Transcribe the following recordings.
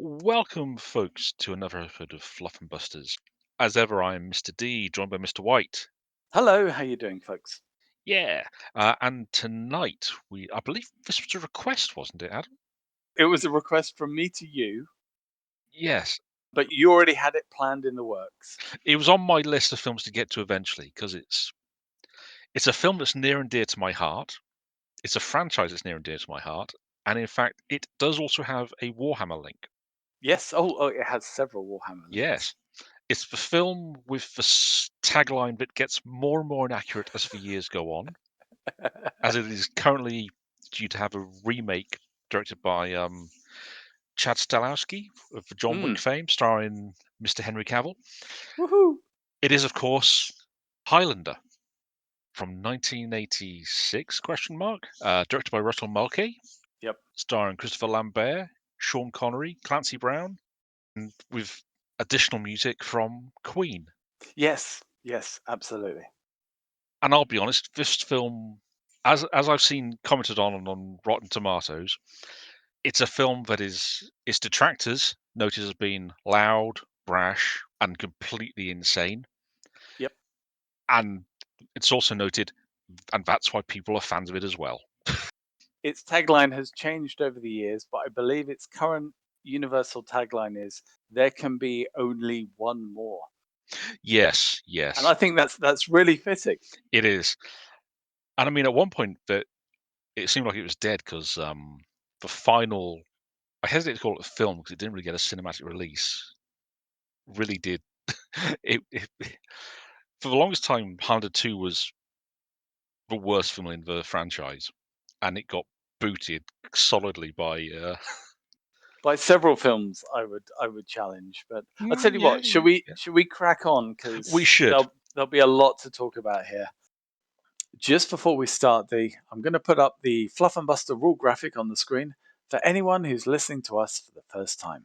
Welcome, folks, to another episode of Fluffenbusters. As ever, I'm Mr. D, joined by Mr. White. Hello, how you doing, folks? Yeah, and tonight I believe this was a request, wasn't it, Adam? It was a request from me to you, Yes, but you already had it planned in the works. it was on my list of films to get to eventually because it's a film that's near and dear to my heart. It's a franchise that's near and dear to my heart, and in fact, it does also have a Warhammer link. Yes. Oh, it has several Warhammer links. Yes, it's the film with the tagline that gets more and more inaccurate as the years go on, as it is currently due to have a remake directed by Chad Stahelski of the John Wick Mm. fame, starring Mr. Henry Cavill. Woohoo! It is, of course, Highlander from 1986, directed by Russell Mulcahy, Yep. starring Christopher Lambert, Sean Connery, Clancy Brown, and with additional music from Queen. Yes. Yes. Absolutely. And I'll be honest, this film, as I've seen commented on Rotten Tomatoes, it's a film that its detractors noted as being loud, brash, and completely insane. Yep. And it's also noted, and that's why people are fans of it as well. Its tagline has changed over the years, but I believe its current universal tagline is "There can be only one more," Yes, and yes, I think that's really fitting. it is. And I mean, at one point that it seemed like it was dead because the final, I hesitate to call it a film because it didn't really get a cinematic release. Really did it for the longest time, Highlander 2 was the worst film in the franchise, and it got booted solidly by. By several films, I would challenge, but I'll tell you Yeah, what. Should yeah, we yeah. should we crack on? We Because should. there'll be a lot to talk about here. Just before we start, I'm going to put up the Fluffenbuster rule graphic on the screen for anyone who's listening to us for the first time.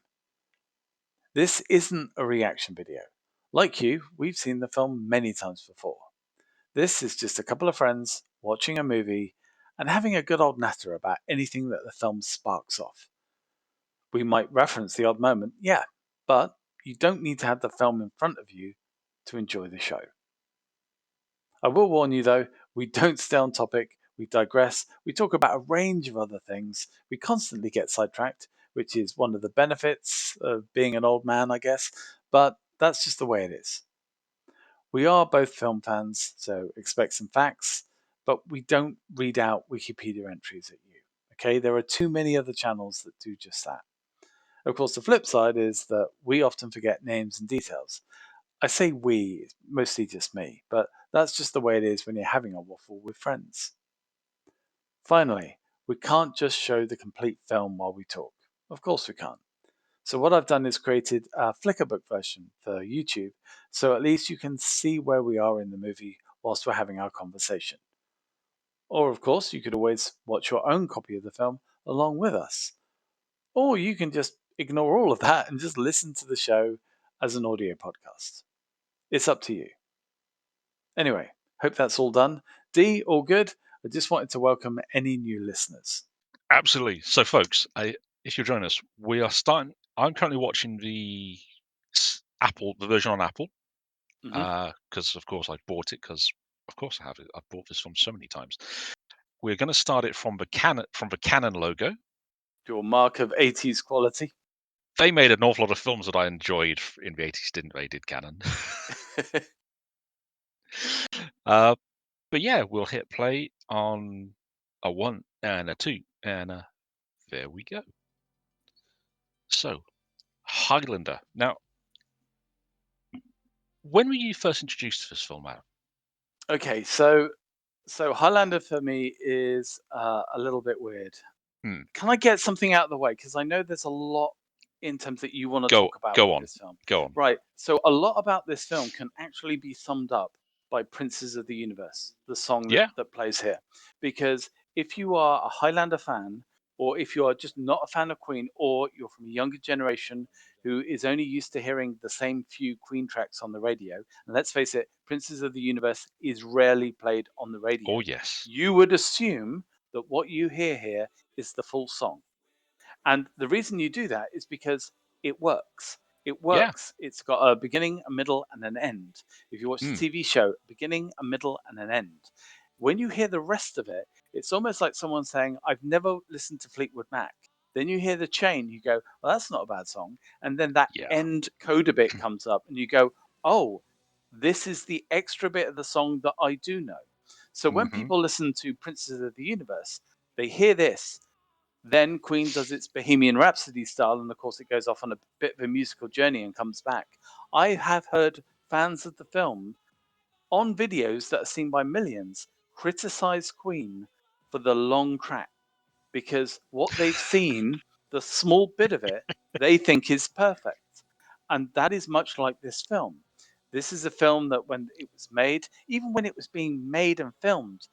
This isn't a reaction video. Like you, we've seen the film many times before. This is just a couple of friends watching a movie and having a good old natter about anything that the film sparks off. We might reference the odd moment, yeah, but you don't need to have the film in front of you to enjoy the show. I will warn you though, we don't stay on topic, we digress, we talk about a range of other things, we constantly get sidetracked, which is one of the benefits of being an old man, I guess, but that's just the way it is. We are both film fans, so expect some facts, but we don't read out Wikipedia entries at you. Okay, there are too many other channels that do just that. Of course, the flip side is that we often forget names and details. I say we, it's mostly just me, but that's just the way it is when you're having a waffle with friends. Finally, we can't just show the complete film while we talk. Of course we can't. So what I've done is created a Flickerbook version for YouTube, so at least you can see where we are in the movie whilst we're having our conversation. Or of course, you could always watch your own copy of the film along with us. Or you can just ignore all of that and just listen to the show as an audio podcast. It's up to you. Anyway, hope that's all done. D, all good? I just wanted to welcome any new listeners. Absolutely. So, folks, if you're joining us, we are starting. I'm currently watching the the version on Apple, Hmm. because of course I bought it. Because of course I have it. I've bought this film so many times. We're going to start it from the Canon logo. Your mark of 80s quality. They made an awful lot of films that I enjoyed in the 80s, didn't they? Did Canon? uh, but yeah, we'll hit play on a 1 and a 2, and there we go. So, Highlander. Now, when were you first introduced to this film, Adam? Okay, so Highlander for me is a little bit weird. Hmm. Can I get something out of the way? Because I know there's a lot in terms that you want to Go talk about go with on. this film. Go on. Right. So a lot about this film can actually be summed up by Princes of the Universe, the song Yeah. that plays here. Because if you are a Highlander fan, or if you are just not a fan of Queen, or you're from a younger generation who is only used to hearing the same few Queen tracks on the radio, and let's face it, Princes of the Universe is rarely played on the radio, Oh, yes. you would assume that what you hear here is the full song. And the reason you do that is because it works. It Yeah. works. It's got a beginning, a middle, and an end. If you watch the Mm. TV show, beginning, a middle, and an end. When you hear the rest of it, it's almost like someone saying, I've never listened to Fleetwood Mac. Then you hear the chain, you go, well, that's not a bad song. And then that Yeah. end coda bit comes up, and you go, oh, this is the extra bit of the song that I do know. So when Mhm. people listen to Princes of the Universe, they hear this. Then Queen does its Bohemian Rhapsody style, and of course, it goes off on a bit of a musical journey and comes back. I have heard fans of the film on videos that are seen by millions criticize Queen for the long track because what they've seen, the small bit of it, they think is perfect. And that is much like this film. This is a film that when it was made, even when it was being made and filmed,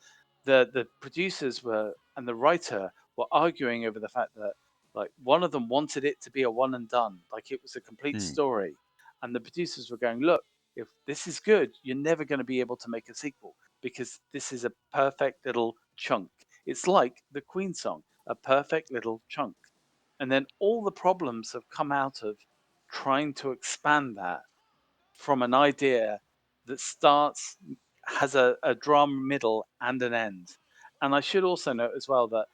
the producers were and the writer were arguing over the fact that like one of them wanted it to be a one and done, like it was a complete Mm. story. And the producers were going, look, if this is good, you're never going to be able to make a sequel because this is a perfect little chunk. It's like the Queen song, a perfect little chunk. And then all the problems have come out of trying to expand that from an idea that starts, has a drama middle and an end. And I should also note as well that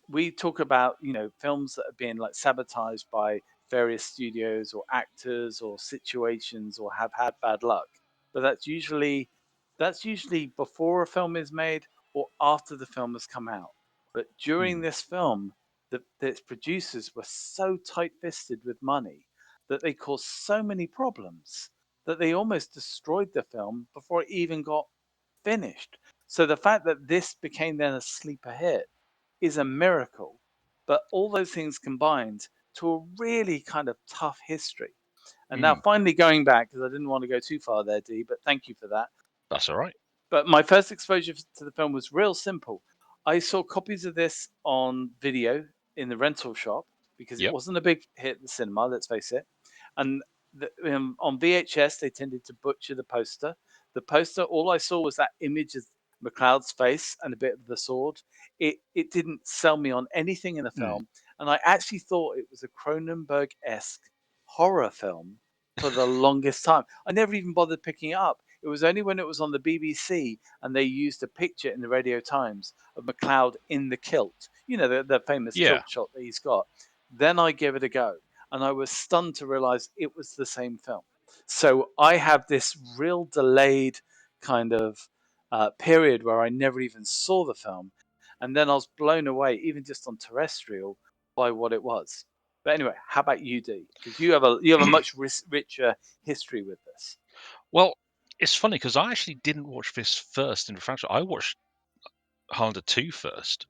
we talk about films that are being like sabotaged by various studios or actors or situations or have had bad luck, but that's usually before a film is made or after the film has come out. But during Mm. this film, its producers were so tight-fisted with money that they caused so many problems that they almost destroyed the film before it even got finished. So the fact that this became then a sleeper hit is a miracle. But all those things combined to a really kind of tough history. And now Mm. finally going back, because I didn't want to go too far there, Dee, but thank you for that. That's all right. But my first exposure to the film was real simple. I saw copies of this on video in the rental shop because it Yep. wasn't a big hit at the cinema, let's face it. And on VHS, they tended to butcher the poster. The poster, all I saw was that image of McLeod's face and a bit of the sword. It didn't sell me on anything in the Mm. film, and I actually thought it was a Cronenberg-esque horror film for the longest time. I never even bothered picking it up. It was only when it was on the BBC and they used a picture in the Radio Times of McLeod in the kilt, the famous Yeah. kilt shot that he's got. Then I gave it a go and I was stunned to realize it was the same film. So I have this real delayed kind of period where I never even saw the film. And then I was blown away, even just on terrestrial, by what it was. But anyway, how about you, D? Because you have a much richer history with this. Well, it's funny because I actually didn't watch this first in the franchise. I watched Highlander 2 first.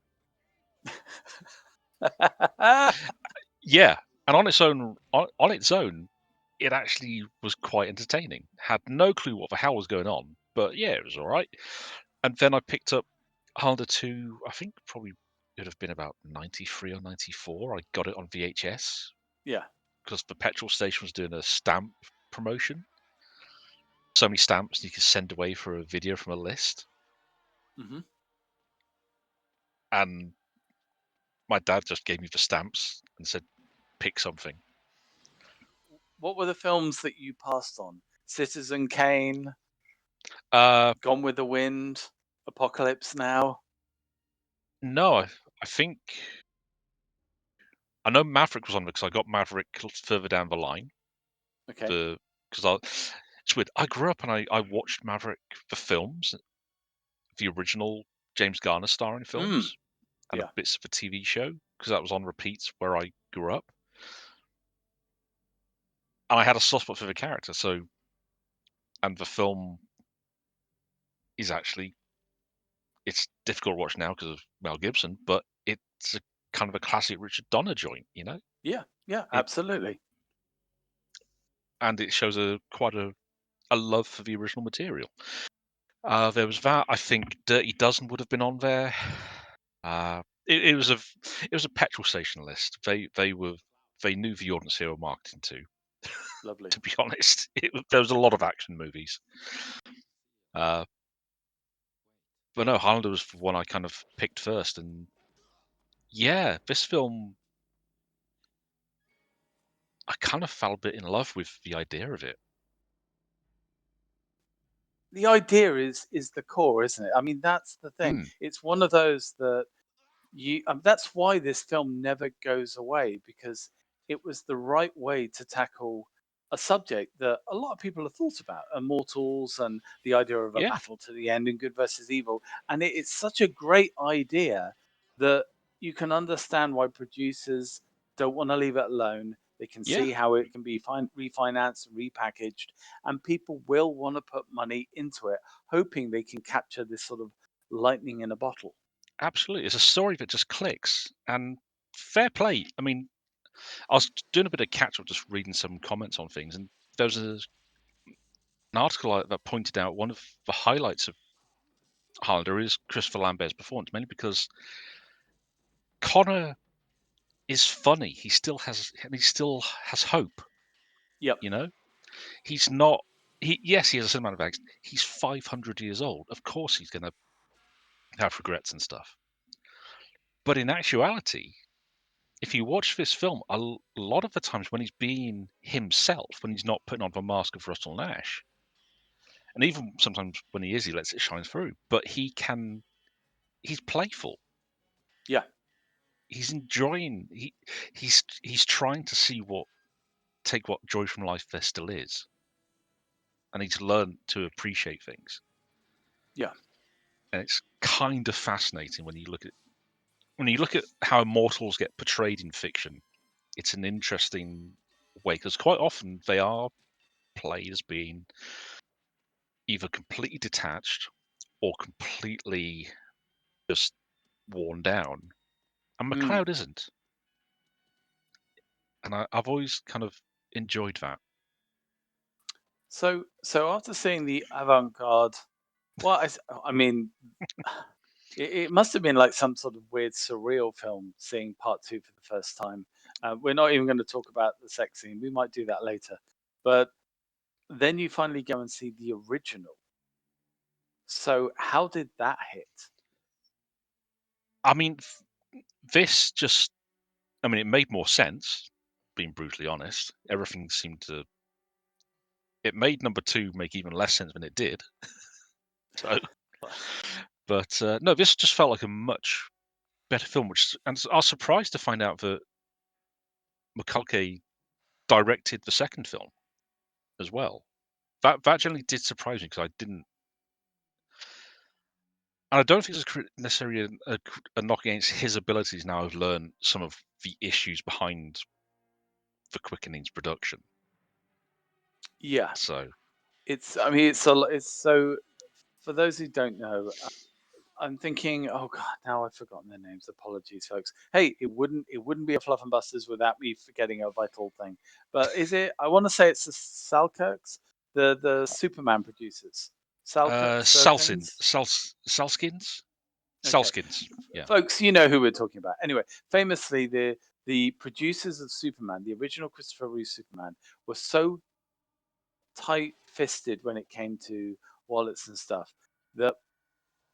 Yeah, and on its own, it actually was quite entertaining. Had no clue what the hell was going on, but yeah, it was all right. And then I picked up Highlander 2, I think probably it would have been about 93 or 94. I got it on VHS Yeah. because the petrol station was doing a stamp promotion. So many stamps you could send away for a video from a list. Hmm. And my dad just gave me the stamps and said, pick something. What were the films that you passed on? Citizen Kane, Uh, Gone with the Wind, Apocalypse Now. no, I think I know Maverick was on because I got Maverick further down the line. Okay. Because it's weird. I grew up and I watched Maverick the films, the original James Garner starring Mm. films, and a Yeah. bits of a TV show because that was on repeats where I grew up, and I had a soft spot for the character. So, and the film is actually it's difficult to watch now because of Mel Gibson, but it's a kind of a classic Richard Donner joint, Yeah. Yeah. It Absolutely. and it shows quite a love for the original material. There was that. I think Dirty Dozen would have been on there. It was a petrol station list. They knew the audience they were marketing to. Lovely. To be honest, there was a lot of action movies. Uh, but no, Highlander was the one I kind of picked first, and yeah, this film I kind of fell a bit in love with the idea of it. The idea is the core, isn't it? I mean, that's the thing. Mm, It's one of those that that's why this film never goes away, because it was the right way to tackle a subject that a lot of people have thought about, immortals and the idea of a yeah, battle to the end and good versus evil. And it's such a great idea that you can understand why producers don't want to leave it alone. They can yeah, see how it can be refinanced and repackaged, and people will want to put money into it, hoping they can capture this sort of lightning in a bottle. absolutely. It's a story that just clicks, and fair play. I mean, I was doing a bit of catch up, just reading some comments on things, and there was an article that pointed out one of the highlights of Highlander is Christopher Lambert's performance, mainly because Connor is funny. He still has hope. Yep. You know, he's not. Yes, he has a certain amount of angst. He's 500 years old. Of course, he's going to have regrets and stuff. But in actuality, if you watch this film, lot of the times when he's being himself, when he's not putting on the mask of Russell Nash, and even sometimes when he is, he lets it shine through. But he's playful. Yeah. He's enjoying. He's trying to see take what joy from life there still is, and he's learned to appreciate things. Yeah. And it's kind of fascinating when you look at how immortals get portrayed in fiction. It's an interesting way because quite often they are played as being either completely detached or completely just worn down. And Mm. McLeod isn't. And I've always kind of enjoyed that. So after seeing the avant-garde, well, I mean, it must have been like some sort of weird surreal film seeing part two for the first time. We're not even going to talk about the sex scene. We might do that later. But then you finally go and see the original. So how did that hit? I mean, this just, I mean, it made more sense, being brutally honest. Everything seemed to, it made number two make even less sense than it did. So, but no, this just felt like a much better film, and I was surprised to find out that McCulkey directed the second film as well. That generally did surprise me because I didn't, and I don't think it's necessarily a knock against his abilities. Now I've learned some of the issues behind the Quickening's production. Yeah, So, I mean, it's so, for those who don't know, I'm thinking, oh god, now I've forgotten their names. Apologies, folks. Hey, it wouldn't be a Fluffenbusters without me forgetting a vital thing. But is it? I want to say it's the Salkirks, the Superman producers, Sirkins. Salskins, Okay, Salskins, yeah. folks, you know who we're talking about. Anyway, famously, the producers of Superman, the original Christopher Reeve Superman, were so tight-fisted when it came to wallets and stuff that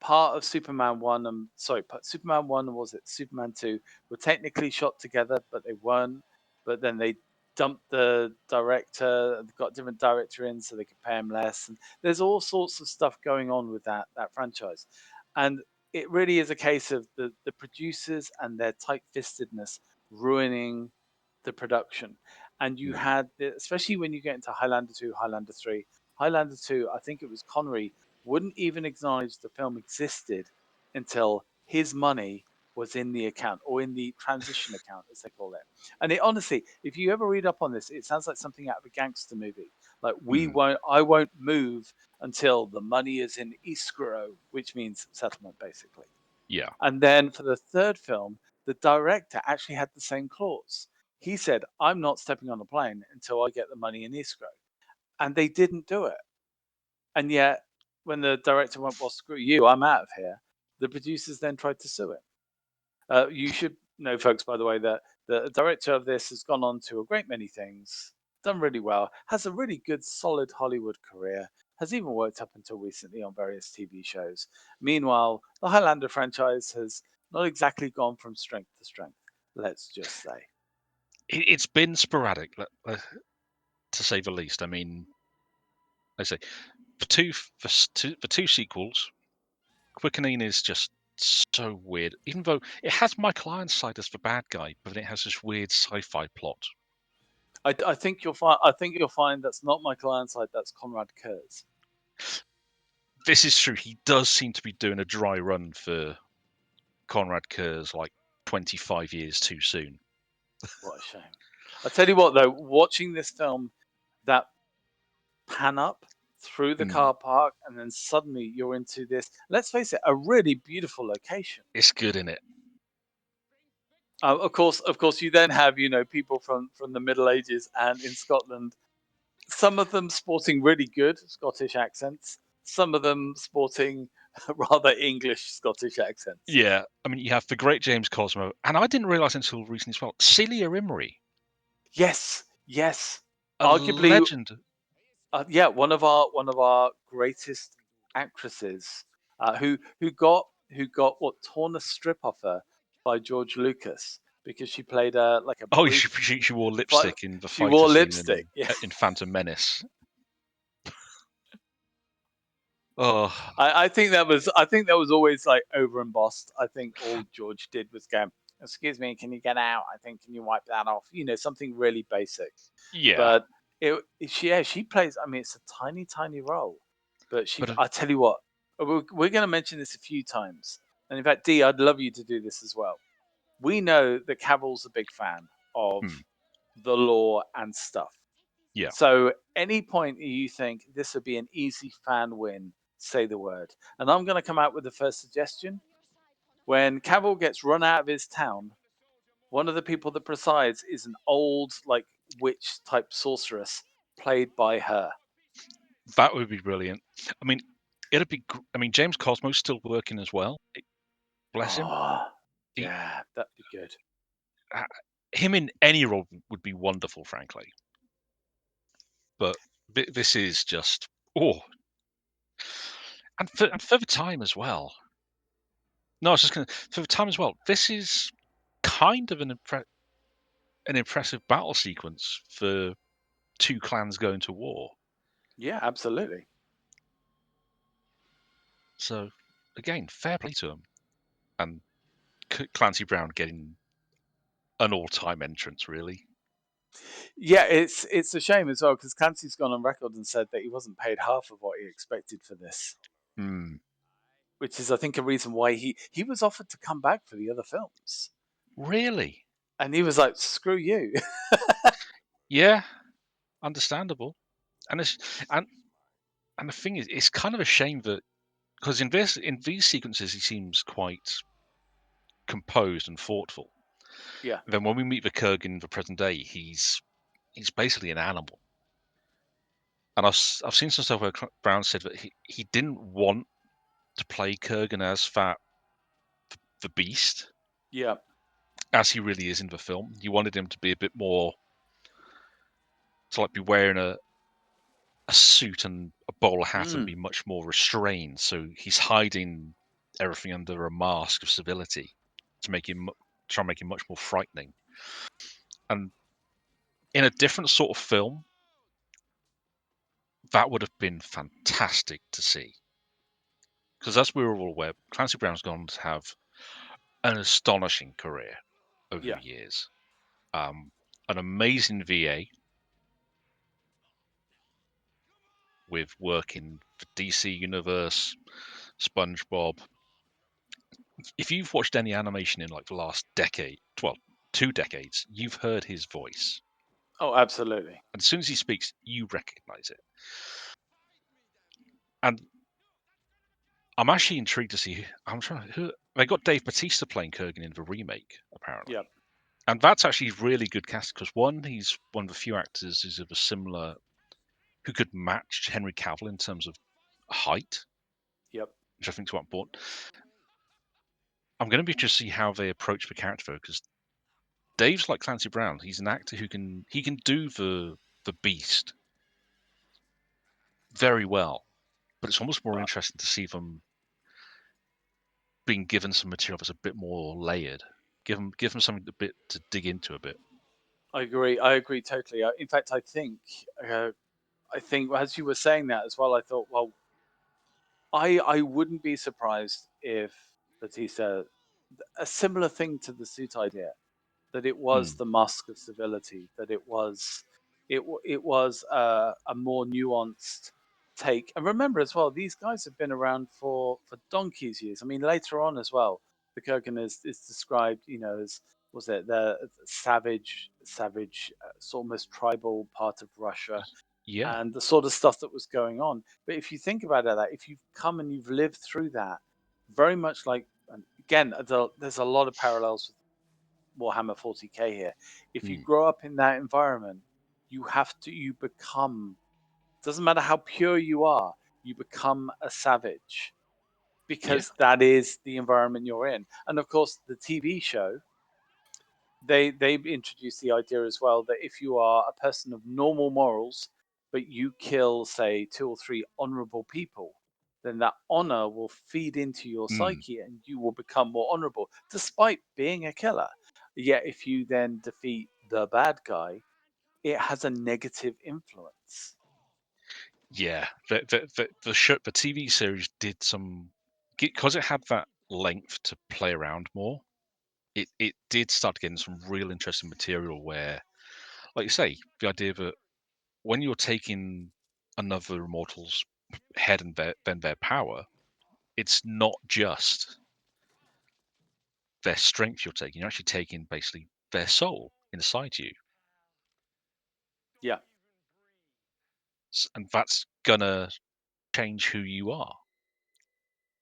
part of Superman 1 and sorry, Superman 1 and was it Superman 2 were technically shot together, but they weren't. But then they dumped the director, got different director in so they could pay him less. And there's all sorts of stuff going on with that franchise. And it really is a case of the producers and their tight-fistedness ruining the production. And you Mm, had, especially when you get into Highlander 2, Highlander 3, Highlander 2, I think it was Connery wouldn't even acknowledge the film existed until his money was in the account or in the transition account, as they call it. And it honestly, if you ever read up on this, it sounds like something out of a gangster movie. Like mm, I won't move until the money is in escrow, which means settlement, basically. yeah, And then for the third film, the director actually had the same clause. He said, "I'm not stepping on a plane until I get the money in escrow," and they didn't do it. And yet, when the director went, "Well, screw you, I'm out of here," the producers then tried to sue him. You should know, folks, by the way, that the director of this has gone on to a great many things, done really well, has a really good, solid Hollywood career, has even worked up until recently on various TV shows. Meanwhile, the Highlander franchise has not exactly gone from strength to strength, let's just say. It's been sporadic, to say the least. I mean, I say for two sequels, Quickening is just so weird. Even though it has Michael Ironside as the bad guy, but it has this weird sci-fi plot. I think you'll find. I think you'll find that's not Michael Ironside. That's Conrad Kurz. This is true. He does seem to be doing a dry run for Conrad Kurz, like 25 years too soon. What a shame. I tell you what, though, watching this film, that pan up through the Mm, car park, and then suddenly you're into this. Let's face it, a really beautiful location. it's good in it. Of course, you then have people from the Middle Ages and in Scotland. Some of them sporting really good Scottish accents. Some of them sporting rather English Scottish accents. Yeah, I mean, you have the great James Cosmo, and I didn't realize until recently as well, Celia Imrie, Yes, yes. a Arguably, legend. yeah, one of our greatest actresses, who got what torn a strip off her by George Lucas because she played a like a Oh, brief she wore fight. lipstick in the She fighter wore scene lipstick. Yeah, in Phantom Menace. Oh, I think that was always like over embossed. I think all George did was go, "Excuse me, can you get out? I think can you wipe that off?" Something really basic. yeah, But she plays. I mean, it's a tiny, tiny role, but but I tell you what, we're going to mention this a few times, and in fact, Dee, I'd love you to do this as well. We know that Cavill's a big fan of hmm, the lore and stuff. yeah, So, any point you think this would be an easy fan win, say the word. And I'm going to come out with the first suggestion. When Cavill gets run out of his town, one of the people that presides is an old, like, witch type sorceress played by her. that would be brilliant. I mean, it'd be. I mean, James Cosmo's still working as well. Bless him. Oh, He, yeah, that'd be good. uh, him in any role would be wonderful, frankly. But this is just and for the time as well. No, I was just gonna for the time as well. This is kind of an impressive battle sequence for two clans going to war. Yeah, absolutely. So again, fair play to him, and Clancy Brown getting an all-time entrance, really. Yeah, it's a shame as well because Clancy's gone on record and said that he wasn't paid half of what he expected for this, Mm, which is, I think, a reason why he was offered to come back for the other films, really? and he was like, "Screw you." Yeah, understandable. And it's and and the thing is, it's kind of a shame that because in these sequences he seems quite composed and thoughtful. Yeah, Then when we meet the Kurgan in the present day, he's basically an animal. And I've seen some stuff where Brown said that he didn't want to play Kurgan as the beast yeah, as he really is in the film. He wanted him to be a bit more to like be wearing a suit and a bowler hat and mm, be much more restrained. So he's hiding everything under a mask of civility to make him try and make him much more frightening. And in a different sort of film, that would have been fantastic to see. Because as we were all aware, Clancy Brown's gone to have an astonishing career over yeah. the years. An amazing VA with work in the DC Universe, SpongeBob. If you've watched any animation in like the last decade, well, 2 decades, you've heard his voice. Oh, absolutely. And as soon as he speaks, you recognize it. And I'm actually intrigued to see. I'm trying. They got Dave Bautista playing Kurgan in the remake, Yeah, apparently, and that's actually really good cast because one, he's one of the few actors who's of a similar who could match Henry Cavill in terms of height, yep. which I think is quite important. I'm going to be interested to see how they approach the character because Dave's like Clancy Brown. He's an actor who can do the beast very well, but it's almost more Uh, interesting to see them being given some material that's a bit more layered. Give them something a bit to dig into a bit. I agree. I agree totally. In fact, uh, I think as you were saying that as well, I thought, well, I wouldn't be surprised if Batista, a similar thing to the suit idea, that it was Mm. the mask of civility, that it was a more nuanced take. And remember as well, these guys have been around for donkey's years. I mean, later on as well, the Kurgan is described, as was it the savage, almost tribal part of Russia, Yeah. and the sort of stuff that was going on. But if you think about it, that if you've come and you've lived through that, very much like, and again, there's a lot of parallels Warhammer 40K here. If you Mm. grow up in that environment, you become, doesn't matter how pure you are, you become a savage Yeah. because that is the environment you're in. And of course, the TV show, they introduced the idea as well that if you are a person of normal morals, but you kill, say, two or three honorable people, then that honor will feed into your Mm. psyche and you will become more honorable, despite being a killer. Yet, if you then defeat the bad guy, it has a negative influence. Yeah. The TV series did some because it had that length to play around more. It did start getting some real interesting material where, like you say, the idea that when you're taking another immortal's head and then their power, it's not just their strength you're taking. You're actually taking basically their soul inside you, Yeah, and that's gonna change who you are.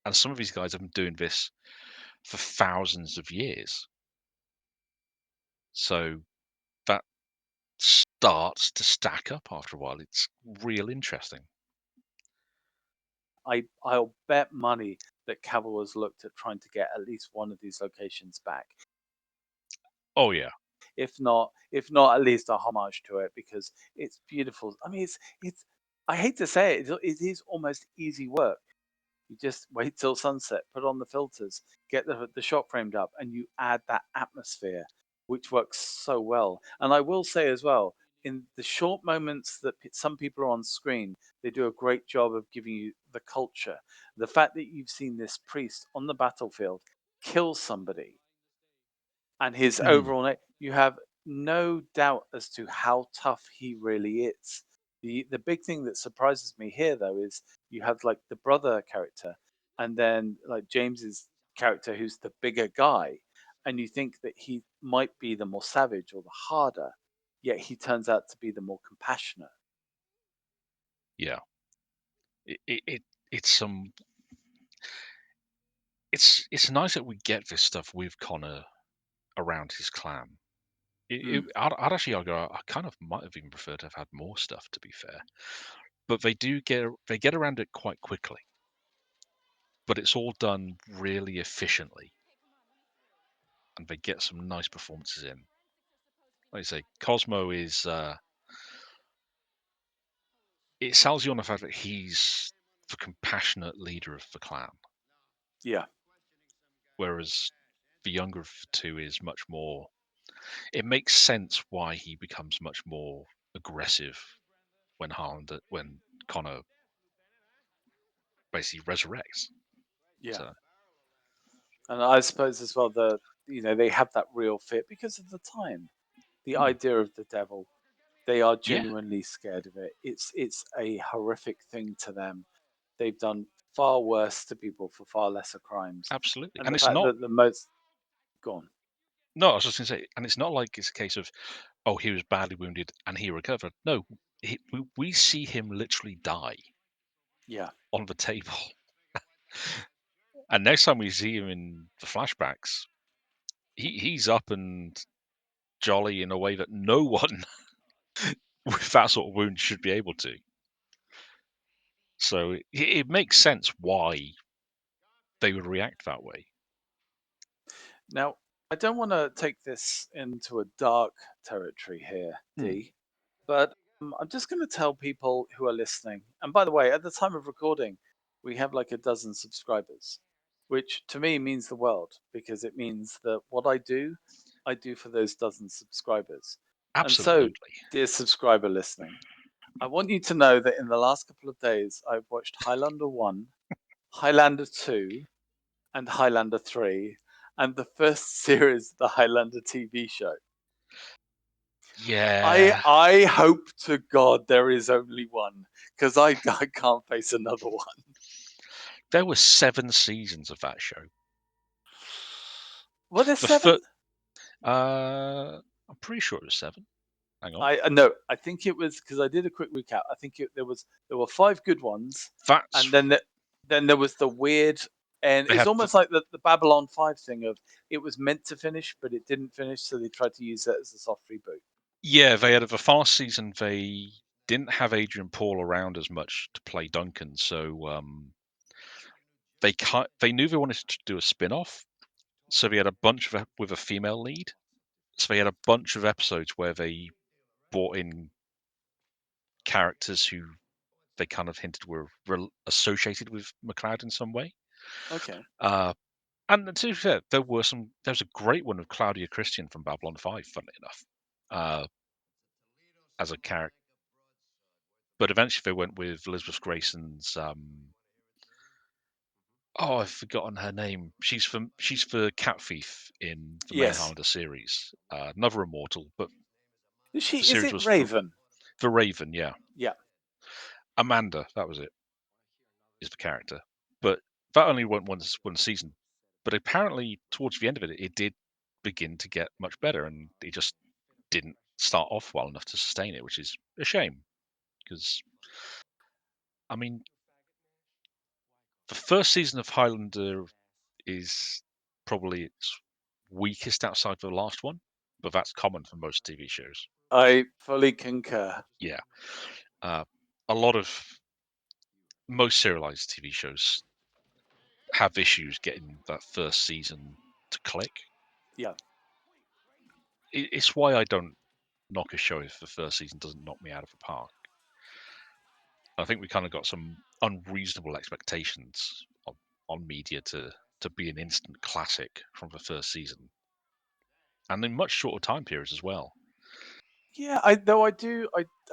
And some of these guys have been doing this for thousands of years, so that starts to stack up after a while. It's real interesting. I'll bet money that Cavill has looked at trying to get at least one of these locations back. Oh yeah. If not at least a homage to it, because it's beautiful. I mean, it's I hate to say it, it is almost easy work. You just wait till sunset, put on the filters, get the shot framed up, and you add that atmosphere, which works so well. And I will say as well, in the short moments that some people are on screen, they do a great job of giving you the culture. The fact that you've seen this priest on the battlefield kill somebody and his Mm. overall you have no doubt as to how tough he really is. The big thing that surprises me here though is you have like the brother character and then like James's character who's the bigger guy, and you think that he might be the more savage or the harder, yet he turns out to be the more compassionate. Yeah. It it's some it's nice that we get this stuff with Connor around his clan. Mm, I'd actually argue I kind of might have even preferred to have had more stuff, to be fair. But they get around it quite quickly. But it's all done really efficiently, and they get some nice performances in. Like I say, Cosmo is it sells you on the fact that he's the compassionate leader of the clan, yeah, whereas the younger of the two is much more. It makes sense why he becomes much more aggressive when Connor basically resurrects. yeah. So And I suppose as well they have that real fit because of the time. The hmm, idea of the devil, they are yeah, genuinely scared of it. It's a horrific thing to them. They've done far worse to people for far lesser crimes. absolutely. And And the it's fact not that the most gone. no, I was just going to say, and it's not like it's a case of oh he was badly wounded and he recovered. No, we see him literally die Yeah, on the table. And next time we see him in the flashbacks, he's up and jolly in a way that no one with that sort of wound should be able to. So it makes sense why they would react that way. now I don't want to take this into a dark territory here, Hmm. D, but I'm just going to tell people who are listening. And by the way, at the time of recording, we have like a dozen subscribers, which to me means the world because it means that what I do for those dozen subscribers. And so, Absolutely. dear subscriber listening, I want you to know that in the last couple of days, I've watched Highlander 1, Highlander 2, and Highlander 3, and the first series of the Highlander TV show. I Yeah. I hope to God there is only one, because I can't face another one. There were 7 seasons of that show. Were there The fir 7? I'm pretty sure it was 7. Hang on. I no, I think it was because I did a quick recap. I think there were 5 good ones, and That's then there was the weird, and they it's had the almost like the Babylon 5 thing of it was meant to finish, but it didn't finish, so they tried to use it as a soft reboot. Yeah, they had the first season, they didn't have Adrian Paul around as much to play Duncan, so, they knew they wanted to do a spin-off, so they had a bunch of with a female lead. So they had a bunch of episodes where they brought in characters who they kind of hinted were associated with McLeod in some way. Okay. Uh, and to be fair, there was a great one with Claudia Christian from Babylon 5, funnily enough, as a character. But eventually they went with Elizabeth Grayson's. Oh, I've forgotten her name. She's the cat thief in the main Yes. Highlander series. Another immortal, but the Is series it was Raven? the Raven. Yeah, Yeah. Amanda. That was it. Is the character, but that only went one season. But apparently, towards the end of it, it did begin to get much better, and it just didn't start off well enough to sustain it, which is a shame. Because I mean, the first season of Highlander is probably its weakest outside the last one, but that's common for most TV shows. I fully concur. Yeah, uh, a lot of most serialized TV shows have issues getting that first season to click. Yeah. It's why I don't knock a show if the first season doesn't knock me out of the park. I think we kind of got some unreasonable expectations on media to be an instant classic from the first season, and in much shorter time periods as well. Yeah, I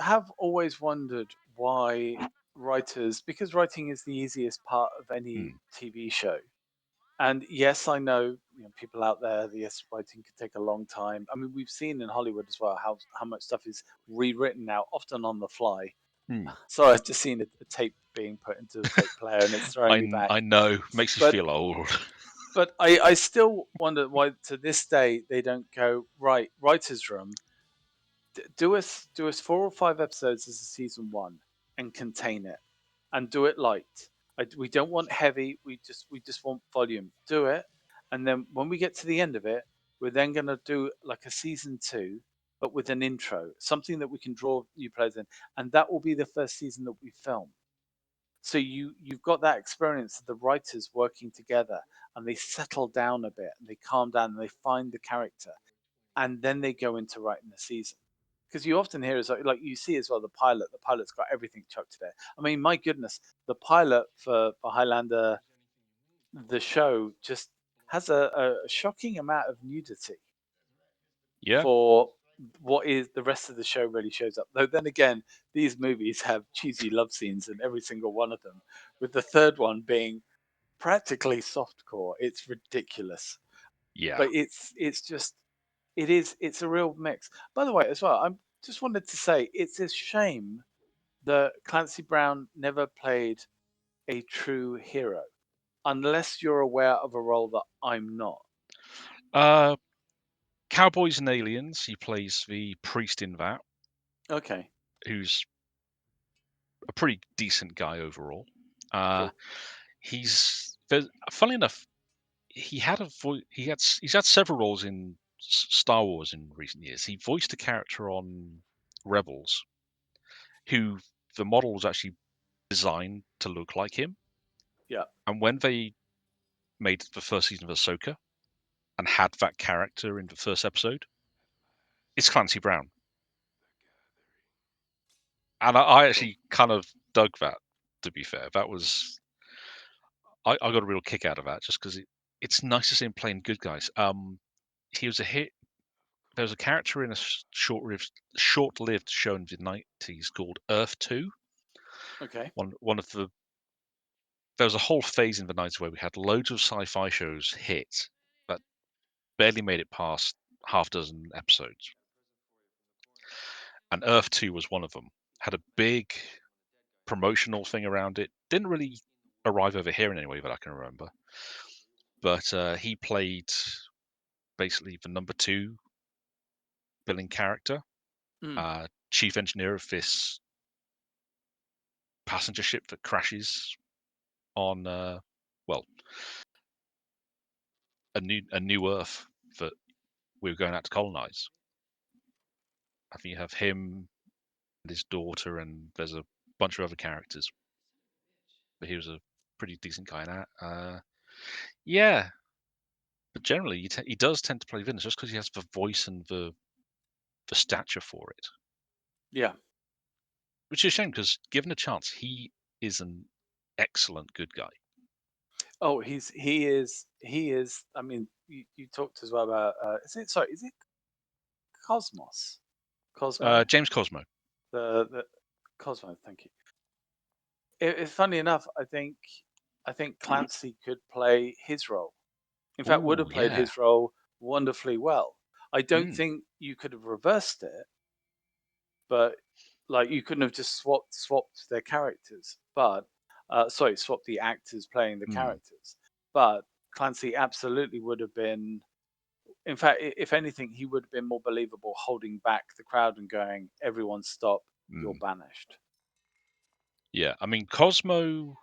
have always wondered why writers, because writing is the easiest part of any Hmm. TV show. And yes, I know, people out there, yes, writing can take a long time. I mean, we've seen in Hollywood as well how much stuff is rewritten now, often on the fly. Hmm. So I've just seen a tape being put into the tape player and it's throwing me back. I know, makes you But feel old. I still wonder why to this day they don't go, right, writer's room, do us 4 or 5 episodes as a season one and contain it, and do it light. We don't want heavy. We just want volume. Do it, and then when we get to the end of it, we're then going to do like a season two, but with an intro, something that we can draw new players in, and that will be the first season that we film. So you've got that experience of the writers working together, and they settle down a bit, and they calm down, and they find the character, and then they go into writing the season. Because you often hear is like you see as well the pilot. The pilot's got everything chucked today. I mean, my goodness, the pilot for Highlander, the show, just has a shocking amount of nudity Yeah, for what is the rest of the show really shows up. Though then again, these movies have cheesy love scenes in every single one of them, with the third one being practically softcore. It's ridiculous, yeah. but it's a real mix. By the way, as well, I just wanted to say it's a shame that Clancy Brown never played a true hero, unless you're aware of a role that I'm not. Uh, Cowboys and Aliens. He plays the priest in that, Okay, who's a pretty decent guy overall. Uh, cool. Funnily enough, he's had several roles in Star Wars in recent years. He voiced a character on Rebels, who the model was actually designed to look like him. Yeah, And when they made the first season of Ahsoka and had that character in the first episode, it's Clancy Brown. And I cool. actually kind of dug that, to be fair. I got a real kick out of that just because it's nice to see him playing good guys. He was a hit. There's a character in a short-lived show in the 90s called Earth 2. Okay. One of the There was a whole phase in the 90s where we had loads of sci-fi shows hit that barely made it past half dozen episodes, and Earth 2 was one of them. Had a big promotional thing around it. Didn't really arrive over here in any way that I can remember, but he played basically the number two billing character, Mm. chief engineer of this passenger ship that crashes on, well, a new Earth that we were going out to colonize. I think you have him and his daughter, and there's a bunch of other characters. But he was a pretty decent guy in that. Yeah, but generally he does tend to play villains just because he has the voice and the stature for it, Yeah. which is a shame because given a chance, he is an excellent good guy. Oh, he is. I mean, you talked as well about is it Cosmos? Cosmo? James Cosmo. The Cosmo, thank you. Funny enough, I think Clancy could play his role. In fact, would Ooh, have played yeah. his role wonderfully well. I don't Mm, think you could have reversed it, but like you couldn't have just swapped their characters. But sorry, swapped the actors playing the mm, characters. But Clancy absolutely would have been. In fact, if anything, he would have been more believable holding back the crowd and going, "Everyone stop, you're mm. banished." Yeah, I mean Cosmo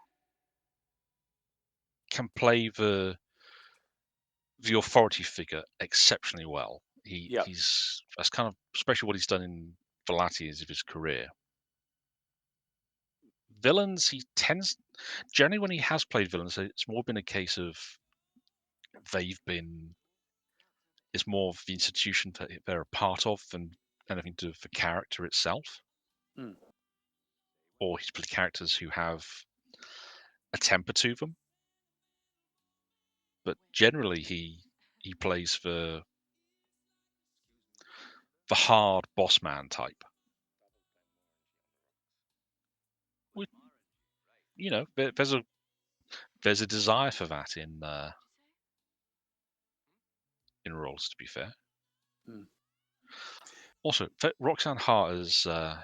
can play the authority figure exceptionally well. Yeah. He's that's kind of especially what he's done in the latter years of his career. Villains, he tends generally when he has played villains, it's more been a case of they've been it's more of the institution that they're a part of than anything to do with the character itself. Mm. Or he's played characters who have a temper to them. But generally he plays the hard boss man type. With there's a desire for that in roles, to be fair. Mm. Also, Roxanne Hart as our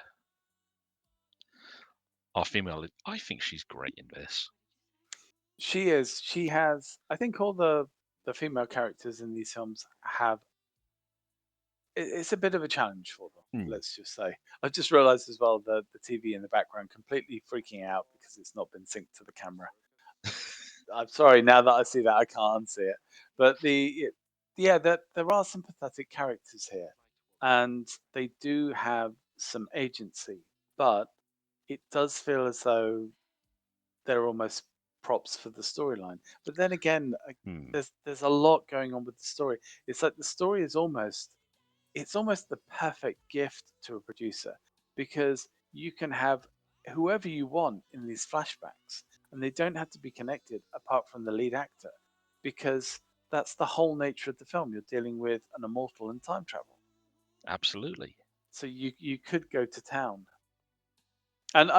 female lead, I think she's great in this. She is. She has. I think all the female characters in these films have. It's a bit of a challenge for them. Hmm. Let's just say. I've just realised as well that the TV in the background completely freaking out because it's not been synced to the camera. I'm sorry. Now that I see that, I can't unsee it. But yeah, that there are some pathetic characters here, and they do have some agency, but it does feel as though they're almost props for the storyline. But then again, Hmm. there's a lot going on with the story. It's like the story is almost the perfect gift to a producer because you can have whoever you want in these flashbacks and they don't have to be connected apart from the lead actor because that's the whole nature of the film. You're dealing with an immortal and time travel. Absolutely. So you could go to town. And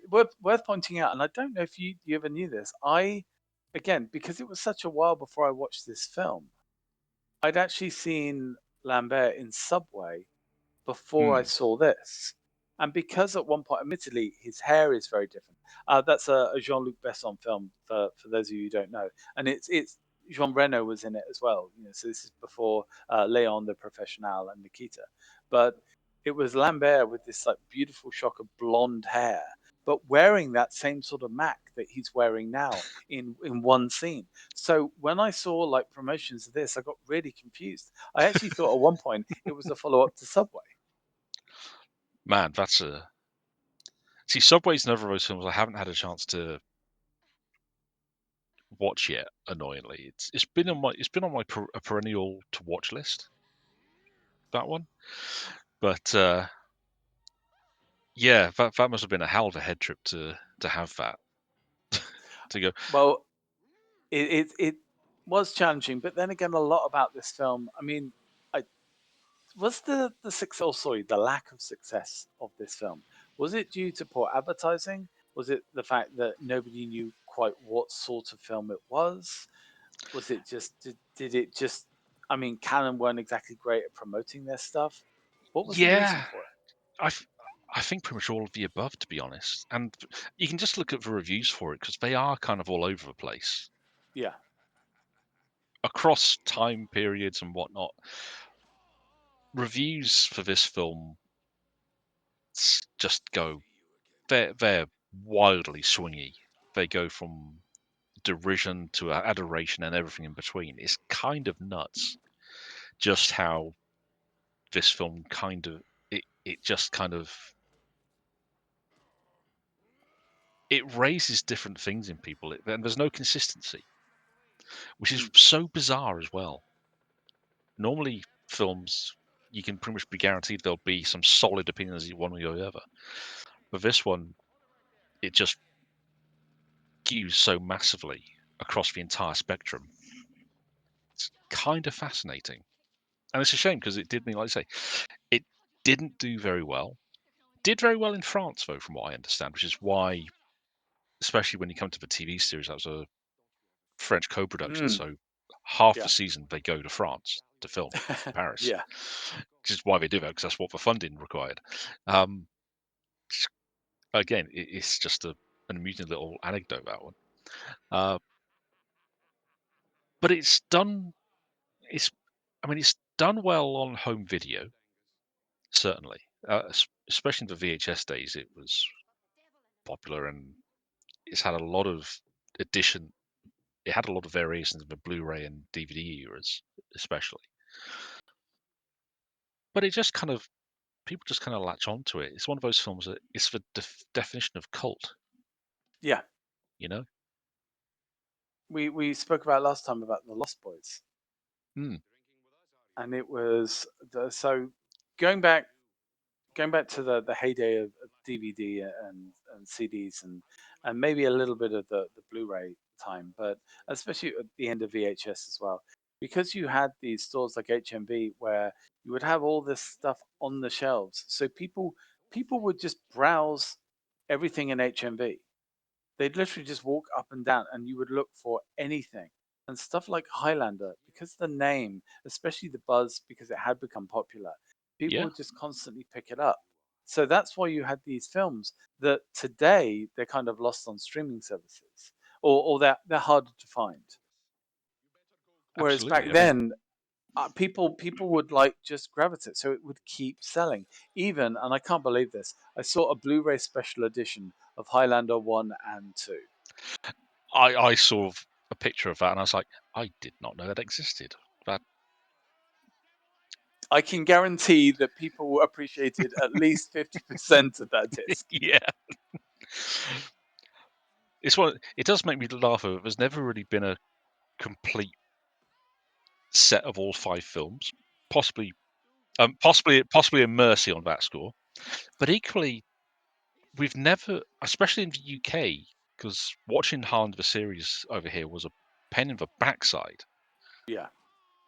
worth pointing out, and I don't know if you ever knew this. Again, because it was such a while before I watched this film, I'd actually seen Lambert in Subway before I Hmm. saw this. And because at one point, admittedly, his hair is very different. That's a Jean-Luc Besson film for those of you who don't know, and it's Jean Reno was in it as well. So this is before Leon the Professional and Nikita, but it was Lambert with this like beautiful shock of blonde hair, but wearing that same sort of Mac that he's wearing now in one scene. So when I saw like promotions of this, I got really confused. I actually thought at one point it was a follow up to Subway. Man, that's a see. Subway's another of those films I haven't had a chance to watch yet. Annoyingly, it's been on my a perennial to watch list. That one, but yeah, that must have been a hell of a head trip to have that to go. Well, it was challenging, but then again, a lot about this film. I mean, I Was the success, oh, sorry, the lack of success of this film, was it due to poor advertising? Was it the fact that nobody knew quite what sort of film it was? Was it just did it just I mean, Canon weren't exactly great at promoting their stuff. What was the reason Yeah, for it? I th- I think pretty much all of the above, to be honest. And you can just look at the reviews for it because they are kind of all over the place Yeah. across time periods and whatnot. Reviews for this film just go they're wildly swingy. They go from derision to adoration and everything in between. It's kind of nuts just how this film kind of it just kind of it raises different things in people, and there's no consistency, which is Mm, so bizarre as well. Normally, films you can pretty much be guaranteed there'll be some solid opinions one way or the other, but this one it just skews so massively across the entire spectrum. It's kind of fascinating, and it's a shame because it did me like I say, it didn't do very well. Did very well in France though, from what I understand, which is why, especially when you come to the TV series, that was a French co-production, mm, so half the yeah. season they go to France to film in Paris, Yeah. which is why they do that because that's what the funding required. Um, Again, it's just an amusing little anecdote, that one. Uh, but it's done. It's I mean, it's done well on home video, certainly. Especially in the VHS days, it was popular, and it's had a lot of addition. It had a lot of variations in the Blu-ray and DVD eras, especially. But it just kind of people just kind of latch onto it. It's one of those films that it's the definition of cult, Yeah. you know. We spoke about last time about The Lost Boys, Mm, and it was so going back going back to the heyday of DVD and CDs and maybe a little bit of the Blu-ray time, but especially at the end of VHS as well, because you had these stores like HMV where you would have all this stuff on the shelves, so people would just browse everything in HMV. They'd literally just walk up and down and you would look for anything. And stuff like Highlander, because the name, especially the buzz, because it had become popular, people yeah, would just constantly pick it up. So that's why you had these films that today they're kind of lost on streaming services or they're harder to find. Whereas back absolutely. I mean, then, people would like just gravitate, so it would keep selling. Even, and I can't believe this, I saw a Blu-ray special edition of Highlander 1 and 2. I saw a picture of that, and I was like, I did not know that existed. That I can guarantee that people appreciated at least 50% of that disc. yeah, it's one. It does make me laugh. There's never really been a complete set of all five films. Possibly, possibly a mercy on that score. But equally, we've never, especially in the UK, because watching Highlander the series over here was a pain in the backside. Yeah.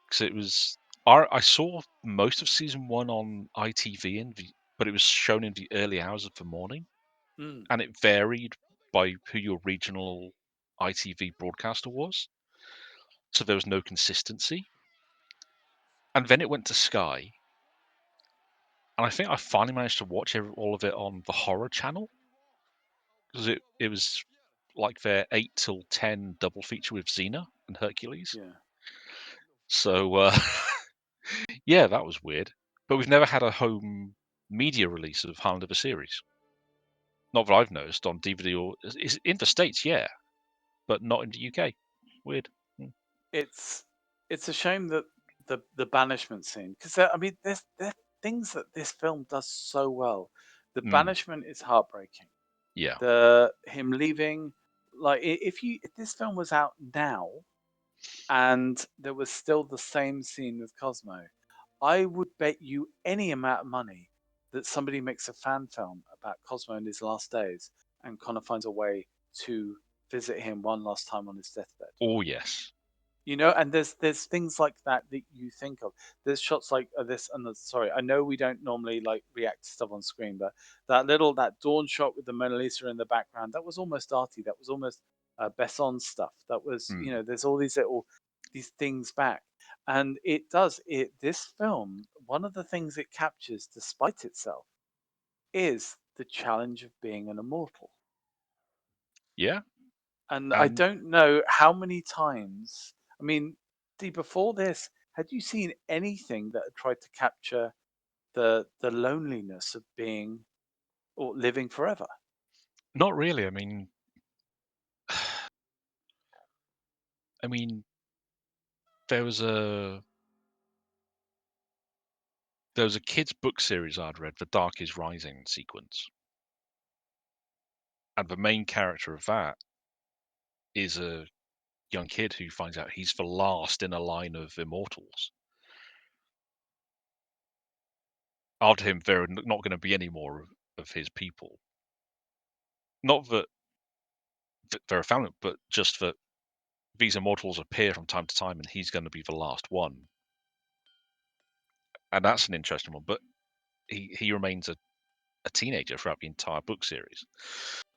Because it was, I saw most of season one on ITV, but it was shown in the early hours of the morning, Mm. and it varied by who your regional ITV broadcaster was. So there was no consistency. And then it went to Sky, and I think I finally managed to watch all of it on the horror channel because it was like their 8 till 10 double feature with Xena and Hercules. Yeah. So yeah, that was weird. But we've never had a home media release of Highlander the series. Not that I've noticed on DVD or is in the States, yeah, but not in the UK. Weird. Mm. It's it's a shame that the banishment scene, because I mean there's things that this film does so well. The Mm, banishment is heartbreaking. yeah. The him leaving, like if this film was out now and there was still the same scene with Cosmo, I would bet you any amount of money that somebody makes a fan film about Cosmo in his last days and kind of finds a way to visit him one last time on his deathbed. Oh yes. And there's things like that that you think of. There's shots like this, and sorry, I know we don't normally like react to stuff on screen, but that dawn shot with the Mona Lisa in the background, that was almost arty. That was almost Besson stuff. That was, Mm. there's all these things back, and it does it. This film, one of the things it captures, despite itself, is the challenge of being an immortal. Yeah, And I and don't know how many times. I mean, before this, had you seen anything that had tried to capture the loneliness of being or living forever? not really. I mean, there was a there was a kids' book series I'd read, The Dark is Rising sequence, and the main character of that is a young kid who finds out he's the last in a line of immortals. After him, there are not going to be any more of his people. Not that they're a family, but just that these immortals appear from time to time, and he's going to be the last one. And that's an interesting one. But he remains a teenager throughout the entire book series,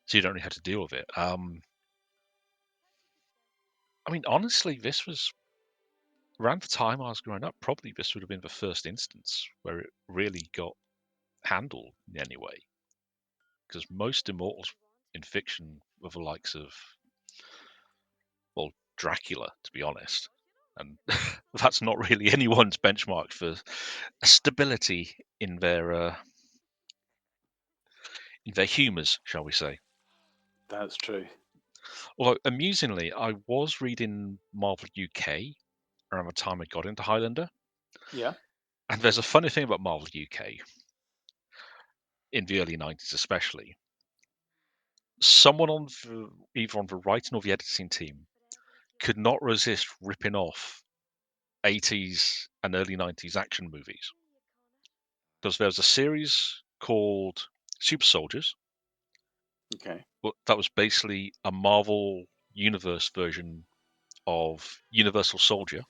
so you don't really have to deal with it. Honestly, this was around the time I was growing up. Probably this would have been the first instance where it really got handled in any way, because most immortals in fiction were the likes of, well, Dracula, to be honest. And that's not really anyone's benchmark for stability in their humours, shall we say. That's true. Although amusingly, I was reading Marvel UK around the time I got into Highlander, Yeah. and there's a funny thing about Marvel UK in the early '90s, especially. Someone either on the writing or the editing team could not resist ripping off '80s and early '90s action movies, because there was a series called Super Soldiers. Okay. That was basically a Marvel Universe version of Universal Soldier,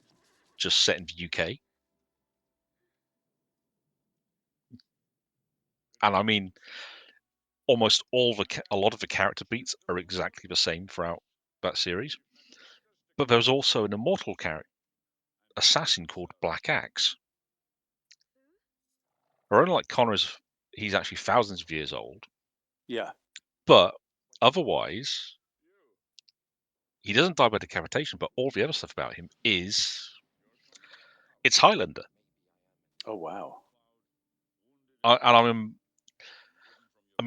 just set in the UK. And almost a lot of the character beats are exactly the same throughout that series. But there was also an immortal character, assassin called Black Axe. Or unlike Connor's, he's actually thousands of years old. Yeah. But otherwise, he doesn't die by decapitation. But all the other stuff about him it's Highlander. Oh wow.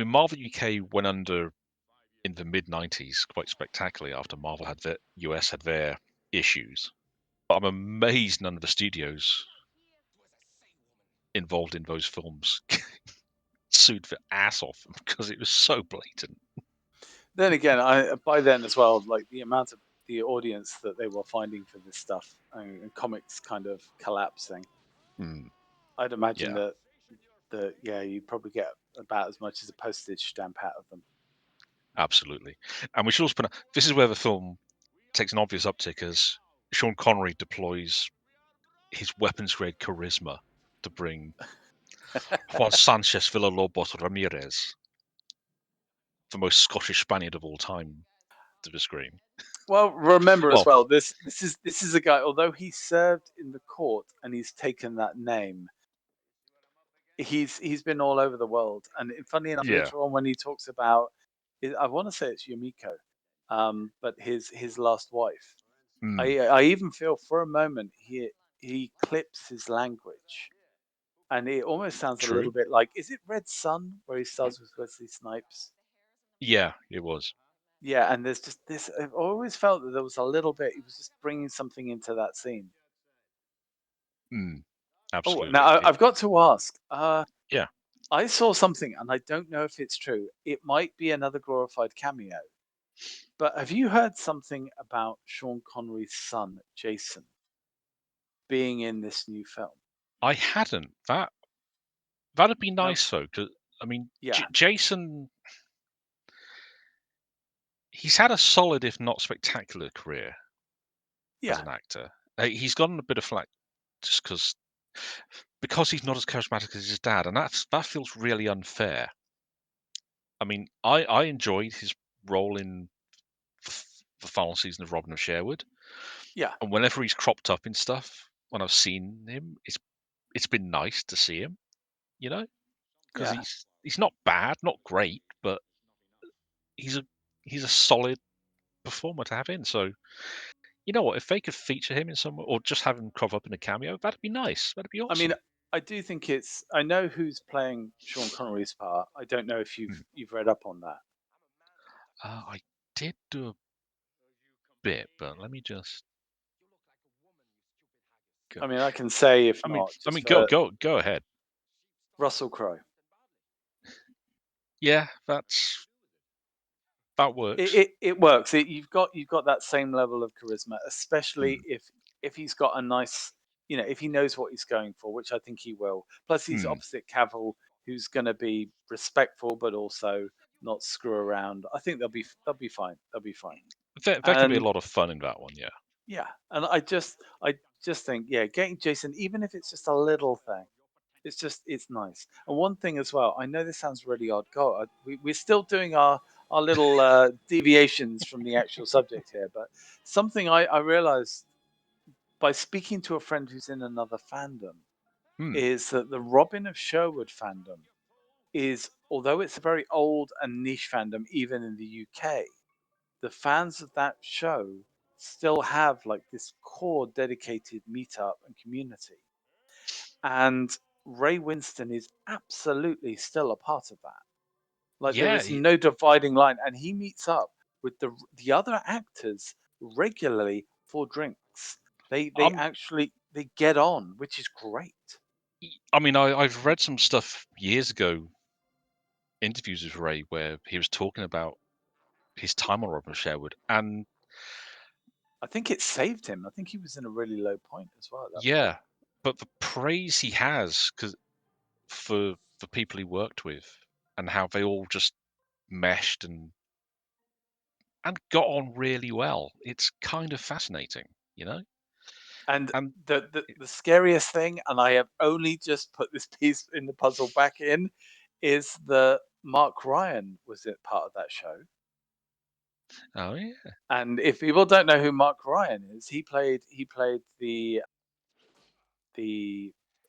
Marvel UK went under in the mid '90s quite spectacularly after Marvel had their US had their issues. But I'm amazed none of the studios involved in those films sued their ass off because it was so blatant. Then again, I by then as well, like the amount of the audience that they were finding for this stuff and comics kind of collapsing, Mm, I'd imagine yeah, that yeah, you probably get about as much as a postage stamp out of them. absolutely. And we should also point out this is where the film takes an obvious uptick as Sean Connery deploys his weapons grade charisma to bring Juan Sanchez Villalobos Ramirez, the most Scottish Spaniard of all time, to the screen. Well, remember as Well, well, this is a guy. Although he served in the court and he's taken that name, he's been all over the world. And funny enough, yeah. later on when he talks about, I want to say it's Yumiko, but his last wife. Mm, I even feel for a moment he clips his language, and it almost sounds a true. little bit like, is it Red Sun where he starts with Wesley Snipes? Yeah, it was. Yeah, and there's just this. I've always felt that there was a little bit. He was just bringing something into that scene. Mm, Oh, now absolutely. I've got to ask. Yeah. I saw something, and I don't know if it's true. It might be another glorified cameo. But have you heard something about Sean Connery's son, Jason, being in this new film? I hadn't. That'd be Now, nice though, because yeah, Jason, he's had a solid, if not spectacular, career. as Yeah, an actor. He's gotten a bit of flack just because he's not as charismatic as his dad, and that feels really unfair. I mean, I enjoyed his role in the final season of Robin of Sherwood, yeah, and whenever he's cropped up in stuff, when I've seen him, it's been nice to see him, you know, because yeah. he's not bad, not great, but he's a he's a solid performer to have in. So you know what, if they could feature him in some or just have him crop up in a cameo, that'd be nice. That'd be I mean, awesome. I do think it's. I know who's playing Sean Connery's part. I don't know if Mm. you've read up on that. I did do a bit, but let me just go. I mean, I can say if I mean, not, I just mean, for go ahead. Russell Crowe. Yeah, that It works. it, it works. You've got that same level of charisma, especially Mm. if he's got a nice, if he knows what he's going for, which I think he will. Plus, he's Mm. opposite Cavill, who's going to be respectful but also not screw around. I think they'll be fine. They'll be fine. There can be a And lot of fun in that one. Yeah. yeah, and I just think, yeah, getting Jason, even if it's just a little thing, it's nice. And one thing as well, I know this sounds really odd. God, we're still doing our little deviations from the actual subject here, but something I realized by speaking to a friend who's in another fandom Hmm. is that the Robin of Sherwood fandom is, although it's a very old and niche fandom, even in the UK, the fans of that show still have like this core dedicated meetup and community. And Ray Winston is absolutely still a part of that. Like there Yeah. is no dividing line, and he meets up with the other actors regularly for drinks. They I'm. actually they get on, which is great. I mean, I've read some stuff years ago, interviews with Ray, where he was talking about his time on Robin of Sherwood, and I think it saved him. I think he was in a really low point as well at that point. yeah, but the praise he has because for the people he worked with and how they all just meshed and got on really well. It's kind of fascinating, you know? And And the scariest thing, and I have only just put this piece in the puzzle back in, is that Mark Ryan was it part of that show. oh yeah. And if people don't know who Mark Ryan is, he played the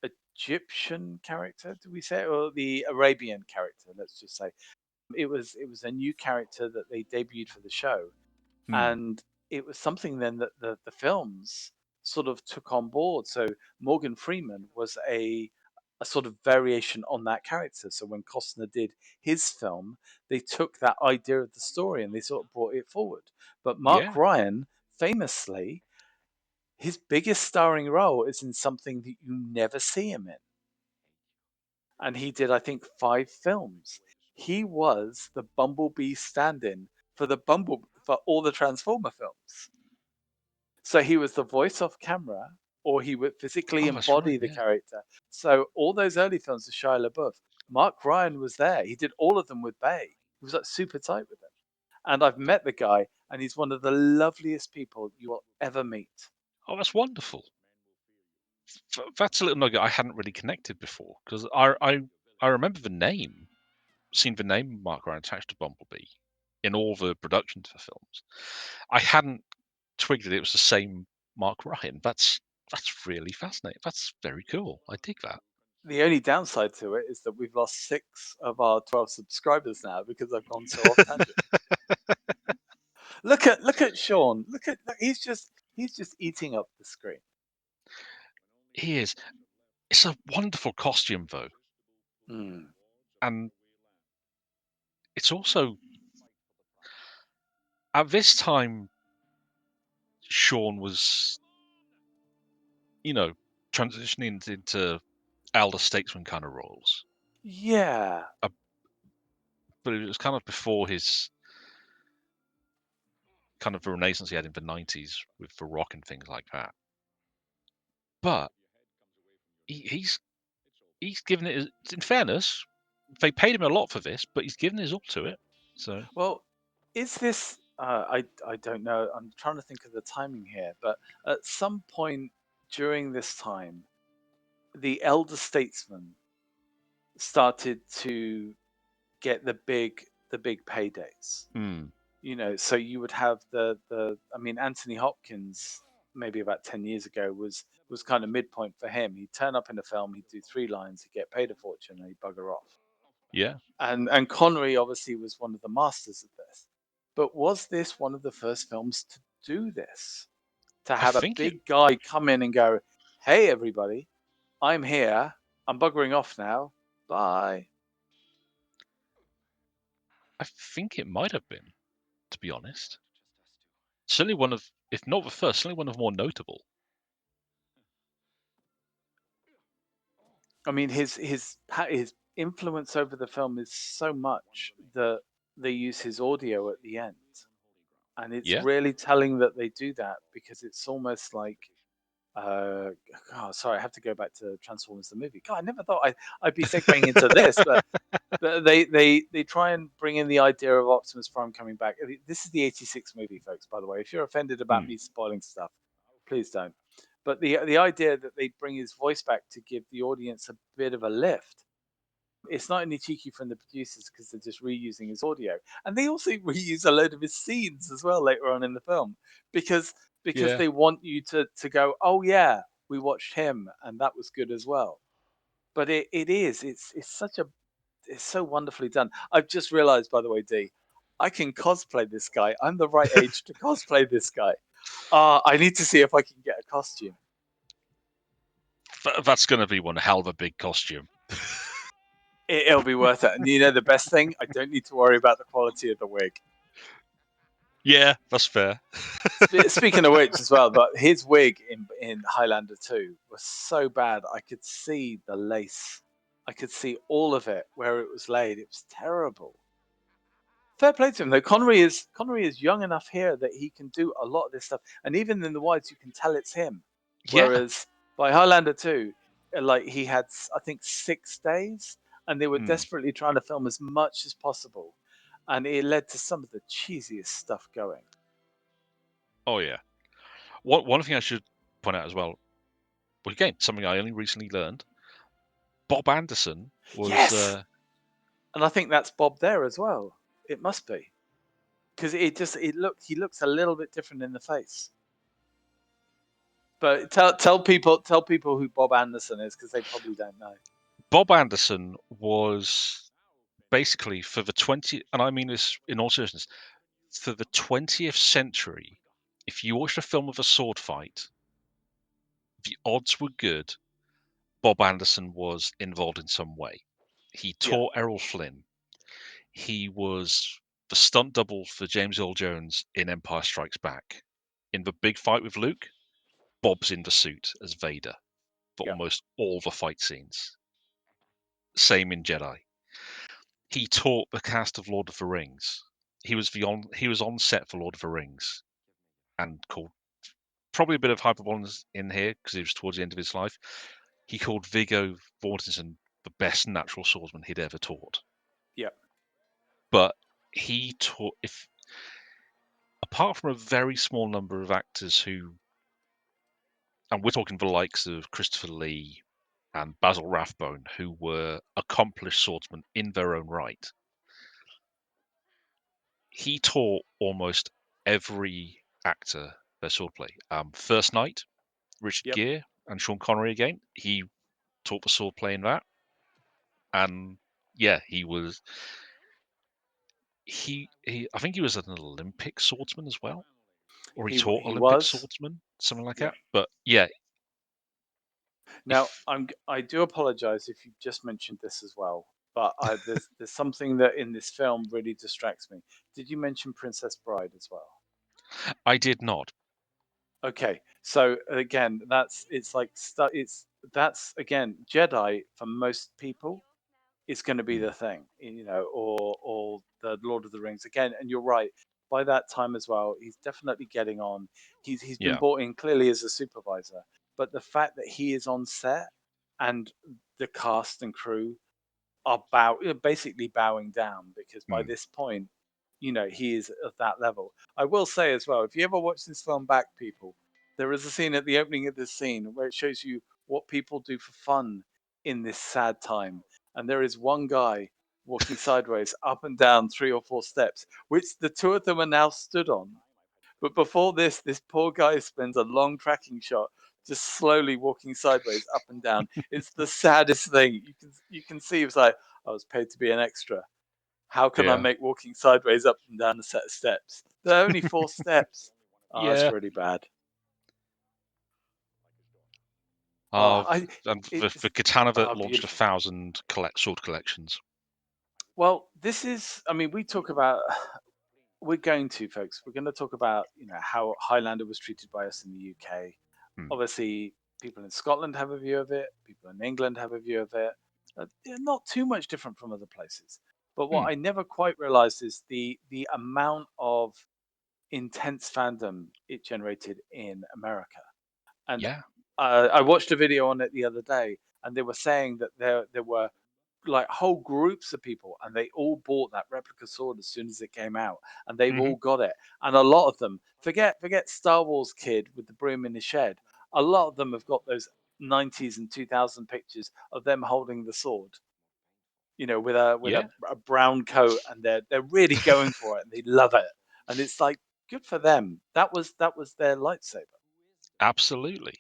Egyptian character, do we say, or the Arabian character? Let's just say it was a new character that they debuted for the show, Hmm. and it was something then that the films sort of took on board. So Morgan Freeman was a sort of variation on that character. So when Costner did his film, they took that idea of the story and they sort of brought it forward. But Mark Yeah. Ryan, famously, his biggest starring role is in something that you never see him in. And he did, I think, 5 films. He was the Bumblebee stand-in for all the Transformer films. So he was the voice off camera, or he would physically Oh, that's right. embody the Yeah. character. So all those early films of Shia LaBeouf, Mark Ryan was there. He did all of them with Bay. He was like super tight with him. And I've met the guy, and he's one of the loveliest people you will ever meet. Oh, that's wonderful. That's a little nugget I hadn't really connected before because I remember the name, seen the name Mark Ryan attached to Bumblebee in all the productions for films. I hadn't twigged that it was the same Mark Ryan. That's really fascinating. That's very cool. I dig that. The only downside to it is that we've lost 6 of our 12 subscribers now because I've gone so off tangent. Look at Sean. Look, he's just eating up the screen. He is. It's a wonderful costume though, Mm. and it's also at this time Sean was, you know, transitioning into elder statesman kind of roles. Yeah. Uh, but it was kind of before his kind of the renaissance he had in the 90s with the rock and things like that. But he's given it. In fairness, they paid him a lot for this, but he's given his all to it. So Well, is this? I don't know. I'm trying to think of the timing here, but at some point during this time, the elder statesman started to get the big paydays. Hmm. So you would have I mean, Anthony Hopkins maybe about 10 years ago was kind of midpoint for him. He'd turn up in a film, he'd do three lines, he'd get paid a fortune, and he'd bugger off. Yeah. And Connery obviously was one of the masters of this. But was this one of the first films to do this? To I have a think it. big guy come in and go, "Hey everybody, I'm here. I'm buggering off now. Bye." I think it might have been, to be honest. Certainly one of, if not the first, certainly one of the more notable. I mean, his influence over the film is so much that they use his audio at the end, and it's Yeah. really telling that they do that because it's almost like, uh, oh, sorry, I have to go back to Transformers the movie. God, I never thought I'd be segueing into this, but they try and bring in the idea of Optimus Prime coming back. This is the '86 movie, folks. By the way, if you're offended about Hmm. me spoiling stuff, please don't. But the idea that they bring his voice back to give the audience a bit of a lift, it's not only cheeky from the producers because they're just reusing his audio, and they also reuse a load of his scenes as well later on in the film because Yeah. they want you to go, oh yeah, we watched him and that was good as well. But it's such a it's so wonderfully done. I've just realized, by the way, D, I can cosplay this guy. I'm the right age to cosplay this guy. I need to see if I can get a costume. That's going to be one hell of a big costume. It'll be worth it. And you know the best thing? I don't need to worry about the quality of the wig. Yeah, that's fair. Speaking of which, as well, but his wig in Highlander 2 was so bad. I could see the lace. I could see all of it where it was laid. It was terrible. Fair play to him though. Connery is young enough here that he can do a lot of this stuff, and even in the wides, you can tell it's him. Yeah. Whereas by Highlander 2, like he had, I think 6 days, and they were Hmm. desperately trying to film as much as possible, and it led to some of the cheesiest stuff going. Oh yeah. One thing I should point out as well. Well, again, something I only recently learned. Bob Anderson was. Yes, and I think that's Bob there as well. It must be because he looks a little bit different in the face. But tell people who Bob Anderson is because they probably don't know. Bob Anderson was basically for the 20, and I mean this in all seriousness, for the 20th century. If you watched a film of a sword fight, the odds were good Bob Anderson was involved in some way. He Yeah, taught Errol Flynn. He was the stunt double for James Earl Jones in Empire Strikes Back. In the big fight with Luke, Bob's in the suit as Vader for yeah, almost all the fight scenes. Same in Jedi. He taught the cast of Lord of the Rings. He was on set for Lord of the Rings and called probably a bit of hyperbole in here because it was towards the end of his life. He called Viggo Mortensen the best natural swordsman he'd ever taught. yeah. But he taught, if apart from a very small number of actors who, and we're talking the likes of Christopher Lee and Basil Rathbone, who were accomplished swordsmen in their own right, he taught almost every actor their swordplay. First Knight, Richard Yep. Gere, and Sean Connery again. He taught the swordplay in that, and yeah, he. I think he was an Olympic swordsman as well, or he taught He Olympic was. swordsmen, something like Yeah. that. But yeah, Now if I do apologize if you just mentioned this as well, but there's something that in this film really distracts me. Did you mention Princess Bride as well? I did not. Okay, so again, it's that's again Jedi for most people is going to be Hmm. the thing, or the Lord of the Rings again. And you're right. By that time as well, he's definitely getting on. He's been Yeah. brought in clearly as a supervisor, but the fact that he is on set and the cast and crew are basically bowing down because by Hmm. this point, he is of that level. I will say as well, if you ever watch this film back, people, there is a scene at the opening of this scene where it shows you what people do for fun in this sad time. And there is one guy walking sideways up and down 3 or 4 steps, which the two of them are now stood on. But before this poor guy spends a long tracking shot just slowly walking sideways up and down. It's the saddest thing. You can see it's like, I was paid to be an extra. How can I Yeah. make walking sideways up and down a set of steps? There are only 4 steps. Oh, that's Yeah. really bad. Oh, Uh, and the it's Katana that oh, launched beautiful. 1,000 sword collections. Well, this is. I mean, we talk about. We're going to, folks. We're going to talk about how Highlander was treated by us in the UK. Hmm. Obviously, people in Scotland have a view of it. People in England have a view of it. They're not too much different from other places. But Hmm. what I never quite realized is the amount of intense fandom it generated in America. And Yeah. I watched a video on it the other day, and they were saying that there were like whole groups of people, and they all bought that replica sword as soon as it came out, and they've Hmm. all got it. And a lot of them forget Star Wars kid with the broom in his shed. A lot of them have got those 90s and 2000 pictures of them holding the sword, with a Yeah. a brown coat, and they're really going for it, and they love it. And it's like, good for them. That was their lightsaber. Absolutely.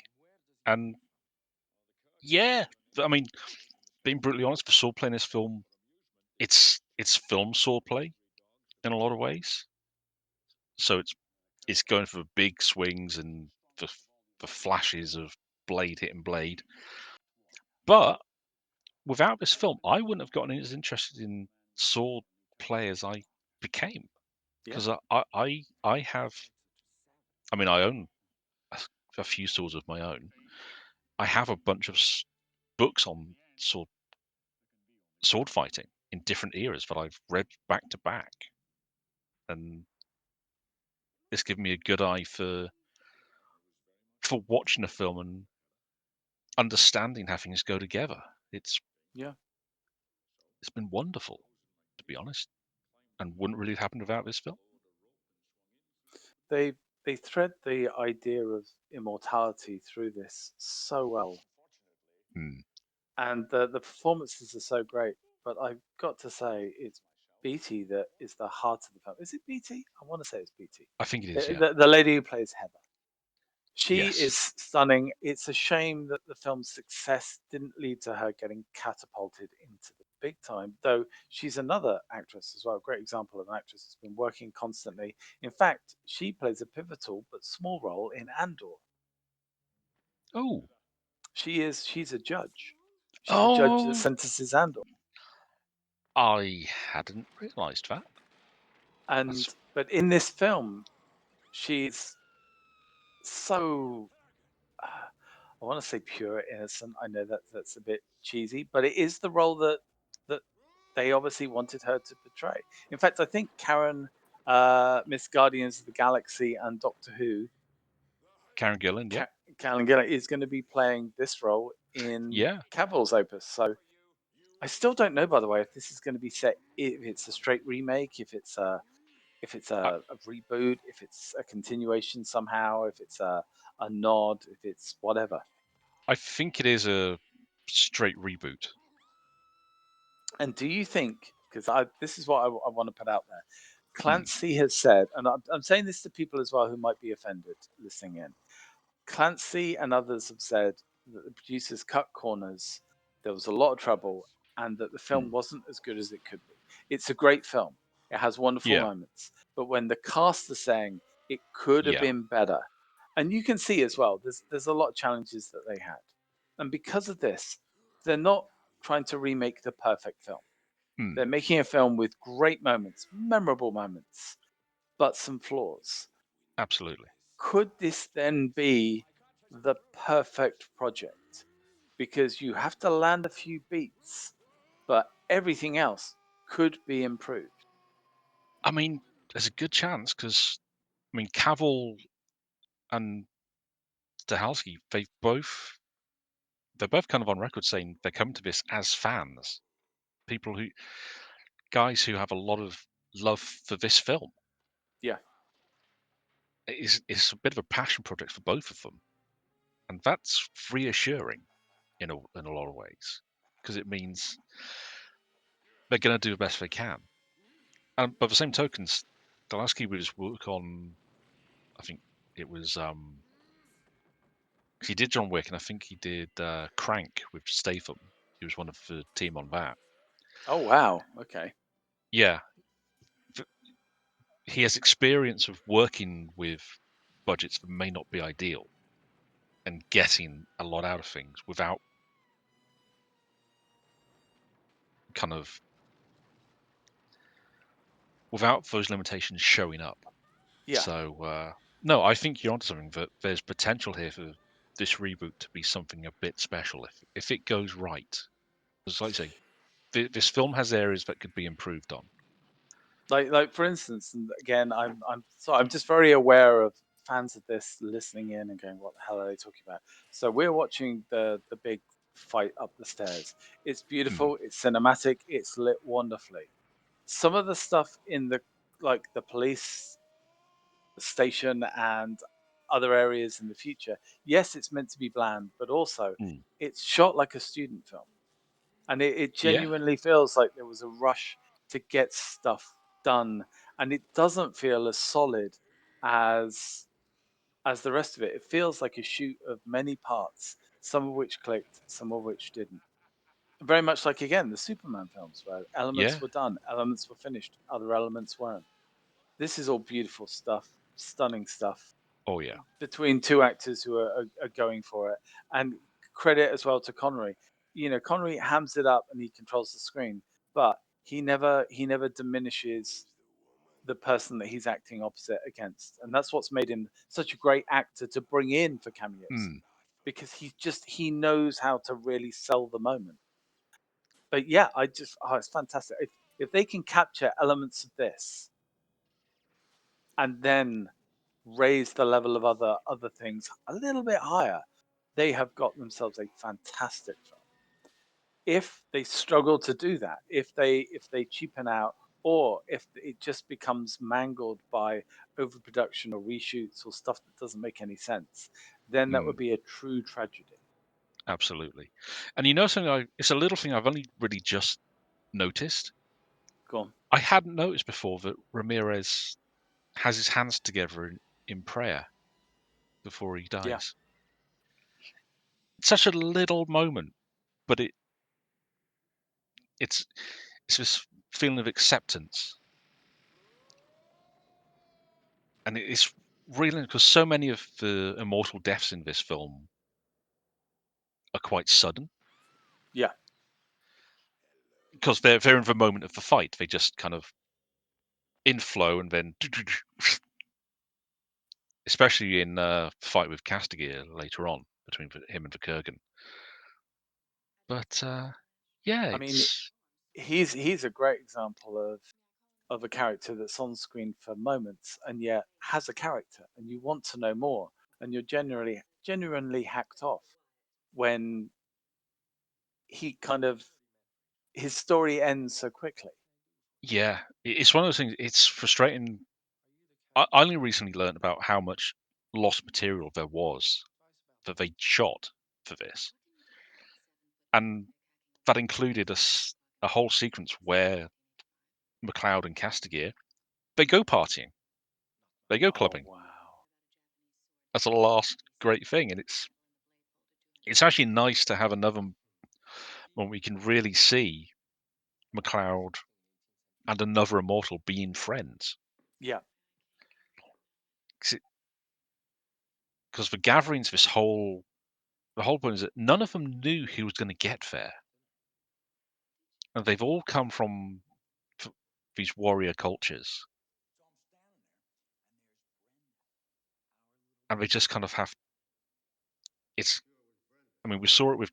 And yeah, I mean, being brutally honest, for swordplay in this film, it's film swordplay in a lot of ways. So it's going for big swings and for flashes of blade hitting blade. But without this film, I wouldn't have gotten as interested in sword play as I became Yeah, because I have. I mean, I own a, a few swords of my own. I have a bunch of books on sword fighting in different eras that I've read back to back, and it's given me a good eye for watching a film and understanding how things go together. yeah. It's been wonderful, to be honest, and wouldn't really have happened without this film. They they thread the idea of immortality through this so well, Hmm. and the performances are so great. But I've got to say, it's BT that is the heart of the film. Is it BT? I want to say it's BT. I think it is, The, yeah. the, the lady who plays Heather. She Yes. is stunning. It's a shame that the film's success didn't lead to her getting catapulted into the big time, though she's another actress as well. Great example of an actress who's been working constantly. In fact, she plays a pivotal but small role in Andor. Oh, She's a judge. She's the judge that oh, sentences Andor. I hadn't realised that. And That's but in this film, she's so I want to say pure innocent. I know that that's a bit cheesy, but it is the role that they obviously wanted her to portray. In fact, I think Karen, Miss Guardians of the Galaxy, and Doctor Who, Karen Gillan, yeah, Karen Gillan, is going to be playing this role in yeah. Cavill's opus. So I still don't know, by the way, if this is going to be set, if it's a straight remake, I, if it's a reboot, if it's a continuation somehow, if it's a nod, if it's whatever. I think it is a straight reboot. And do you think, because this is what I want to put out there, Hmm. Clancy has said, and I'm saying this to people as well who might be offended listening in. Clancy and others have said that the producers cut corners, there was a lot of trouble, and that the Hmm. film wasn't as good as it could be. It's a great film, it has wonderful Yeah, moments, but when the cast are saying it could have yeah. been better, and you can see as well, there's a lot of challenges that they had. And because of this, they're not trying to remake the perfect film. Hmm. They're making a film with great moments, memorable moments, but some flaws. Absolutely. Could this then be the perfect project? Because you have to land a few beats, but everything else could be improved. I mean, there's a good chance because I mean, Cavill and Stahelski, they're both kind of on record saying they're coming to this as fans. People who guys who have a lot of love for this film. Yeah. It's a bit of a passion project for both of them, and that's reassuring in a lot of ways because it means they're going to do the best they can. And by the same tokens, Dalaski would just work on. I think it was 'cause he did John Wick, and I think he did Crank with Statham. He was one of the team on that. Oh wow. Okay. Yeah, he has experience of working with budgets that may not be ideal and getting a lot out of things kind of without those limitations showing up. Yeah. So no, I think you're onto something. That there's potential here for this reboot to be something a bit special if it goes right. Because like I say, this film has areas that could be improved on. Like for instance, and again, I'm just very aware of fans of this listening in and going, "What the hell are they talking about?" So we're watching the big fight up the stairs. It's Mm, beautiful. It's cinematic. It's lit wonderfully. Some of the stuff in the like the police station and other areas in the future, yes, it's meant to be bland, but also mm. it's shot like a student film. And it Yeah, genuinely feels like there was a rush to get stuff done. And it doesn't feel as solid as the rest of it. It feels like a shoot of many parts, some of which clicked, some of which didn't. Very much like again the Superman films, where elements yeah, were done, elements were finished, other elements weren't. This is all beautiful stuff, stunning stuff oh yeah, between two actors who are going for it. And credit as well to Connery. You know, Connery hams it up and he controls the screen, but he never diminishes the person that he's acting opposite against. And that's what's made him such a great actor to bring in for cameos. mm, Because he knows how to really sell the moment. But yeah, it's fantastic. If they can capture elements of this and then raise the level of other things a little bit higher, they have got themselves a fantastic film. If they struggle to do that, if they cheapen out, or if it just becomes mangled by overproduction or reshoots or stuff that doesn't make any sense, then that would mm, be a true tragedy. absolutely. And you know something? It's a little thing I've only really just noticed. Go on. I hadn't noticed before that Ramirez has his hands together in prayer before he Yeah, dies. It's such a little moment, but it's it's this feeling of acceptance, and it's really because so many of the immortal deaths in this film are quite sudden yeah, because they're in the moment of the fight. They just kind of inflow and then, especially in fight with Castigear later on between him and the Kurgan. But yeah, I mean, it's he's a great example of a character that's on screen for moments and yet has a character and you want to know more, and you're genuinely hacked off when he kind of his story ends so quickly. yeah, it's one of those things. It's frustrating. I only recently learned about how much lost material there was that they shot for this, and that included a whole sequence where McLeod and Castigear they go partying, they go Oh clubbing. wow. That's the last great thing, and it's actually nice to have another when we can really see McLeod and another immortal being friends. Yeah, Because the gatherings, the whole point is that none of them knew he was going to get there, and they've all come from these warrior cultures, and they just kind of have. It's. I mean, we saw it with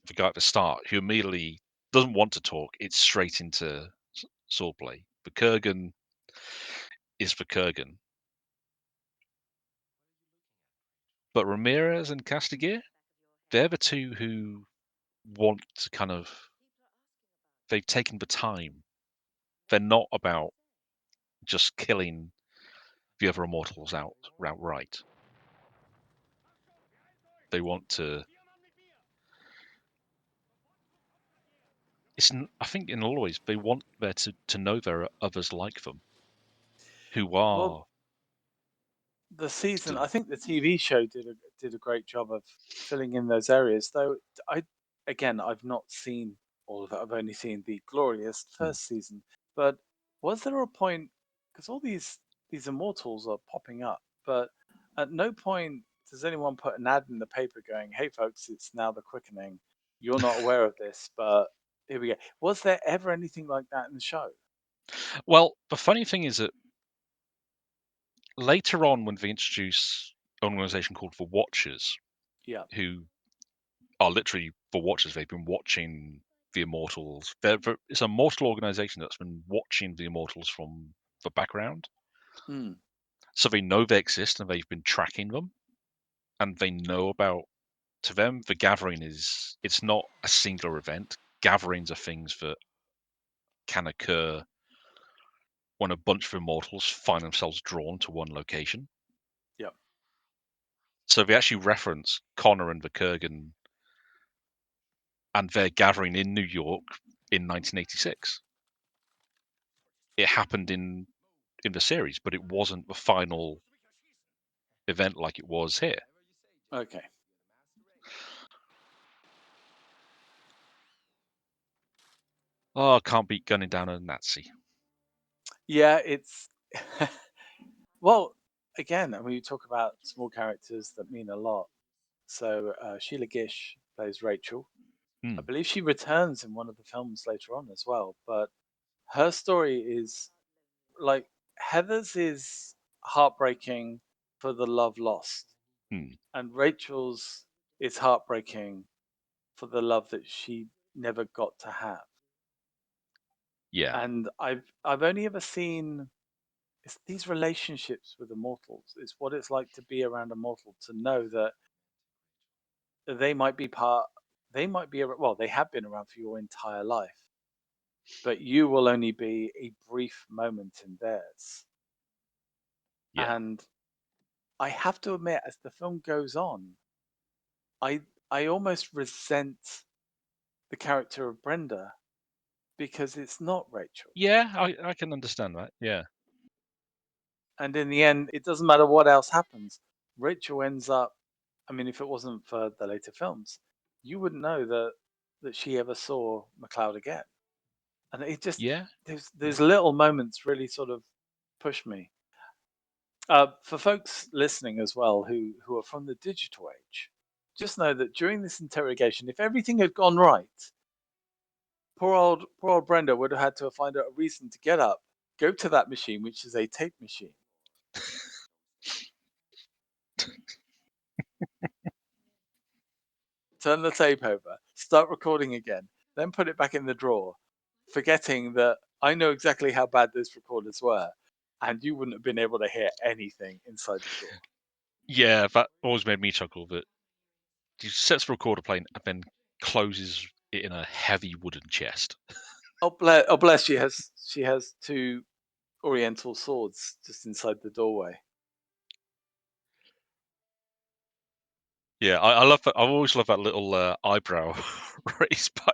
the guy at the start who immediately doesn't want to talk. It's straight into swordplay. The Kurgan is the Kurgan, but Ramirez and Castigier, they're the two who want to kind of they've taken the time. They're not about just killing the other immortals outright. They want to. I think in a lot of ways they want there to know there are others like them who Well, are the season, still. I think the TV show did a great job of filling in those areas. Though I, again, I've not seen all of it. I've only seen the glorious Hmm. first season. But was there a point? Because all these immortals are popping up, but at no point does anyone put an ad in the paper going, "Hey, folks, it's now the quickening. You're not aware of this, but here we go." Was there ever anything like that in the show? Well, the funny thing is that later on, when they introduce an organization called the Watchers, Yeah. who are literally the Watchers, they've been watching the Immortals. It's a mortal organization that's been watching the Immortals from the background. Mm, So they know they exist and they've been tracking them. And they know about, to them, the gathering it's not a singular event. Gatherings are things that can occur when a bunch of Immortals find themselves drawn to one location. yeah. So they actually reference Connor and the Kurgan and their gathering in New York in 1986. It happened in the series, but it wasn't the final event like it was here. Okay. Oh, can't beat gunning down a Nazi. Yeah, it's well, again, I mean, you talk about small characters that mean a lot. So Sheila Gish plays Rachel. I Hmm. believe she returns in one of the films later on as well. But her story is like Heather's is heartbreaking for the love lost, Hmm. and Rachel's is heartbreaking for the love that she never got to have. Yeah. And I've only ever seen it's these relationships with immortals. It's what it's like to be around a mortal, to know that they might be part, they might be, well, they have been around for your entire life, but you will only be a brief moment in theirs. Yeah. And I have to admit, as the film goes on, I I almost resent the character of Brenda because it's not Rachel. Yeah, I can understand that. Yeah. And in the end, it doesn't matter what else happens. Rachel ends up. I mean, if it wasn't for the later films, you wouldn't know that she ever saw McLeod again. And it just Yeah. Yeah. there's little moments really sort of push me. For folks listening as well who are from the digital age, just know that during this interrogation, if everything had gone right, poor old Brenda would have had to find a reason to get up, go to that machine, which is a tape machine, turn the tape over, start recording again, then put it back in the drawer, forgetting that I know exactly how bad those recorders were, and you wouldn't have been able to hear anything inside the drawer. Yeah, that always made me chuckle that he sets the recorder playing and then closes it in a heavy wooden chest. Oh bless! She has two Oriental swords just inside the doorway. Yeah, I love that. I always love that little eyebrow raised by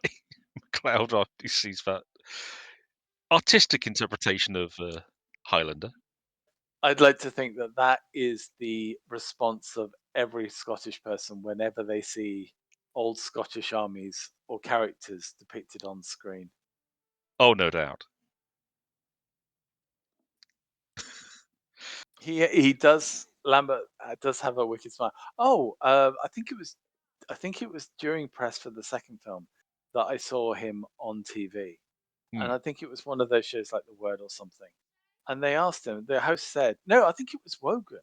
McLeod after he sees that artistic interpretation of Highlander. I'd like to think that that is the response of every Scottish person whenever they see old Scottish armies or characters depicted on screen. Oh, no doubt. He does. Lambert does have a wicked smile. Oh, I think it was during press for the second film that I saw him on TV, and Hmm. I think it was one of those shows like The Word or something. And they asked him. The host said, "No, I think it was Wogan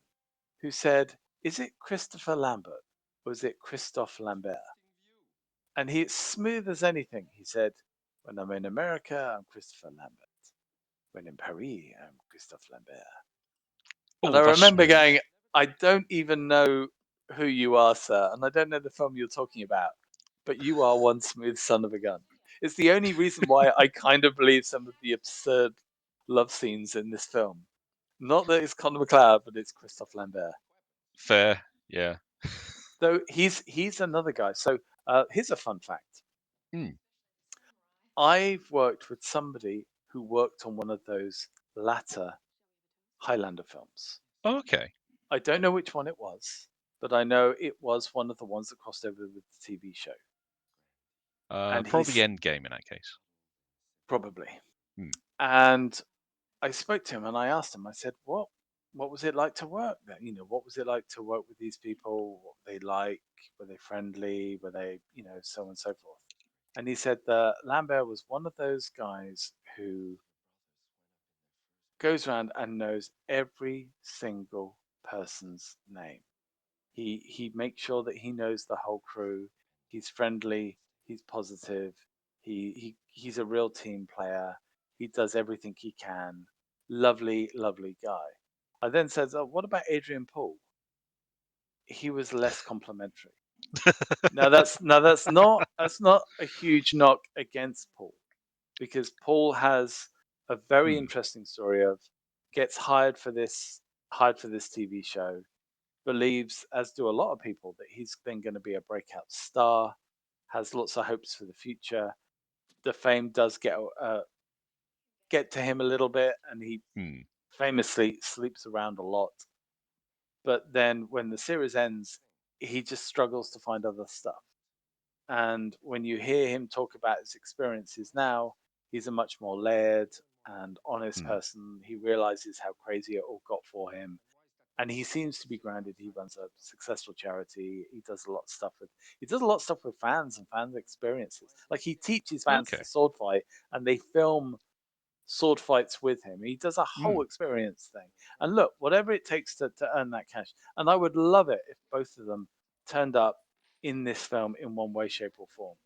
who said, 'Is it Christopher Lambert or is it Christophe Lambert?'" And he, smooth as anything, he said, "When I'm in America, I'm Christopher Lambert. When in Paris, I'm Christophe Lambert." And Oh, I that's remember smooth. going, "I don't even know who you are, sir, and I don't know the film you're talking about, but you are one smooth son of a gun." It's the only reason why I kind of believe some of the absurd love scenes in this film. Not that it's Conor McLeod, but it's Christophe Lambert. Fair, yeah. Though he's another guy. So here's a fun fact. Hmm. I've worked with somebody who worked on one of those latter Highlander films. Okay. I don't know which one it was, but I know it was one of the ones that crossed over with the TV show. And Probably he's Endgame in that case. probably. Hmm. And I spoke to him and I asked him, I said, what was it like to work there? What was it like to work with these people? What were they like? Were they friendly? Were they, so on and so forth? And he said that Lambert was one of those guys who goes around and knows every single person's name. He makes sure that he knows the whole crew. He's friendly. He's positive. He's a real team player. He does everything he can. Lovely, lovely guy. I then said, "Oh, what about Adrian Paul?" He was less complimentary. Now that's not a huge knock against Paul, because Paul has a very Hmm. interesting story of gets hired for this TV show, believes, as do a lot of people, that he's then going to be a breakout star, has lots of hopes for the future. The fame does get to him a little bit, and he Hmm. famously sleeps around a lot. But then when the series ends, he just struggles to find other stuff. And when you hear him talk about his experiences now, he's a much more layered and honest Hmm. person. He realizes how crazy it all got for him, and he seems to be grounded. He runs a successful charity. He does a lot of stuff with fans and fans experiences. Like he teaches fans Okay. to sword fight, and they film sword fights with him. He does a Hmm. whole experience thing. And look, whatever it takes to earn that cash. And I would love it if both of them turned up in this film in one way, shape, or form.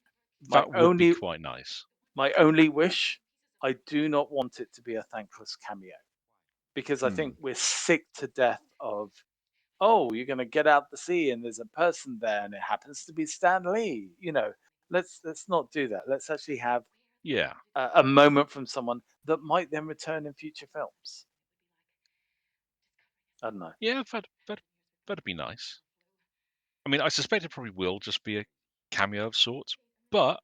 My That would be only quite nice. my only wish, I do not want it to be a thankless cameo, because I Hmm. think we're sick to death of, oh, you're going to get out the sea and there's a person there and it happens to be Stan Lee. Let's not do that. Let's actually have Yeah. a moment from someone that might then return in future films. I don't know. Yeah, that'd be nice. I mean, I suspect it probably will just be a cameo of sorts, but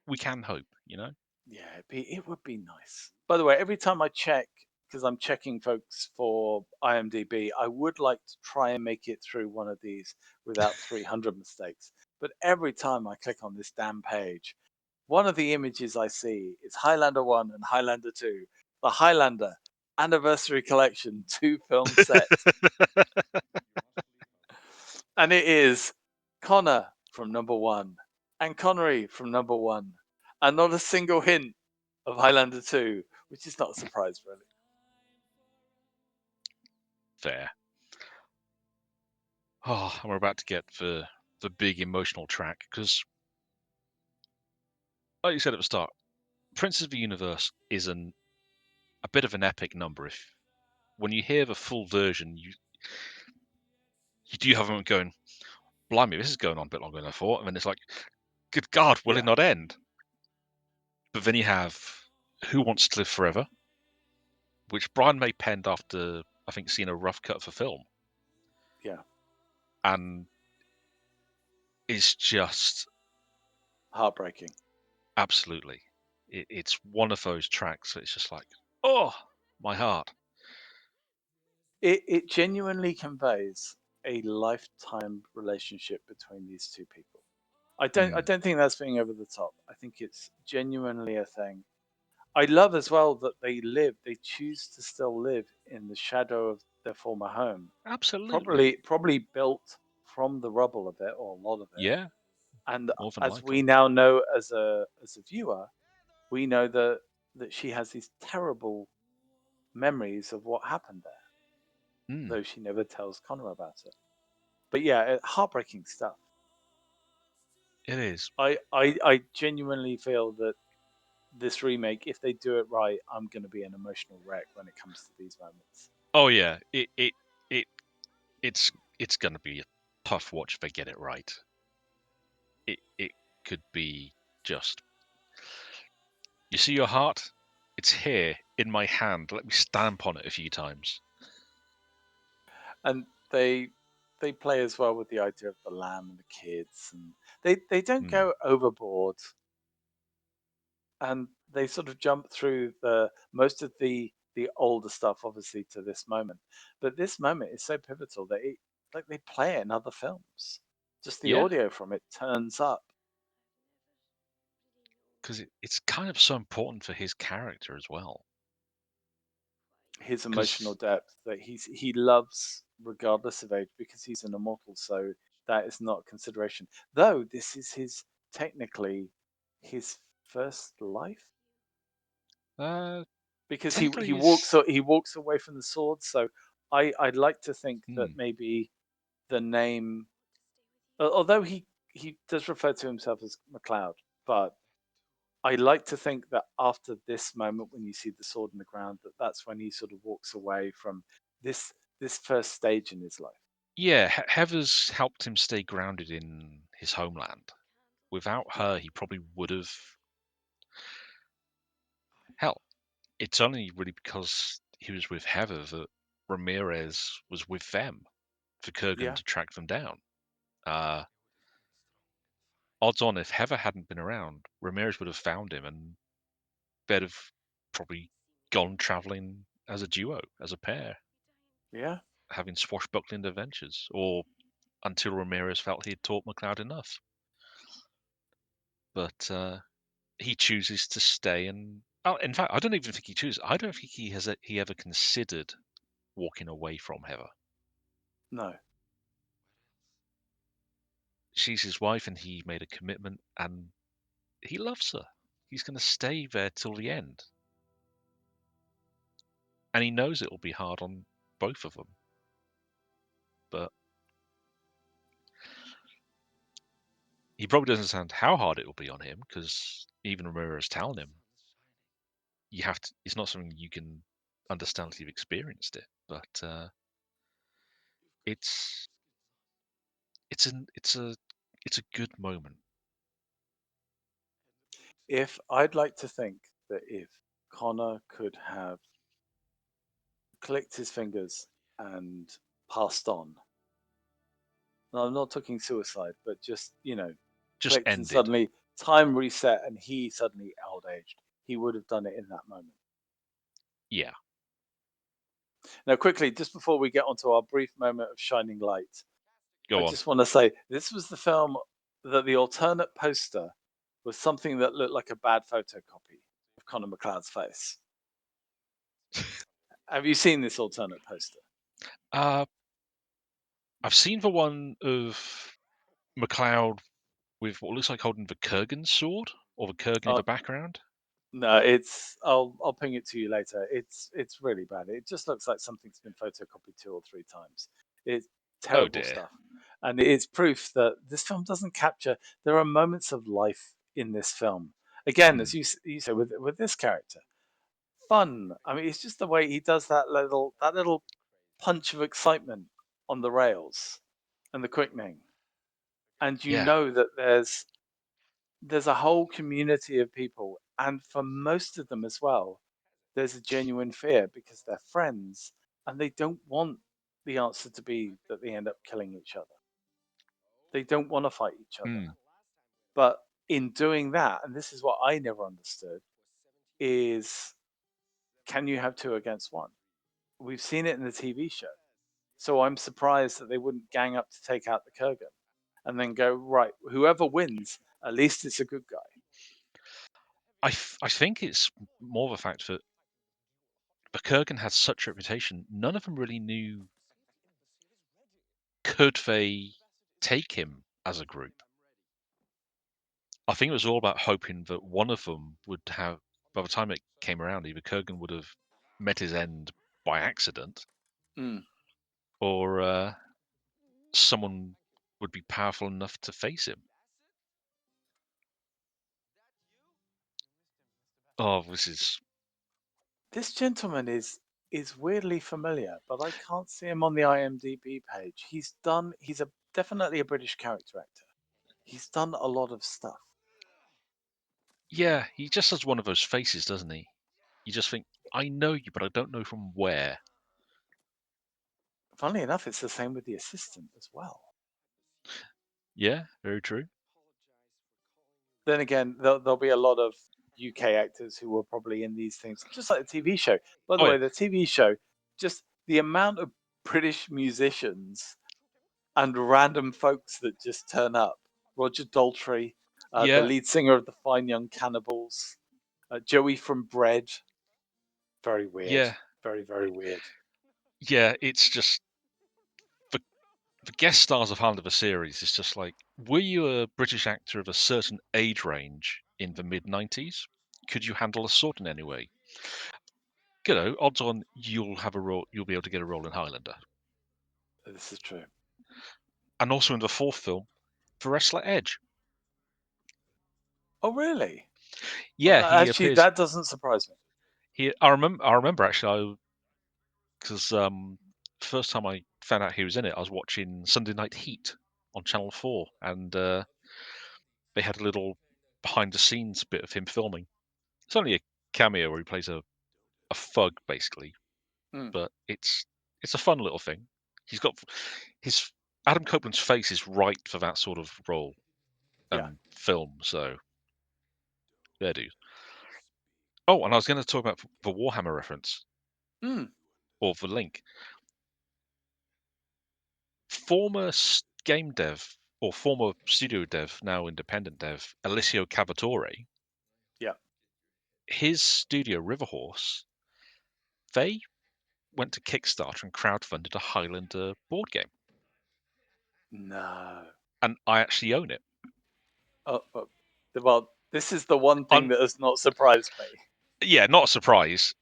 we can hope. Yeah, it would be nice. By the way, every time I check, because I'm checking folks for IMDb, I would like to try and make it through one of these without 300 mistakes. But every time I click on this damn page, one of the images I see is Highlander 1 and Highlander 2, the Highlander Anniversary Collection 2 film set. And it is Connor from number 1 and Connery from number 1, and not a single hint of Highlander 2, which is not a surprise, really. Fair. Oh, and we're about to get the big emotional track because, like you said at the start, Prince of the Universe is a bit of an epic number. If when you hear the full version, you do have a moment going, "Blimey, this is going on a bit longer than I thought," and then it's like, "Good God, will it Yeah, not end?" But then you have Who Wants to Live Forever, which Brian May penned after I think seeing a rough cut for film, yeah. and is just Heartbreaking. absolutely. It's one of those tracks that it's just like, oh, my heart. It genuinely conveys a lifetime relationship between these two people. I Mm, don't think that's being over the top. I think it's genuinely a thing. I love as well that they choose to still live in the shadow of their former home, absolutely. probably built from the rubble of it, or a lot of it. Yeah, And more than as we likely. now know, as a viewer, we know that she has these terrible memories of what happened there, Mm, though she never tells Connor about it. But yeah, heartbreaking stuff. it is. I genuinely feel that this remake, if they do it right, I'm going to be an emotional wreck when it comes to these moments. Oh yeah, it it's it's gonna be a tough watch if they get it right. It could be just. You see your heart? It's here in my hand. Let me stamp on it a few times. And they play as well with the idea of the lamb and the kids, and they don't Hmm. go overboard, and they sort of jump through the most of the older stuff, obviously, to this moment. But this moment is so pivotal that it, like, they play it in other films. Just the Yeah, audio from it turns up. because it's kind of so important for his character as well. His emotional Because depth that he loves regardless of age because he's an immortal, so that is not a consideration. Though this is his technically his first life uh, because technically, he's he walks away from the sword. So I'd like to think that hmm, maybe the name, although he does refer to himself as MacLeod, but I like to think that after this moment, when you see the sword in the ground, that that's when he sort of walks away from this this first stage in his life. yeah. Heather's helped him stay grounded in his homeland. Without Yeah, her, he probably would have. Hell, it's only really because he was with Heather that Ramirez was with them for Kurgan yeah, to track them down. Uh, Odds on, if Heather hadn't been around, Ramirez would have found him and they'd have probably gone traveling as a duo, as a pair, yeah. having swashbuckling adventures, or until Ramirez felt he had taught McLeod enough. But he chooses to stay and. Oh, in fact, I don't even think he chooses. I don't think he ever considered walking away from Heather. No, She's his wife, and he made a commitment, and he loves her. He's going to stay there till the end, and he knows it will be hard on both of them. But he probably doesn't understand how hard it will be on him because even Ramirez telling him you have to. It's not something you can understand until you've experienced it. But it's it's an it's a good moment. if I'd like to think that if Connor could have clicked his fingers and passed on. No, I'm not talking suicide, but just, Just clicked and ended. suddenly time reset and he suddenly old aged. He would have done it in that moment. Yeah, Now, quickly, just before we get onto our brief moment of shining light, I go on. just want to say this was the film that the alternate poster was something that looked like a bad photocopy of Conor McLeod's face. Have you seen this alternate poster? Uh, I've seen the one of McLeod with what looks like holding the Kurgan sword or the Kurgan in Uh, the background. no, it's I'll ping it to you later. It's really bad. It just looks like something's been photocopied 2 or 3 times. It's Oh terrible dear. stuff. And it's proof that this film doesn't capture there are moments of life in this film. Again, Hmm. as you say with this character, fun. I mean, it's just the way he does that little punch of excitement on the rails and the quickening. And you Yeah. know that there's a whole community of people, and for most of them as well, there's a genuine fear because they're friends and they don't want the answer to be that they end up killing each other. They don't want to fight each other. Hmm. But in doing that, and this is what I never understood, is can you have two against one? We've seen it in the TV show. So I'm surprised that they wouldn't gang up to take out the Kurgan and then go, right, whoever wins, at least it's a good guy. I think it's more the fact that the Kurgan had such a reputation. None of them really knew could they take him as a group. I think it was all about hoping that one of them would have, by the time it came around, either Kurgan would have met his end by accident, Mm. or someone would be powerful enough to face him. Oh, this is. This gentleman is weirdly familiar, but I can't see him on the IMDb page. He's a definitely a British character actor. He's done a lot of stuff. Yeah, he just has one of those faces, doesn't he? You just think, I know you, but I don't know from where. Funnily enough, it's the same with the assistant as well. Yeah, very true. Then again, there'll be a lot of UK actors who were probably in these things, just like the TV show. By the Oh yeah, way, the TV show, just the amount of British musicians and random folks that just turn up. Roger Daltrey, the yeah, lead singer of the Fine Young Cannibals, Joey from Bread. Very weird. yeah, Very, very weird. yeah. It's just the guest stars of Highlander the series. It's just like, were you a British actor of a certain age range in the mid-90s? Could you handle a sword in any way? You know, odds on you'll have a role. You'll be able to get a role in Highlander. This is true. And also in the fourth film, the wrestler Edge. Oh, really? Well, Yeah, he actually, appears. that doesn't surprise me. He, I remember. I remember actually, because first time I found out he was in it, I was watching Sunday Night Heat on Channel 4, and they had a little behind the scenes bit of him filming. It's only a cameo where he plays a thug basically, Mm, but it's a fun little thing. He's got his Adam Copeland's face is right for that sort of role yeah. and film. So there, dude. Oh, and I was going to talk about the Warhammer reference Mm, or the link. Former game dev or former studio dev, now independent dev, Alessio Cavatore, yeah. his studio Riverhorse, they went to Kickstarter and crowdfunded a Highlander board game, No. and I actually own it. Oh, well, this is the one thing I'm that has not surprised me. Yeah, not a surprise.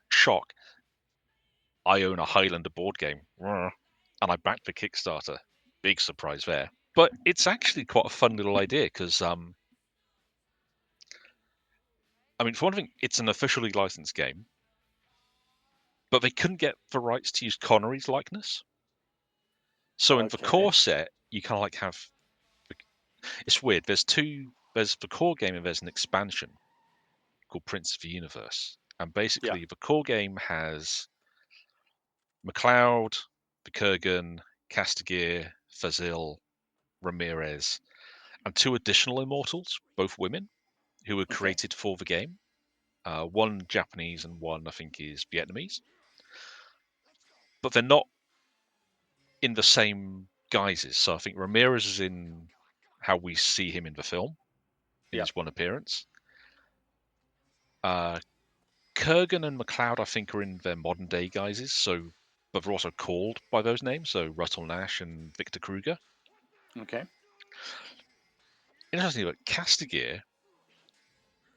Shock. I own a Highlander board game, and I backed the Kickstarter. Big surprise there. But it's actually quite a fun little idea because, I mean, for one thing, it's an officially licensed game, but they couldn't get the rights to use Connery's likeness. So in the core Okay. set, you kind of like have. It's weird. There's two. There's the core game and there's an expansion called Prince of the Universe. And Yeah. basically, the core game has MacLeod, the Kurgan, Castigear, Fazil, Ramirez, and two additional immortals, both women, who were Okay. created for the game. One Japanese and one, I think, is Vietnamese. But they're not in the same guises. So I think Ramirez is in how we see him in the film, in Yeah. his one appearance. Uh, Kurgan and MacLeod, I think, are in their modern day guises. So, but they're also called by those names. So Russell Nash and Victor Kruger. Okay. Interestingly, but Castigear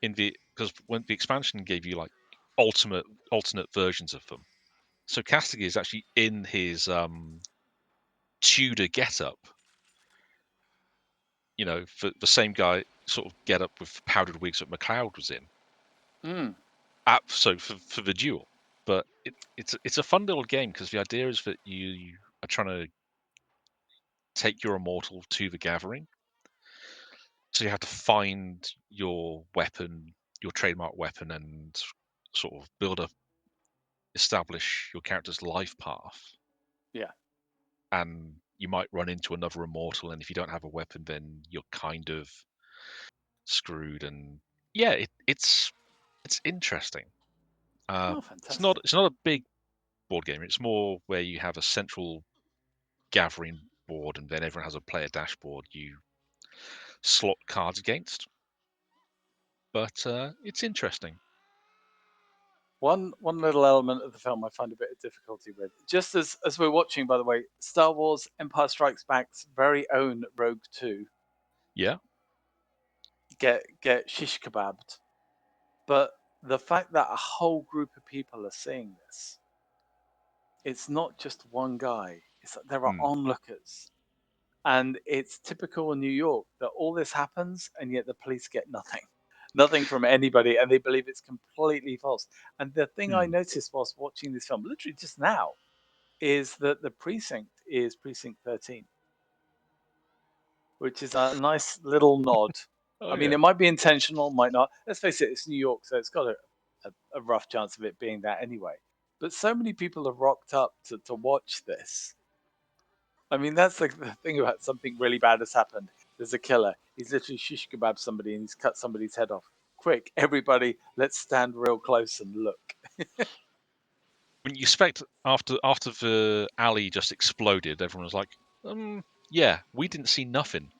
in the because when the expansion gave you like ultimate alternate versions of them. So Castigear is actually in his Tudor getup, you know, for the same guy sort of get up with powdered wigs that MacLeod was in. Mm, So for the duel, but it's a fun little game because the idea is that you are trying to take your immortal to the gathering, so you have to find your weapon, your trademark weapon, and sort of establish your character's life path. yeah. And you might run into another immortal, and if you don't have a weapon, then you're kind of screwed. And yeah, it's interesting. Oh, It's not fantastic. it's not a big board game. It's more where you have a central gathering board, and then everyone has a player dashboard you slot cards against. But it's interesting. One little element of the film I find a bit of difficulty with. Just as we're watching, by the way, Star Wars Empire Strikes Back's very own Rogue 2 Yeah. get shish kebabbed. But the fact that a whole group of people are seeing this, it's not just one guy. It's that there are Hmm. onlookers. And it's typical in New York that all this happens and yet the police get nothing. Nothing from anybody, and they believe it's completely false. And the thing I Hmm. noticed whilst watching this film, literally just now, is that the precinct is precinct 13, which is a nice little nod. Oh I mean, yeah. it might be intentional, might not. Let's face it, it's New York, so it's got a rough chance of it being that anyway. But so many people have rocked up to watch this. I mean, that's like the thing about something really bad has happened. There's a killer. He's literally shish kebab somebody and he's cut somebody's head off. Quick, everybody, let's stand real close and look. When you expect after the alley just exploded, everyone was like, yeah, we didn't see nothing.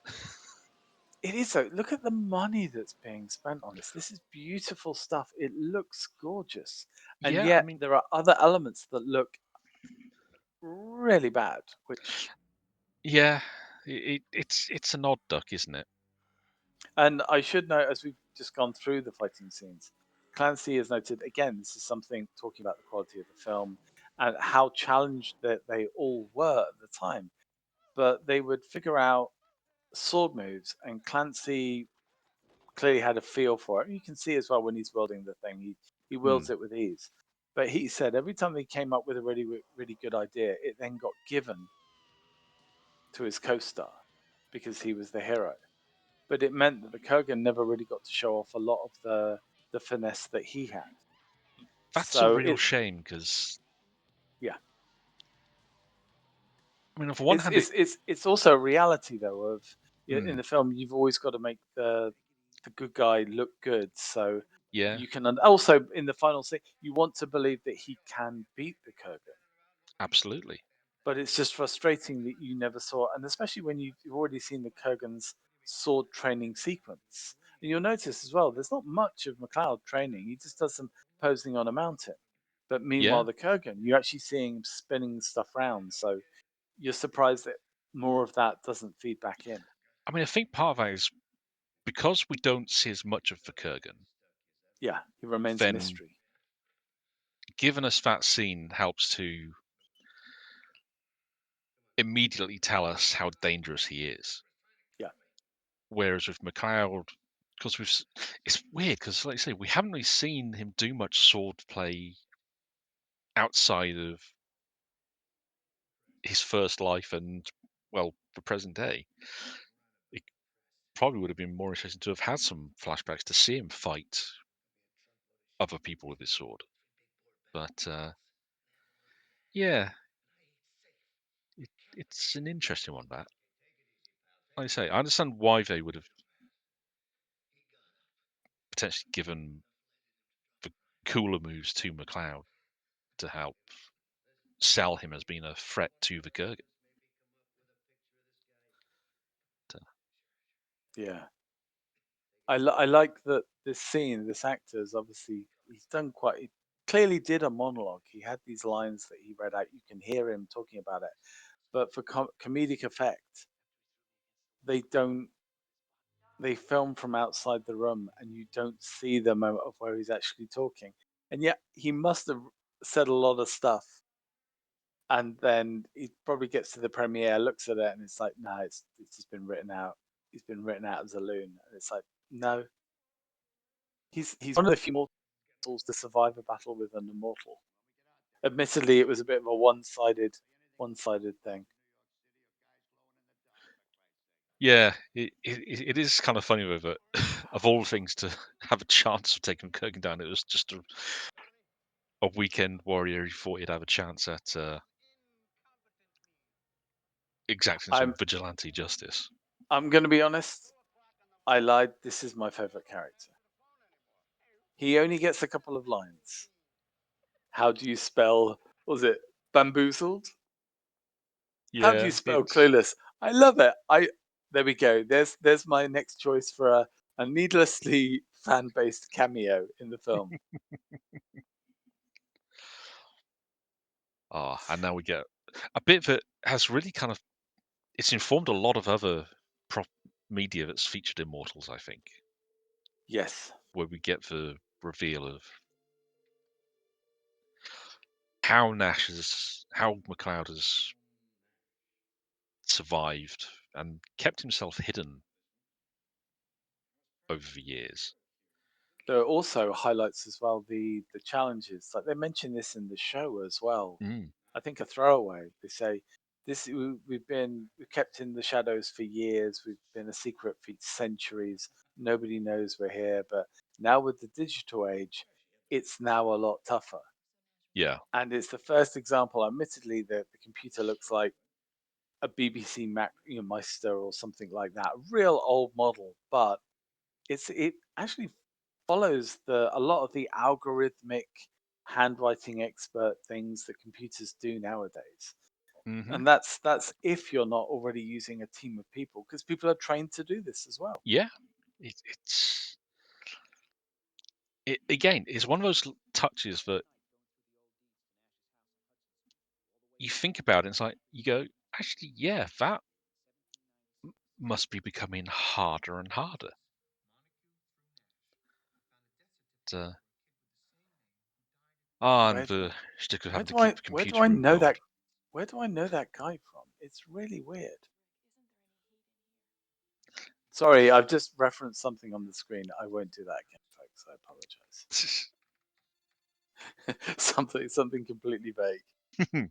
It is so. Look at the money that's being spent on this. This is beautiful stuff. It looks gorgeous. And Yeah, I yet mean, there are other elements that look really bad, which yeah, it's an odd duck, isn't it? and I should note as we've just gone through the fighting scenes, Clancy has noted again, this is something talking about the quality of the film and how challenged that they all were at the time. But they would figure out sword moves and Clancy clearly had a feel for it. You can see as well when he's wielding the thing, he Hmm. wields it with ease. But he said every time they came up with a really good idea, it then got given to his co-star because he was the hero. But it meant that the Kurgan never really got to show off a lot of the finesse that he had. That's a So real it shame because yeah, I mean, on the one hand, it's also a reality though of in hmm, the film you've always got to make the good guy look good. So yeah, you can also in the final scene you want to believe that he can beat the Kurgan. absolutely, But it's just frustrating that you never saw, and especially when you've already seen the Kurgan's sword training sequence. And you'll notice as well, there's not much of McLeod training. He just does some posing on a mountain. But meanwhile, yeah. the Kurgan, you're actually seeing him spinning stuff around. So you're surprised that more of that doesn't feed back in. I mean, I think part of that is because we don't see as much of the Kurgan, Yeah, he remains a then mystery. giving us that scene helps to immediately tell us how dangerous he is. Yeah. Whereas with McLeod, because it's weird because, like I say, we haven't really seen him do much sword play outside of his first life and, well, the present day. It probably would have been more interesting to have had some flashbacks to see him fight other people with his sword. But yeah, it, it's an interesting one. That, like I say, I understand why they would have potentially given the cooler moves to McLeod to help sell him as being a threat to the Kurgan. Yeah. I like that this scene, this actor is obviously he's done quite he clearly did a monologue. He had these lines that he read out. You can hear him talking about it. But for comedic effect, they don't they film from outside the room and you don't see the moment of where he's actually talking. And yet he must have said a lot of stuff. And then he probably gets to the premiere, looks at it, and it's like, no, it's just been written out. He's been written out as a loon. And it's like, no, he's one of the few mortals to survive a battle with an immortal. Admittedly, it was a bit of a one-sided thing. Yeah, it is kind of funny with it. Of all things to have a chance of taking Kurgan down, it was just a weekend warrior who thought he'd have a chance at exacting some I'm vigilante justice. I'm gonna be honest. I lied. This is my favorite character. He only gets a couple of lines. How do you spell? Was it bamboozled? How do you Yeah, spell it's clueless? I love it. I there we go. There's my next choice for a needlessly fan based cameo in the film. and now we get a bit that has really kind of it's informed a lot of other prop media that's featured Immortals, I think, Yes, where we get the reveal of how McLeod has survived and kept himself hidden over the years. there are also highlights as well the challenges. Like they mention this in the show as well. Mm, I think a throwaway. They say we've kept in the shadows for years. We've been a secret for centuries. Nobody knows we're here. But now with the digital age, it's now a lot tougher. Yeah. And it's the first example, admittedly, that the computer looks like a BBC Mac, Meister or something like that, real old model, but it actually follows the a lot of the algorithmic handwriting expert things that computers do nowadays. Hmm. And that's if you're not already using a team of people, because people are trained to do this as well. Yeah. It again, it's one of those touches that you think about it, it's like you go, actually, yeah, that must be becoming harder and harder. Uh, and Where do the shtick of where having to do keep I the where do I computer know involved. that where do I know that guy from? It's really weird. Sorry, I've just referenced something on the screen. I won't do that again, folks. I apologize. Something completely vague.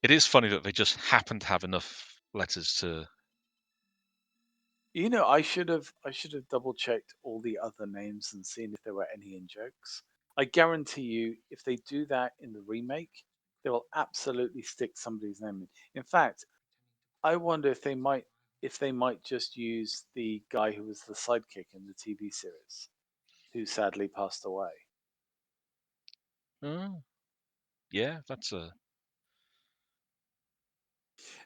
It is funny that they just happen to have enough letters to. I should have double checked all the other names and seen if there were any in jokes. I guarantee you, if they do that in the remake, they will absolutely stick somebody's name in. In fact, I wonder if they might just use the guy who was the sidekick in the TV series, who sadly passed away. Oh, yeah, that's a.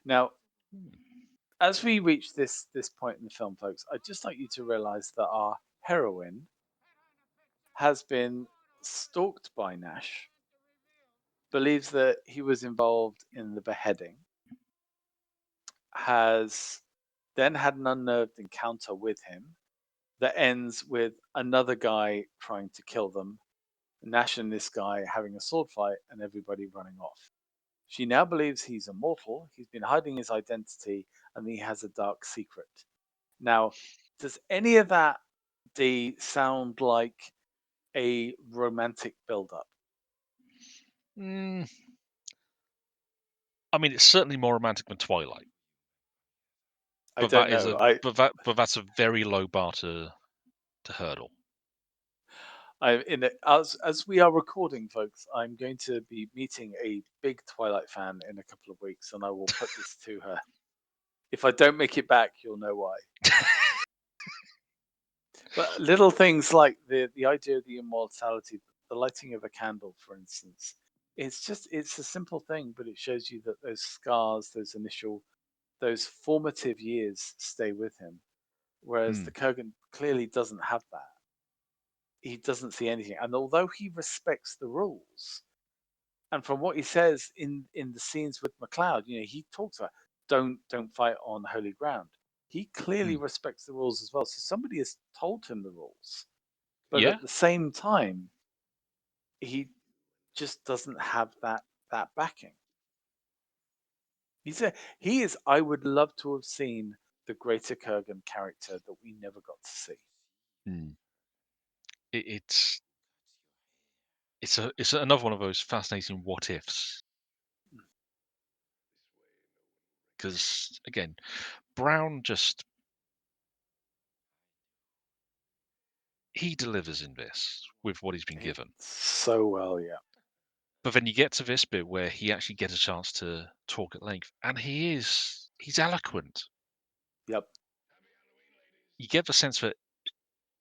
Now, Hmm. as we reach this point in the film, folks, I'd just like you to realize that our heroine has been stalked by Nash, believes that he was involved in the beheading, has then had an unnerved encounter with him that ends with another guy trying to kill them, Nash and this guy having a sword fight, and everybody running off. She now believes he's immortal, he's been hiding his identity, and he has a dark secret. Now, does any of that, D, sound like a romantic build-up? Mm, I mean, it's certainly more romantic than Twilight, I don't know. but that's a very low bar to hurdle. As we are recording, folks, I'm going to be meeting a big Twilight fan in a couple of weeks, and I will put this to her. If I don't make it back, you'll know why. But little things like the idea of the immortality, the lighting of a candle, for instance, it's a simple thing, but it shows you that those scars, those formative years stay with him. Whereas the Hmm. Kurgan clearly doesn't have that. He doesn't see anything, and although he respects the rules, and from what he says in the scenes with McLeod, he talks about don't fight on holy ground. He clearly Hmm. respects the rules as well. So somebody has told him the rules, but Yeah. at the same time, he just doesn't have that backing. He is. I would love to have seen the greater Kurgan character that we never got to see. Hmm. It, it's another one of those fascinating what ifs because again, Brown just he delivers in this with what he's been It given. so well, yeah. But then you get to this bit where he actually gets a chance to talk at length, and he's eloquent. Yep. You get the sense that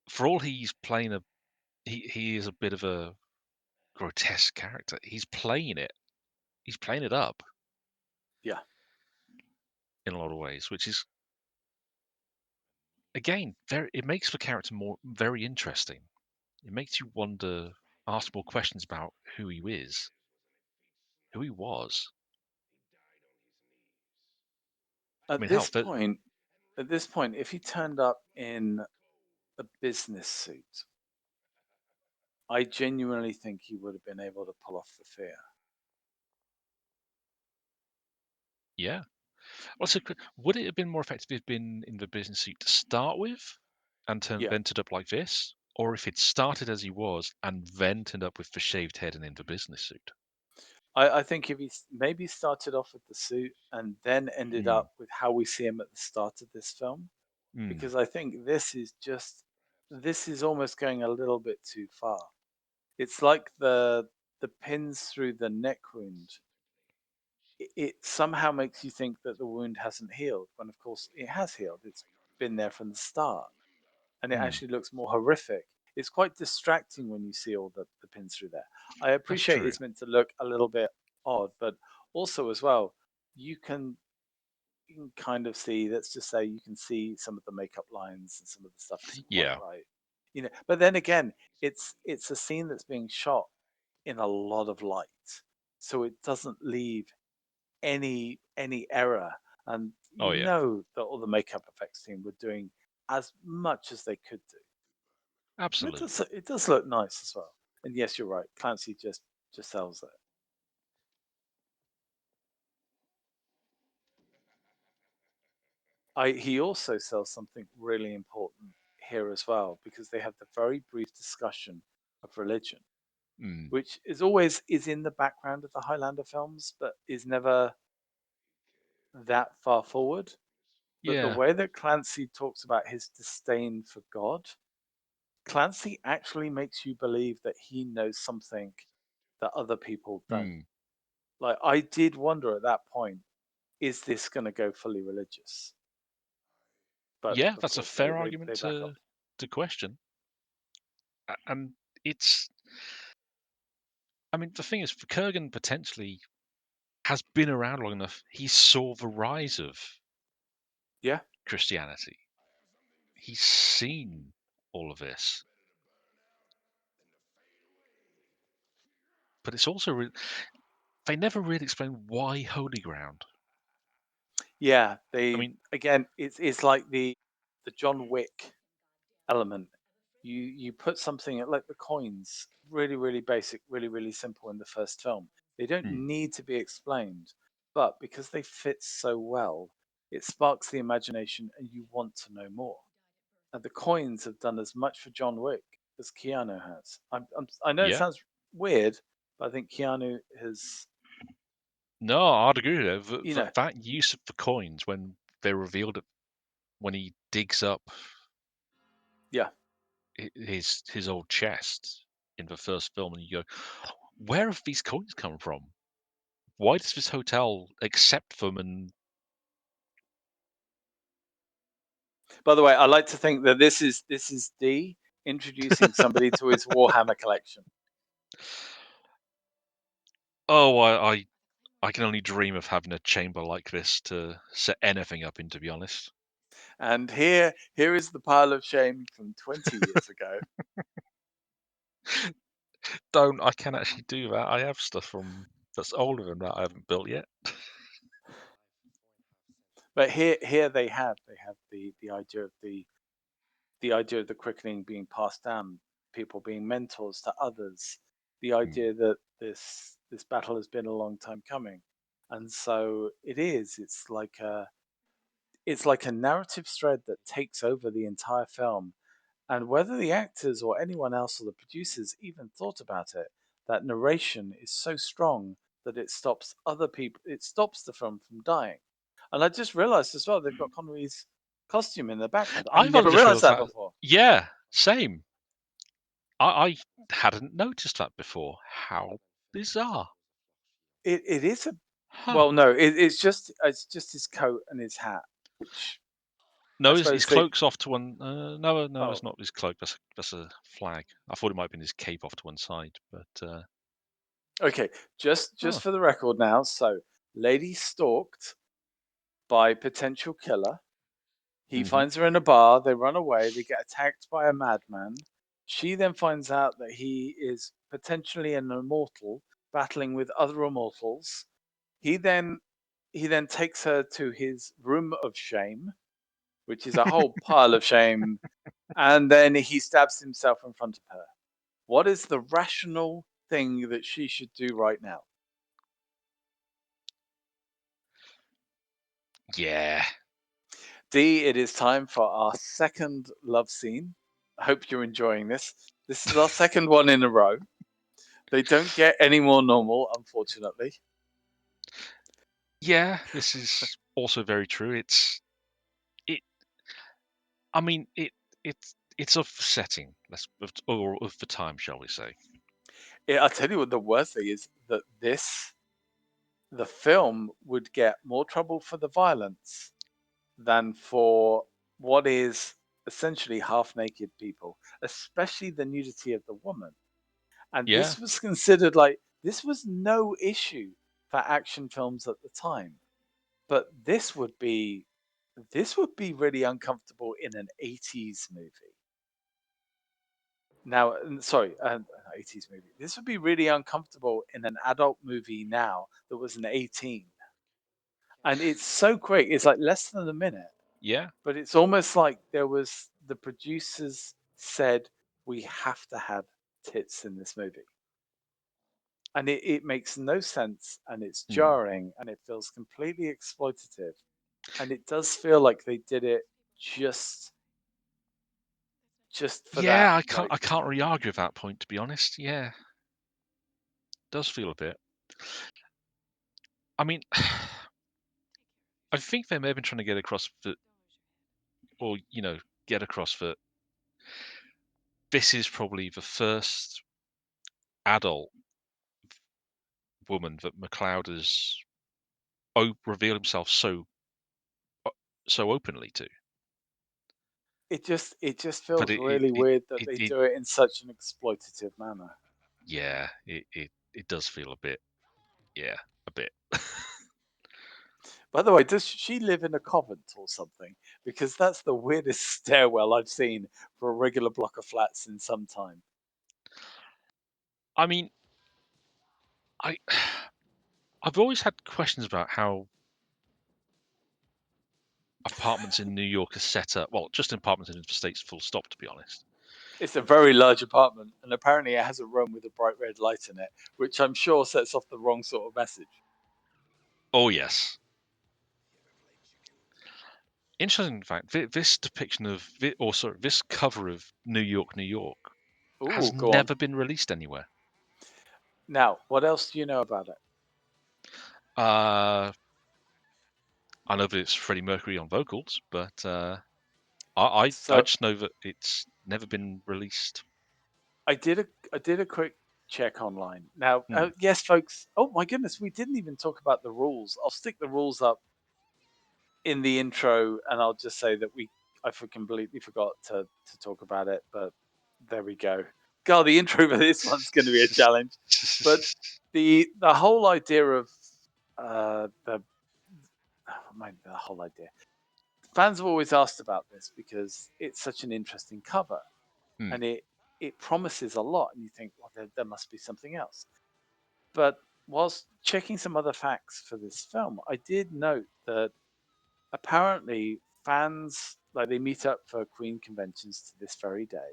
for all he's playing he is a bit of a grotesque character. He's playing it up Yeah. in a lot of ways, which is again it makes the character more very interesting. It makes you wonder, ask more questions about who he was. I At mean, hell, this point, at this point, if he turned up in a business suit, I genuinely think he would have been able to pull off the fear. yeah. Well, so would it have been more effective if he'd been in the business suit to start with, and Yeah. then turned up like this, or if it started as he was and then turned up with the shaved head and in the business suit? I think if maybe started off with the suit and then ended Mm, up with how we see him at the start of this film, mm. because I think this is almost going a little bit too far. It's like the pins through the neck wound. It somehow makes you think that the wound hasn't healed, when of course it has healed. It's been there from the start, and it Mm. actually looks more horrific. It's quite distracting when you see all the pins through there. I That's appreciate true. it's meant to look a little bit odd, but also as well, you can you can kind of see, let's just say you can see some of the makeup lines and some of the stuff isn't quite Yeah. right. But then again, it's a scene that's being shot in a lot of light. So it doesn't leave any error. And Oh, you yeah. know that all the makeup effects team were doing as much as they could do. And Absolutely. it does look nice as well. And yes, you're right. Clancy just sells it. He also sells something really important here as well, because they have the very brief discussion of religion, Mm. which is in the background of the Highlander films, but is never that far forward. But the Yeah. way that Clancy talks about his disdain for God, Clancy actually makes you believe that he knows something that other people don't. Mm. Like, I did wonder at that point, is this going to go fully religious? But Yeah, of that's a course, fair argument they back up. to question. And it's, I mean, the thing is, Kurgan potentially has been around long enough. He saw the rise of Yeah. Christianity. He's seen all of this, but it's also they never really explain why holy ground. Yeah, I they mean, again, it's like the John Wick element. You put something like the coins, really basic, really simple in the first film. They don't mm, need to be explained, but because they fit so well, it sparks the imagination and you want to know more. And the coins have done as much for John Wick as Keanu has. I know it yeah, sounds weird, but I think Keanu has, no, I'd agree with you. you know, That use of the coins when they revealed it, when he digs up yeah. his old chest in the first film, and you go, where have these coins come from? Why does this hotel accept them? And By the way, I like to think that this is D introducing somebody to his Warhammer collection. oh, I can only dream of having a chamber like this to set anything up in, to be honest. And here is the pile of shame from 20 years ago. Don't I can actually do that. I have stuff from that's older than that I haven't built yet. But here they have the idea of the quickening being passed down, people being mentors to others, the Mm, idea that this battle has been a long time coming. And so it's like a narrative thread that takes over the entire film. And whether the actors or anyone else or the producers even thought about it, that narration is so strong that it stops other people, it stops the film from dying. And I just realized as well, they've got Connery's costume in the background. I I've only never just realized realised that that. before. Yeah, same. I hadn't noticed that before. How bizarre. It is a, Huh. well, no, it's just his coat and his hat, which I No, his suppose they, cloak's off to one. No, no, it's oh, not his cloak. That's a flag. I thought it might have been his cape off to one side, but okay, just oh, for the record now. So, lady stalked by potential killer. He hmm, finds her in a bar, they run away, they get attacked by a madman. She then finds out that he is potentially an immortal battling with other immortals. He then he then takes her to his room of shame, which is a whole pile of shame, and then he stabs himself in front of her. What is the rational thing that she should do right now? yeah. D, it is time for our second love scene. I hope you're enjoying this. This is our second one in a row. They don't get any more normal, unfortunately. Yeah, this is also very true. It. I mean, it's of setting, or of the time, shall we say? I'll tell you what the worst thing is that the film would get more trouble for the violence than for what is essentially half naked people, especially the nudity of the woman. And Yeah. this was considered like this was no issue for action films at the time. But this would be really uncomfortable in an 80s movie. Now, sorry, 80s movie. This would be really uncomfortable in an adult movie now that was an 18. And it's so quick. It's like less than a minute, Yeah. but it's almost like there was the producers said we have to have tits in this movie. And it makes no sense and it's Hmm. jarring and it feels completely exploitative. And it does feel like they did it just just for that. Yeah, Like, I can't really argue with that point, to be honest. Yeah, does feel a bit. I mean, I think they may have been trying to get across that, or get across that this is probably the first adult woman that McLeod has revealed himself o- so openly to. it just But feels really weird that they it do it in such an exploitative manner. yeah, it does feel a bit, yeah, a bit. By the way, does she live in a convent or something? Because that's the weirdest stairwell I've seen for a regular block of flats in some time. I mean, I I've always had questions about how apartments in New York are set up. Well, just apartments in the States, full stop, to be honest. It's a very large apartment, and apparently it has a room with a bright red light in it, which I'm sure sets off the wrong sort of message. Oh, yes. Interesting fact, this depiction of, or sorry, this cover of New York, New York Ooh, has go on. never been released anywhere. Now, what else do you know about it? Uh, I know that it's Freddie Mercury on vocals, but I So just know that it's never been released. I did a quick check online. Now, Hmm. yes, folks. Oh my goodness, we didn't even talk about the rules. I'll stick the rules up in the intro, and I'll just say that completely forgot to talk about it, but there we go. God, the intro for this one's going to be a challenge. But the whole idea of the the whole idea. Fans have always asked about this because it's such an interesting cover, Hmm. and it promises a lot, and you think, well, there must be something else. But whilst checking some other facts for this film, I did note that apparently fans like they meet up for Queen conventions to this very day,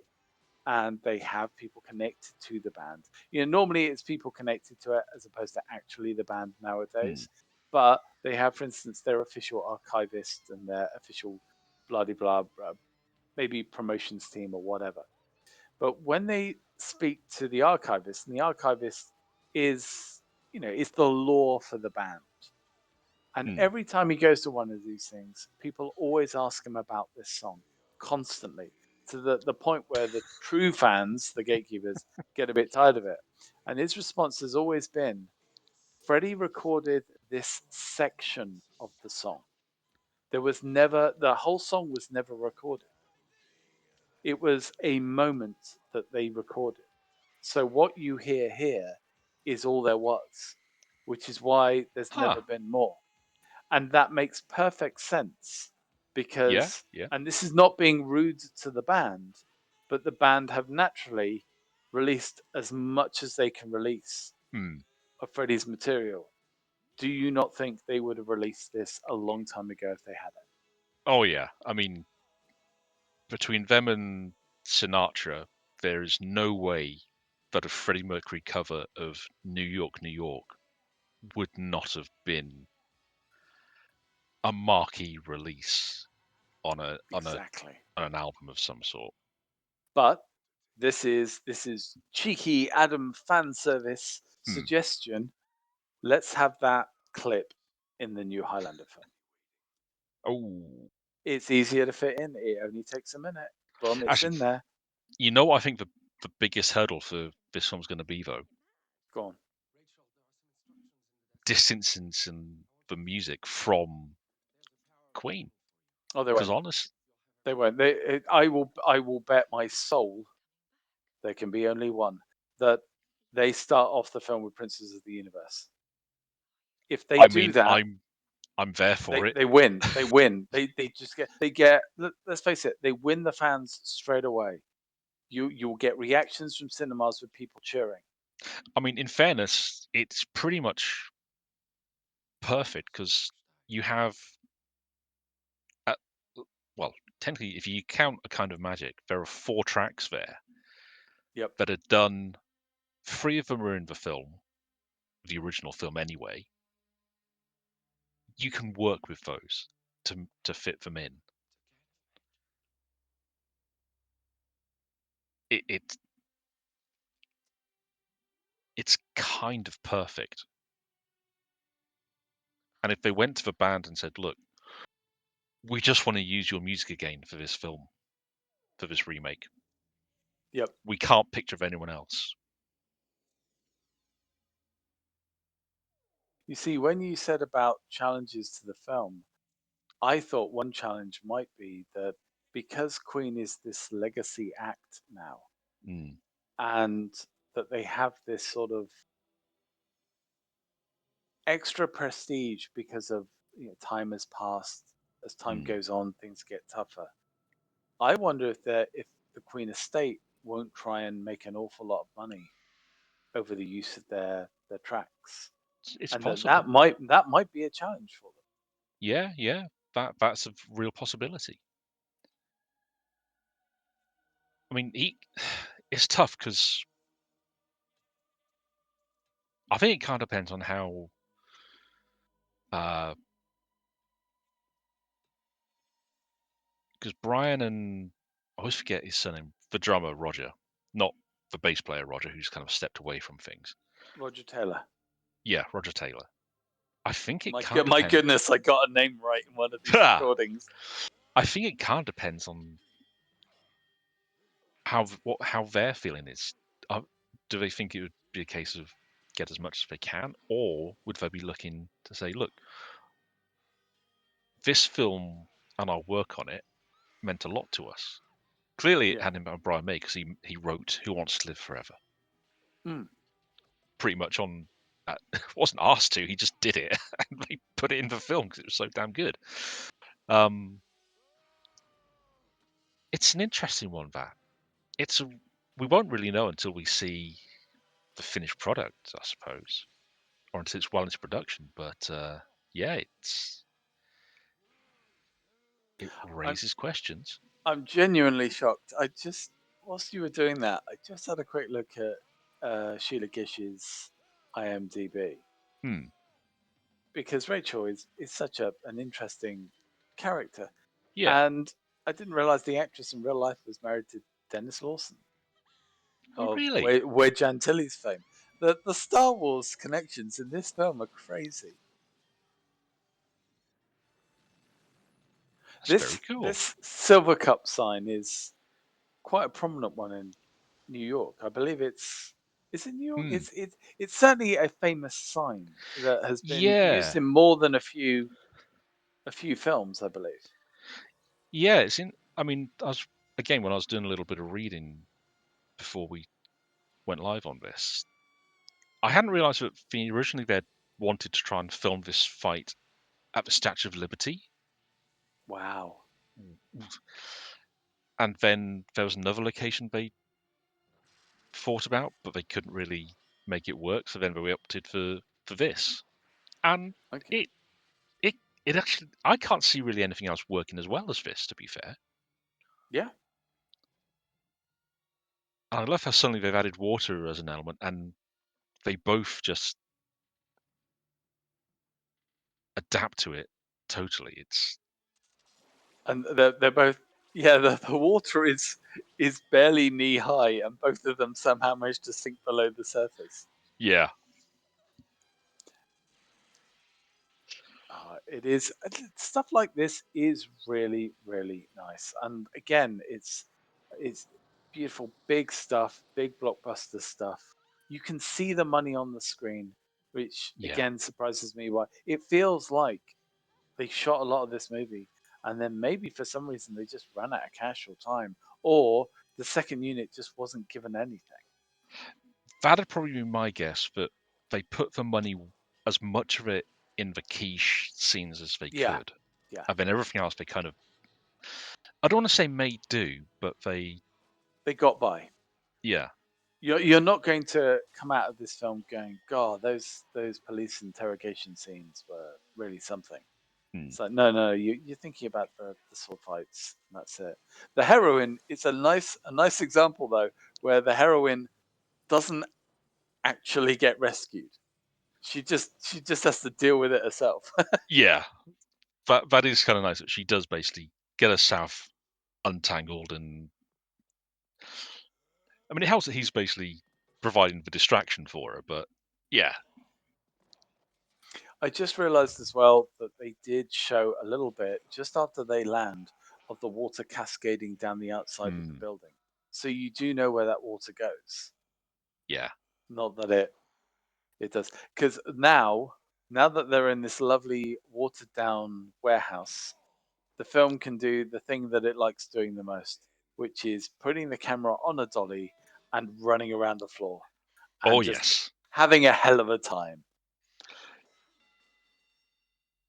and they have people connected to the band. Normally it's people connected to it as opposed to actually the band Hmm. nowadays. But they have, for instance, their official archivist and their official blah de blah, maybe promotions team or whatever. But when they speak to the archivist, and the archivist is, is the law for the band. And Hmm. every time he goes to one of these things, people always ask him about this song constantly to the point where the true fans, the gatekeepers, get a bit tired of it. And his response has always been Freddie recorded this section of the song. The whole song was never recorded. It was a moment that they recorded. So what you hear here is all there was, which is why there's Huh. never been more. And that makes perfect sense Yeah. because, Yeah. and this is not being rude to the band, but the band have naturally released as much as they can release Hmm. of Freddie's material. Do you not think they would have released this a long time ago if they had it? Oh, yeah. I mean, between them and Sinatra, there is no way that a Freddie Mercury cover of New York, New York would not have been a marquee release on a Exactly. on an album of some sort. But This is cheeky Adam fan service Hmm. suggestion. Let's have that clip in the new Highlander film. Oh, It's easier to fit in. It only takes a minute. Boom, it's actually, in there. you know what I think the biggest hurdle for this film's going to be though? Go on. Distancing the music from Queen. Oh, they Because won't. honest, They won't. I will bet my soul there can be only one that they start off the film with Princes of the Universe. If they I do mean, that, I'm there for it. they win. They win. They just get. Let's face it. They win the fans straight away. You'll get reactions from cinemas with people cheering. I mean, in fairness, it's pretty much perfect because you have, uh, well, technically, if you count a kind of magic, there are 4 tracks there Yep. that are done. 3 of them are in the film, the original film anyway. You can work with those to fit them in. It it's kind of perfect. And if they went to the band and said, "Look, we just want to use your music again for this film, for this remake. Yep. We can't picture of anyone else." You see, when you said about challenges to the film, I thought one challenge might be that because Queen is this legacy act now, Mm, and that they have this sort of extra prestige because of time has passed. As time mm. goes on, things get tougher. I wonder if the Queen estate won't try and make an awful lot of money over the use of their tracks, It's and possible. that might be a challenge for them. Yeah, yeah. That's a real possibility. I mean, it's tough because I think it kind of depends on how, because Brian and I always forget his surname, the drummer Roger, not the bass player Roger, who's kind of stepped away from things. Roger Taylor. Yeah, Roger Taylor. I think it My kind of my depends. goodness, I got a name right in one of these recordings. I think it kind of depends on how their feeling is. Do they think it would be a case of get as much as they can, or would they be looking to say, look, this film and our work on it meant a lot to us. Clearly, it Yeah. had impact on Brian May because he wrote "Who Wants to Live Forever" Mm. pretty much on. Wasn't asked to; he just did it, and they put it in the film because it was so damn good. Um, it's an interesting one. We won't really know until we see the finished product, I suppose, or until it's well into production. But yeah, it I'm raises questions. I'm genuinely shocked. I just whilst you were doing that, I just had a quick look at Sheila Gish's IMDb Hmm. because Rachel is such an interesting character, Yeah. and I didn't realize the actress in real life was married to Dennis Lawson Oh, of really? Wedge Antilles fame. The Star Wars connections in this film are crazy. That's very This cool. this Silver Cup sign is quite a prominent one in New York. I believe it's in New York. Hmm. It's certainly a famous sign that has been used Yeah. in more than a few films, I believe. Yeah. It's in. I mean, when I was doing a little bit of reading before we went live on this, I hadn't realised that originally they wanted to try and film this fight at the Statue of Liberty, Wow. and then there was another location they thought about, but they couldn't really make it work. So then they opted for this, and Okay. it it it actually I can't see really anything else working as well as this. To be fair, Yeah. and I love how suddenly they've added water as an element, and they both just adapt to it totally. It's And they're both. Yeah. The water is barely knee high, and both of them somehow manage to sink below the surface. Yeah, It is stuff like this is really really nice, and again, it's beautiful, big stuff, big blockbuster stuff. You can see the money on the screen, which yeah. again surprises me. Why it feels like they shot a lot of this movie, and then maybe for some reason they just ran out of cash or time, or the second unit just wasn't given anything. That'd probably be my guess, but they put the money, as much of it, in the quiche scenes as they Yeah, could. yeah, And then everything else they kind of, I don't want to say made do, but they, they got by. yeah. You're not going to come out of this film going, God, those police interrogation scenes were really something. Hmm. It's like, no, no, you're thinking about the sword fights. And that's it. The heroine is a nice example though, where the heroine doesn't actually get rescued. She just has to deal with it herself. Yeah, that is kind of nice that she does basically get herself untangled, and I mean, it helps that he's basically providing the distraction for her, but yeah. I just realized as well that they did show a little bit just after they land of the water cascading down the outside of the Hmm. building. So you do know where that water goes. Yeah. Not that it does, because now that they're in this lovely watered down warehouse, the film can do the thing that it likes doing the most, which is putting the camera on a dolly and running around the floor Oh and just yes. having a hell of a time.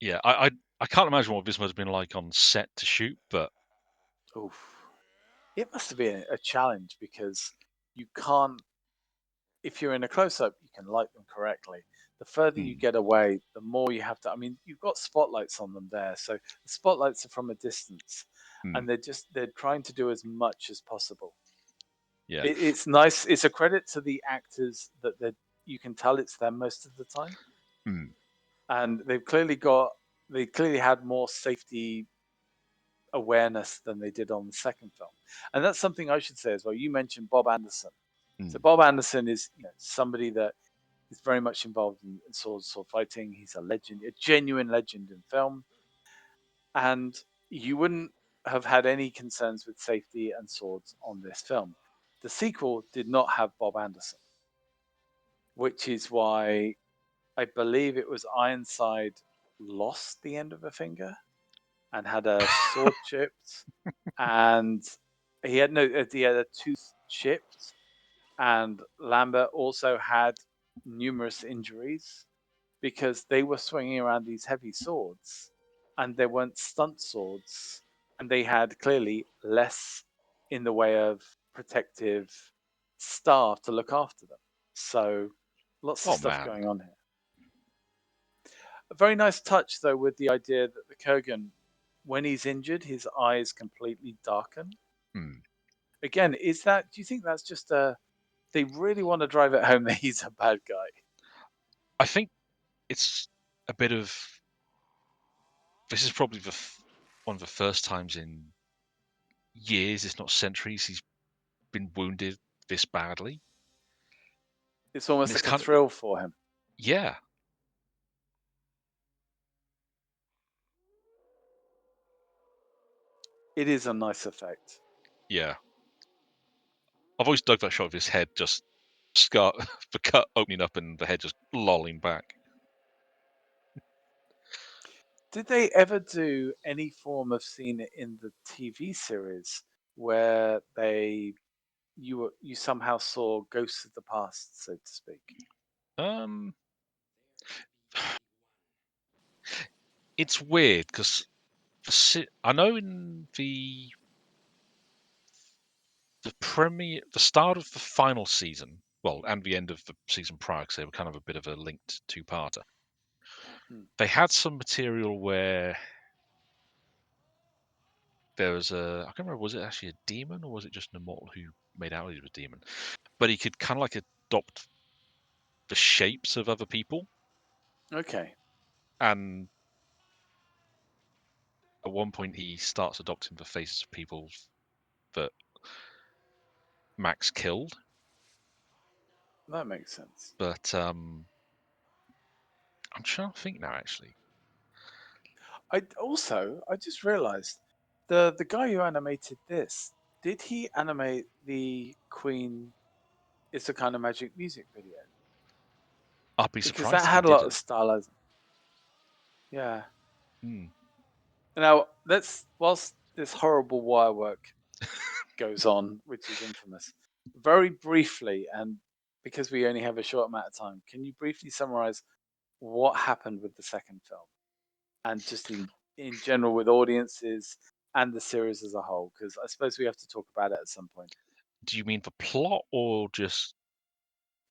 Yeah. I can't imagine what this must have been like on set to shoot, but Oof. It must have been a challenge because you can't, if you're in a close up, you can light them correctly. The further you hmm, get away, the more you have to. I mean, you've got spotlights on them there, so the spotlights are from a distance, hmm, and they're trying to do as much as possible. yeah. It's nice. It's a credit to the actors that you can tell it's them most of the time, Hmm, and they clearly had more safety awareness than they did on the second film, and that's something I should say as well. You mentioned Bob Anderson. So hmm, Bob Anderson is somebody that is very much involved in sword fighting. He's a legend, a genuine legend in film, and you wouldn't have had any concerns with safety and swords on this film. The sequel did not have Bob Anderson, which is why I believe it was Ironside lost the end of a finger and had a sword chipped, and he had a tooth chipped, and Lambert also had numerous injuries because they were swinging around these heavy swords and they weren't stunt swords, and they had clearly less in the way of protective staff to look after them. So lots of oh stuff man. going on here. A very nice touch though with the idea that the Kurgan, when he's injured, his eyes completely darken. Hmm. Again, do you think that's just a they really want to drive it home that he's a bad guy? I think it's a bit of, this is probably one of the first times in years, if not centuries, he's been wounded this badly, It's and almost it's like a kind of, thrill for him. yeah, It is a nice effect. yeah. I've always dug that shot of his head just scar, the cut opening up and the head just lolling back. Did they ever do any form of scene in the TV series where you somehow saw ghosts of the past, so to speak? Um, it's weird because I know in the start of the final season, well, and the end of the season prior, because they were kind of a bit of a linked two-parter. Hmm. They had some material where there was I can't remember, was it actually a demon or was it just an immortal who made out he was a demon? But he could kind of like adopt the shapes of other people, Okay. and at one point he starts adopting the faces of people that Max killed. That makes sense. But I'm trying to think now, actually. I just realized the guy who animated this, did he animate the Queen It's a Kind of Magic music video? I'd be Because surprised that if he had a lot of didn't. stylizing. Yeah. Hmm. Now let's whilst this horrible wire work goes on, which is infamous, very briefly, and because we only have a short amount of time, can you briefly summarize what happened with the second film? And just in general with audiences and the series as a whole, because I suppose we have to talk about it at some point. Do you mean for plot or just?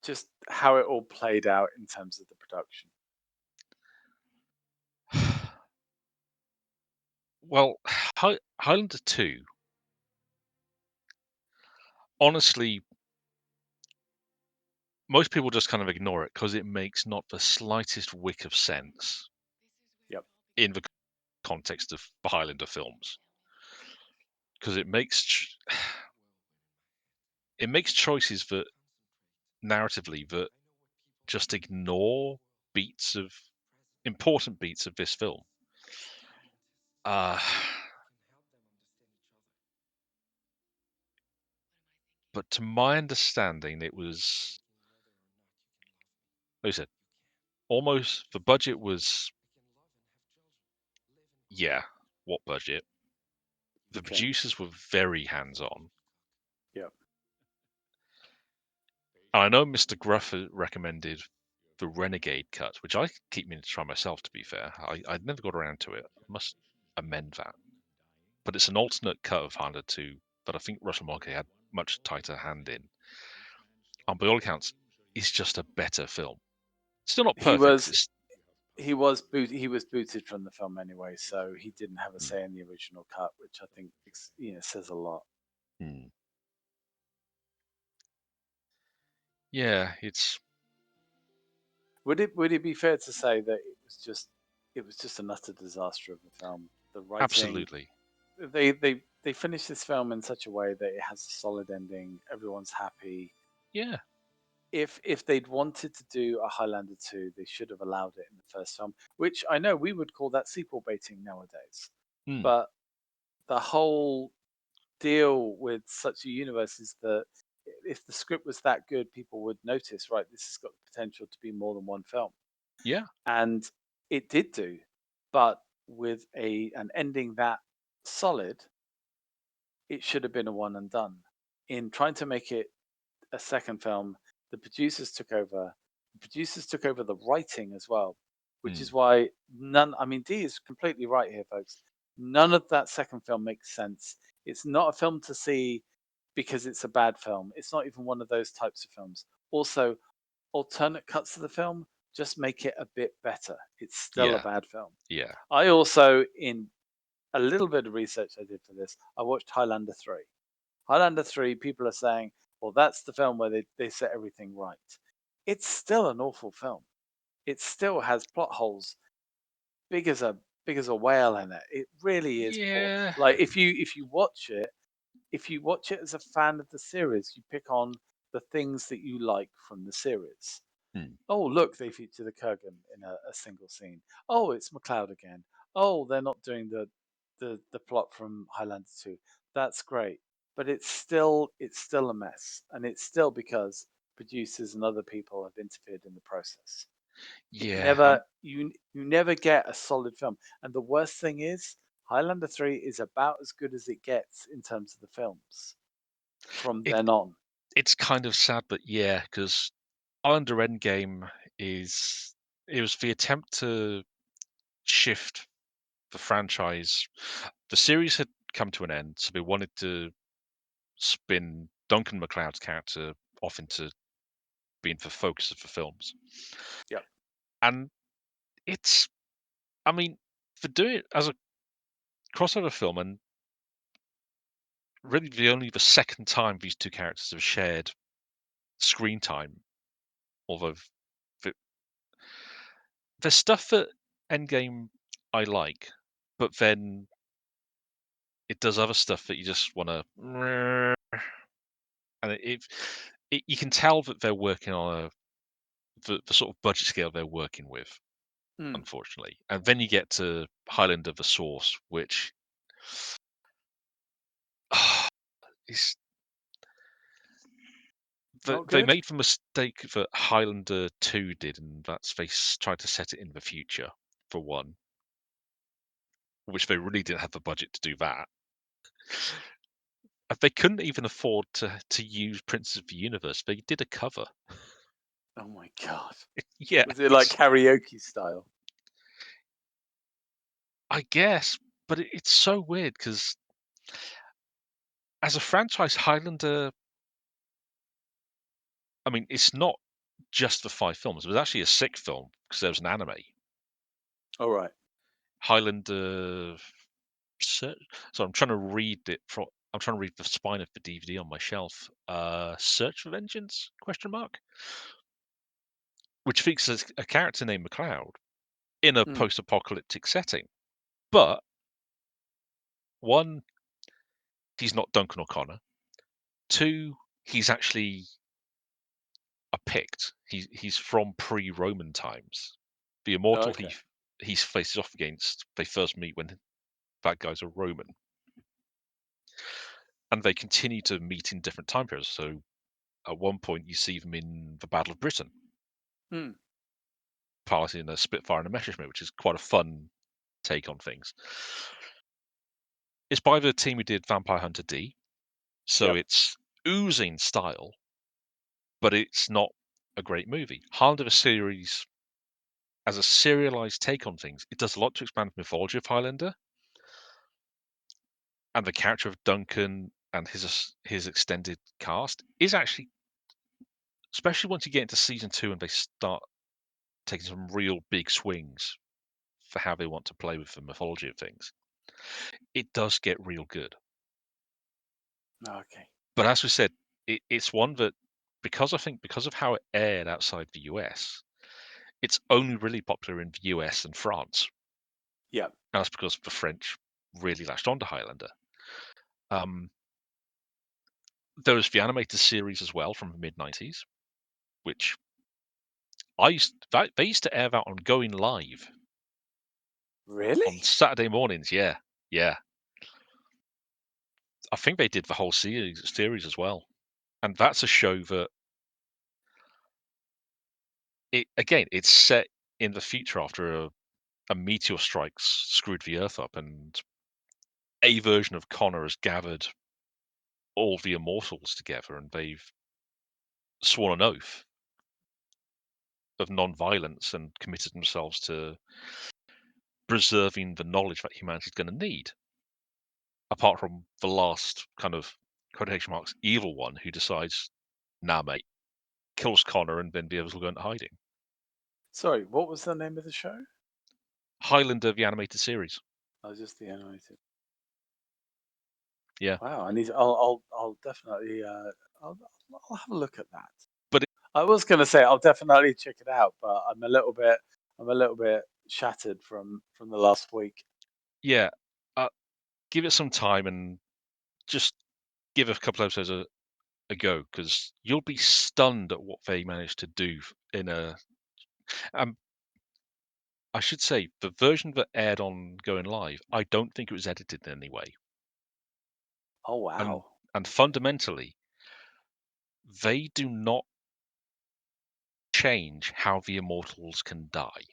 Just how it all played out in terms of the production. Well, Highlander 2, honestly, most people just kind of ignore it because it makes not the slightest wick of sense Yep. in the context of the Highlander films. Because it makes choices that narratively that just ignore beats of important beats of this film. Uh, but to my understanding, it was, like I said, almost the budget was, yeah, what budget? The Okay. producers were very hands-on. Yep. And I know Mr. Gruff recommended the Renegade cut, which I keep meaning to try myself, to be fair. I'd never got around to it. I must amend that. But it's an alternate cut of Highlander 2 that I think Russell Mulcahy had much tighter hand in. And by all accounts, it's just a better film. Still not He perfect. 'Cause was it's, he was booted from the film anyway, so he didn't have a mm, say in the original cut, which I think says a lot. mm. Yeah, it's Would it be fair to say that it was just an utter disaster of a film? The writing, absolutely. they finished this film in such a way that it has a solid ending, everyone's happy. Yeah. If they'd wanted to do a Highlander 2, they should have allowed it in the first film, which I know we would call that sequel baiting nowadays. Mm, But the whole deal with such a universe is that if the script was that good, people would notice, right, this has got the potential to be more than one film. yeah. And it did do, but with an ending that solid, it should have been a one and done. In trying to make it a second film, the producers took over. The producers took over the writing as well, which Mm, is why none. I mean, Dee is completely right here, folks. None of that second film makes sense. It's not a film to see because it's a bad film. It's not even one of those types of films. Also, alternate cuts of the film just make it a bit better. It's still a yeah. bad film. Yeah. I also, in a little bit of research I did for this, I watched Highlander 3. Highlander 3, people are saying, well, that's the film where they set everything right. It's still an awful film. It still has plot holes big as a big as a whale in it. It really is poor. Yeah. Like if you watch it as a fan of the series, you pick on the things that you like from the series. Mm, Oh, look, they feature the Kurgan in a single scene. Oh, it's McLeod again. Oh, they're not doing the plot from Highlander 2. That's great. But it's still a mess. And it's still because producers and other people have interfered in the process. It yeah. never you never get a solid film. And the worst thing is Highlander 3 is about as good as it gets in terms of the films from It then on. it's kind of sad, but yeah, because Highlander Endgame is it was the attempt to shift the franchise. The series had come to an end, so they wanted to spin Duncan MacLeod's character off into being the focus of the films. Yep. And it's, I mean, for doing it as a crossover film, and really only the second time these two characters have shared screen time, although the, there's stuff that Endgame I like, but then it does other stuff that you just want to. and you can tell that they're working on the sort of budget scale they're working with, Mm. unfortunately. And then you get to Highlander: The Source, which is Not they good? made the mistake that Highlander 2 did, and that's tried to set it in the future, for one, which they really didn't have the budget to do that. They couldn't even afford to use Princes of the Universe. They did a cover. Oh my god. Yeah, Was it like karaoke style? I guess, but it's so weird because as a franchise, Highlander, I mean, it's not just the 5 films. It was actually a 6th film because there was an anime. All right. Highlander. So I'm trying to read it from. I'm trying to read the spine of the DVD on my shelf. Search for Vengeance? Question mark. Which features a character named McLeod in a Mm. post-apocalyptic setting. But one, he's not Duncan O'Connor. Two, he's actually a Pict. He's from pre-Roman times. The immortal Okay. he faces off against, they first meet when that guy's a Roman, and they continue to meet in different time periods. So at one point, you see them in the Battle of Britain, Mm. piloting a Spitfire and a Messerschmitt, which is quite a fun take on things. It's by the team who did Vampire Hunter D, so Yep. it's oozing style, but it's not a great movie. Highlander series, as a serialized take on things, it does a lot to expand the mythology of Highlander and the character of Duncan and his extended cast is actually, especially once you get into season 2 and they start taking some real big swings for how they want to play with the mythology of things. It does get real good. Okay. But as we said, it's one that, because I think because of how it aired outside the US, it's only really popular in the US and France. Yep. And that's because the French really latched onto Highlander. Um, there was the animated series as well from the mid-90s, which they used to air that on Going Live Really? on Saturday mornings. Yeah, yeah. I think they did the whole series as well. And that's a show that it's set in the future after a meteor strikes screwed the Earth up, and a version of Connor has gathered all the immortals together, and they've sworn an oath of non-violence and committed themselves to preserving the knowledge that humanity's going to need. Apart from the last kind of quotation marks evil one who decides, nah, mate, kills Connor and then the others will go into hiding. Sorry, what was the name of the show? Highlander, the animated series. Oh, just the animated. Yeah, Wow, I need. I'll definitely. I'll have a look at that. but I was going to say I'll definitely check it out, but I'm a little bit shattered from the last week. yeah, give it some time and just give a couple episodes a go, because you'll be stunned at what they managed to do in a. Um, I should say the version that aired on Going Live, I don't think it was edited in any way, Oh and wow. and Okay. fundamentally, they do not change how the immortals can die.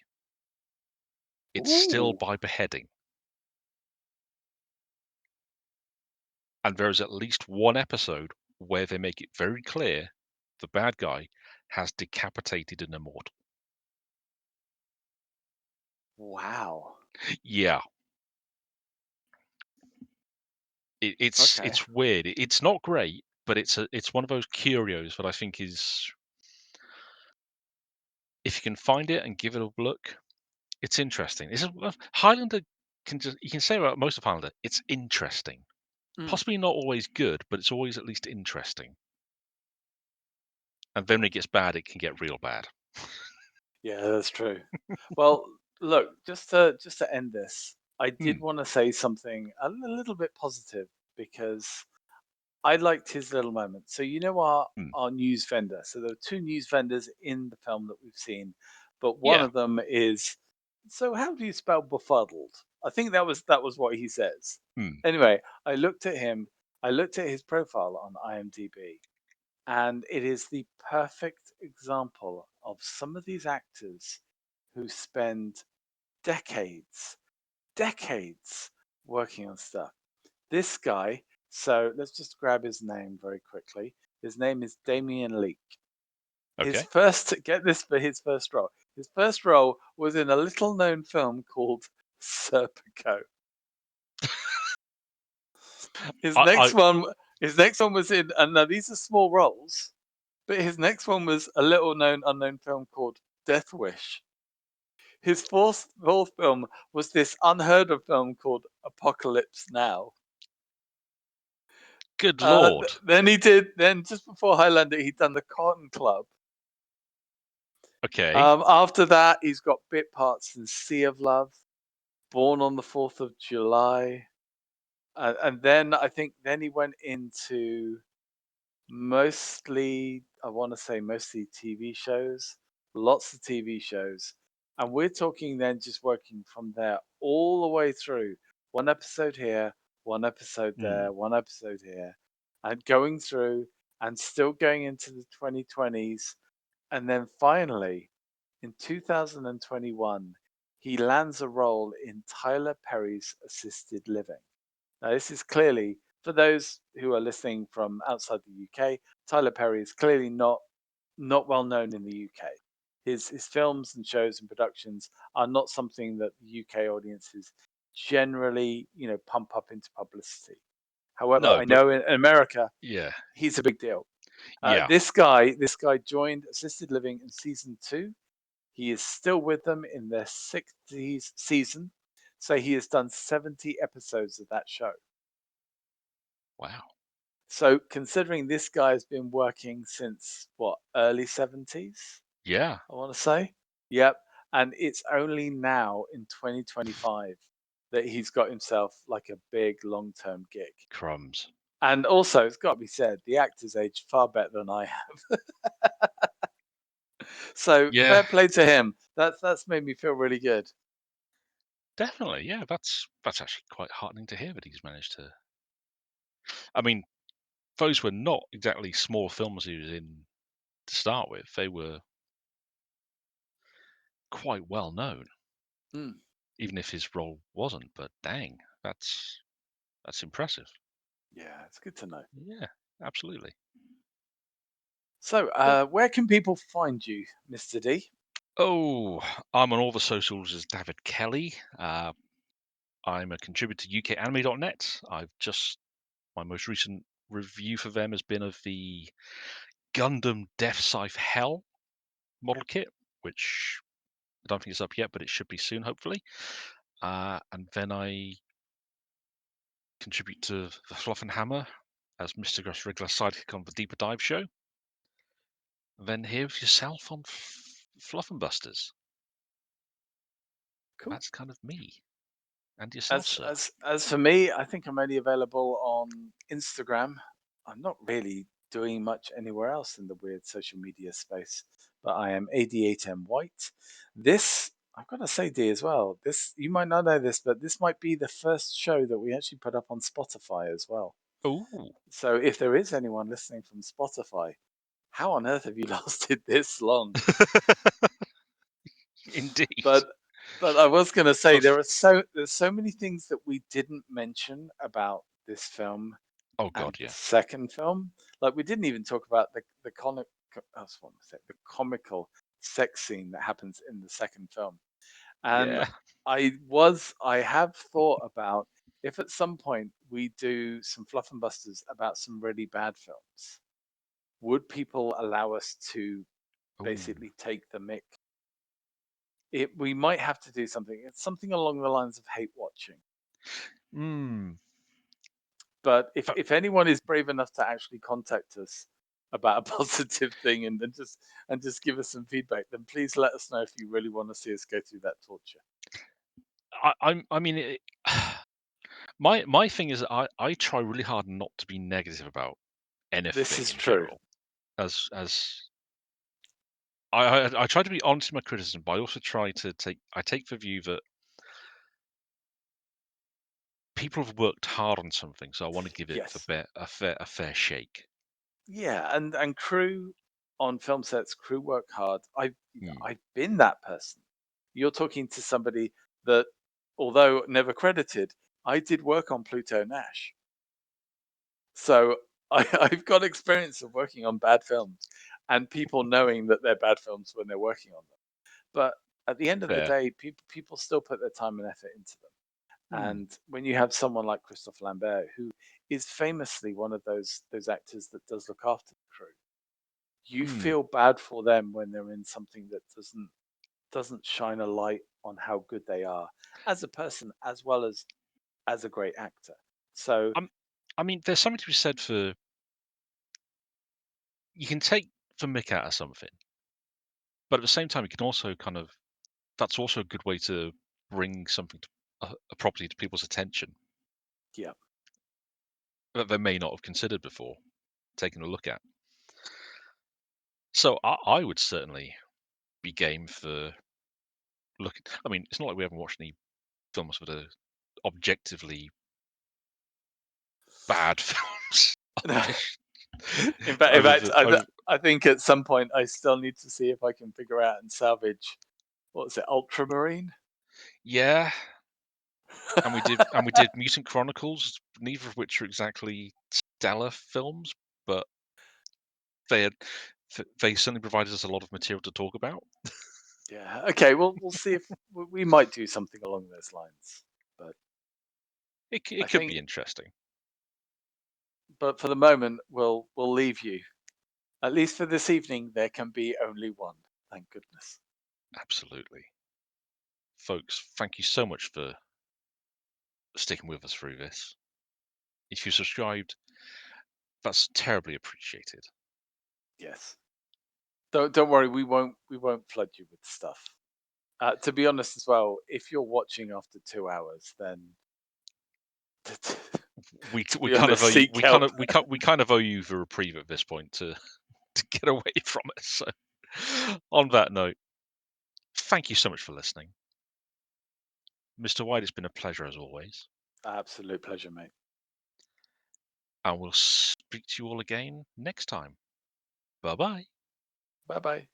It's still Ooh. by beheading, and there is at least one episode where they make it very clear the bad guy has decapitated an immortal. Wow. Yeah, Okay. it's weird. It's not great, but it's one of those curios that I think is, if you can find it and give it a look, it's interesting. Highlander you can say about most of Highlander, it's interesting. Mm. Possibly not always good, but it's always at least interesting. And then when Cool. it gets bad, it can get real bad. Yeah, that's true. Well, look, just to end this, I did Hmm. want to say something a little bit positive because I liked his little moment. So you know Hmm. our news vendor. So there are two news vendors in the film that we've seen, but one Yeah. of them is. So how do you spell befuddled? I think that was what he says. Hmm. Anyway, I looked at him. I looked at his profile on IMDb, and it is the perfect example of some of these actors who spend decades, decades working on stuff. This guy, so let's just grab his name very quickly. His name is Damien Leake. His Okay. first, get this for his first role. His first role was in a little known film called Serpico. His I next one, his next one was in, and now these are small roles, but his next one was a little known unknown film called Death Wish. His fourth film was this unheard of film called Apocalypse Now. Good lord. Then he did. Then just before Highlander, he'd done the Cotton Club. Okay. After that, he's got bit parts in Sea of Love, Born on the 4th of July, and then I think then he went into mostly, I want to say mostly TV shows, lots of TV shows. And we're talking then just working from there all the way through one episode here, one episode Hmm. there, one episode here, and going through and still going into the 2020s. And then finally, in 2021, he lands a role in Tyler Perry's Assisted Living. Now, this is clearly, for those who are listening from outside the UK, Tyler Perry is clearly not well known in the UK. His films and shows and productions are not something that the UK audiences generally, pump up into publicity. However, No, I but know in America yeah. he's a big deal. Yeah. This guy joined Assisted Living in season 2. He is still with them in their 60th season, so he has done 70 episodes of that show. Wow. So considering this guy has been working since what, early 70s, Yeah. I want to say. Yep. And it's only now in 2025 that he's got himself like a big long-term gig. Crumbs. And also, it's got to be said, the actor's aged far better than I have. So Yeah. fair play to him. That's made me feel really good. Definitely. Yeah. That's actually quite heartening to hear that he's managed to. I mean, those were not exactly small films he was in to start with. They were quite well known, Mm, even if his role wasn't. But dang, that's impressive. yeah, it's good to know. Yeah, absolutely. So, Well, where can people find you, Mr. D? oh, I'm on all the socials as David Kelly. I'm a contributor to UKAnime.net. I've just my most recent review for them has been of the Gundam Death Scythe Hell model kit, which I don't think it's up yet, but it should be soon, hopefully. And then I contribute to the Fluff and Hammer as Mr. Gruff's regular sidekick on the Deeper Dive show. Then here with yourself on Fluffenbusters. And Cool. that's kind of me. And yourself, As sir. as as for me, I think I'm only available on Instagram. I'm not really doing much anywhere else in the weird social media space, but I am AD8M White. This I've got to say, D as well. This you might not know this, but this might be the first show that we actually put up on Spotify as well. Oh, So if there is anyone listening from Spotify, how on earth have you lasted this long? indeed. But I was going to say Oof. there's so many things that we didn't mention about this film Oh, and God, the yeah. second film. Like we didn't even talk about the the comical sex scene that happens in the second film. And Yeah. I have thought about if at some point we do some Fluff and Busters about some really bad films, would people allow us to Oh. basically take the mick? We might have to do something. It's something along the lines of hate watching. Hmm. But But if anyone is brave enough to actually contact us about a positive thing and just give us some feedback, then please let us know if you really want to see us go through that torture. I mean, My thing is I try really hard not to be negative about This anything is in true. general. As I try to be honest in my criticism, but I also try to take the view that people have worked hard on something, so I want to give it Yes. a fair shake. Yeah, and crew on film sets, crew work hard. Hmm. I've been that person. You're talking to somebody that, although never credited, I did work on Pluto Nash. So I've got experience of working on bad films and people knowing that they're bad films when they're working on them. But at the end of the Fair. day, people still put their time and effort into them. Hmm. And when you have someone like Christophe Lambert, who is famously one of those actors that does look after the crew, you Hmm. feel bad for them when they're in something that doesn't shine a light on how good they are as a person as well as a great actor. So I'm, I mean, there's something to be said for you can take the mick out of something, but at the same time, you can also kind of that's also a good way to bring something to a property to people's attention yeah, that they may not have considered before taking a look at. So I would certainly be game for looking. I mean, it's not like we haven't watched any films that are objectively bad films. Just in over fact, the over. I think at some point I still need to see if I can figure out and salvage what's it, Ultramarine. Yeah, and we did Mutant Chronicles, neither of which are exactly stellar films, but they had, they certainly provided us a lot of material to talk about. Yeah. Okay. Well, we'll see if we might do something along those lines. But It I could be think, interesting. but for the moment, we'll leave you. At least for this evening, there can be only one. Thank goodness. Absolutely. Folks, thank you so much for sticking with us through this. If you subscribed, that's terribly appreciated. Yes. Don't worry. We won't flood you with stuff. To be honest, as well, if you're watching after 2 hours, then to We be kind of honest, owe you seek help. we kind of owe you the reprieve at this point to to get away from it. So on that note, thank you so much for listening. Mr. White, it's been a pleasure as always. Absolute pleasure, mate. And we'll speak to you all again next time. Bye bye. Bye bye.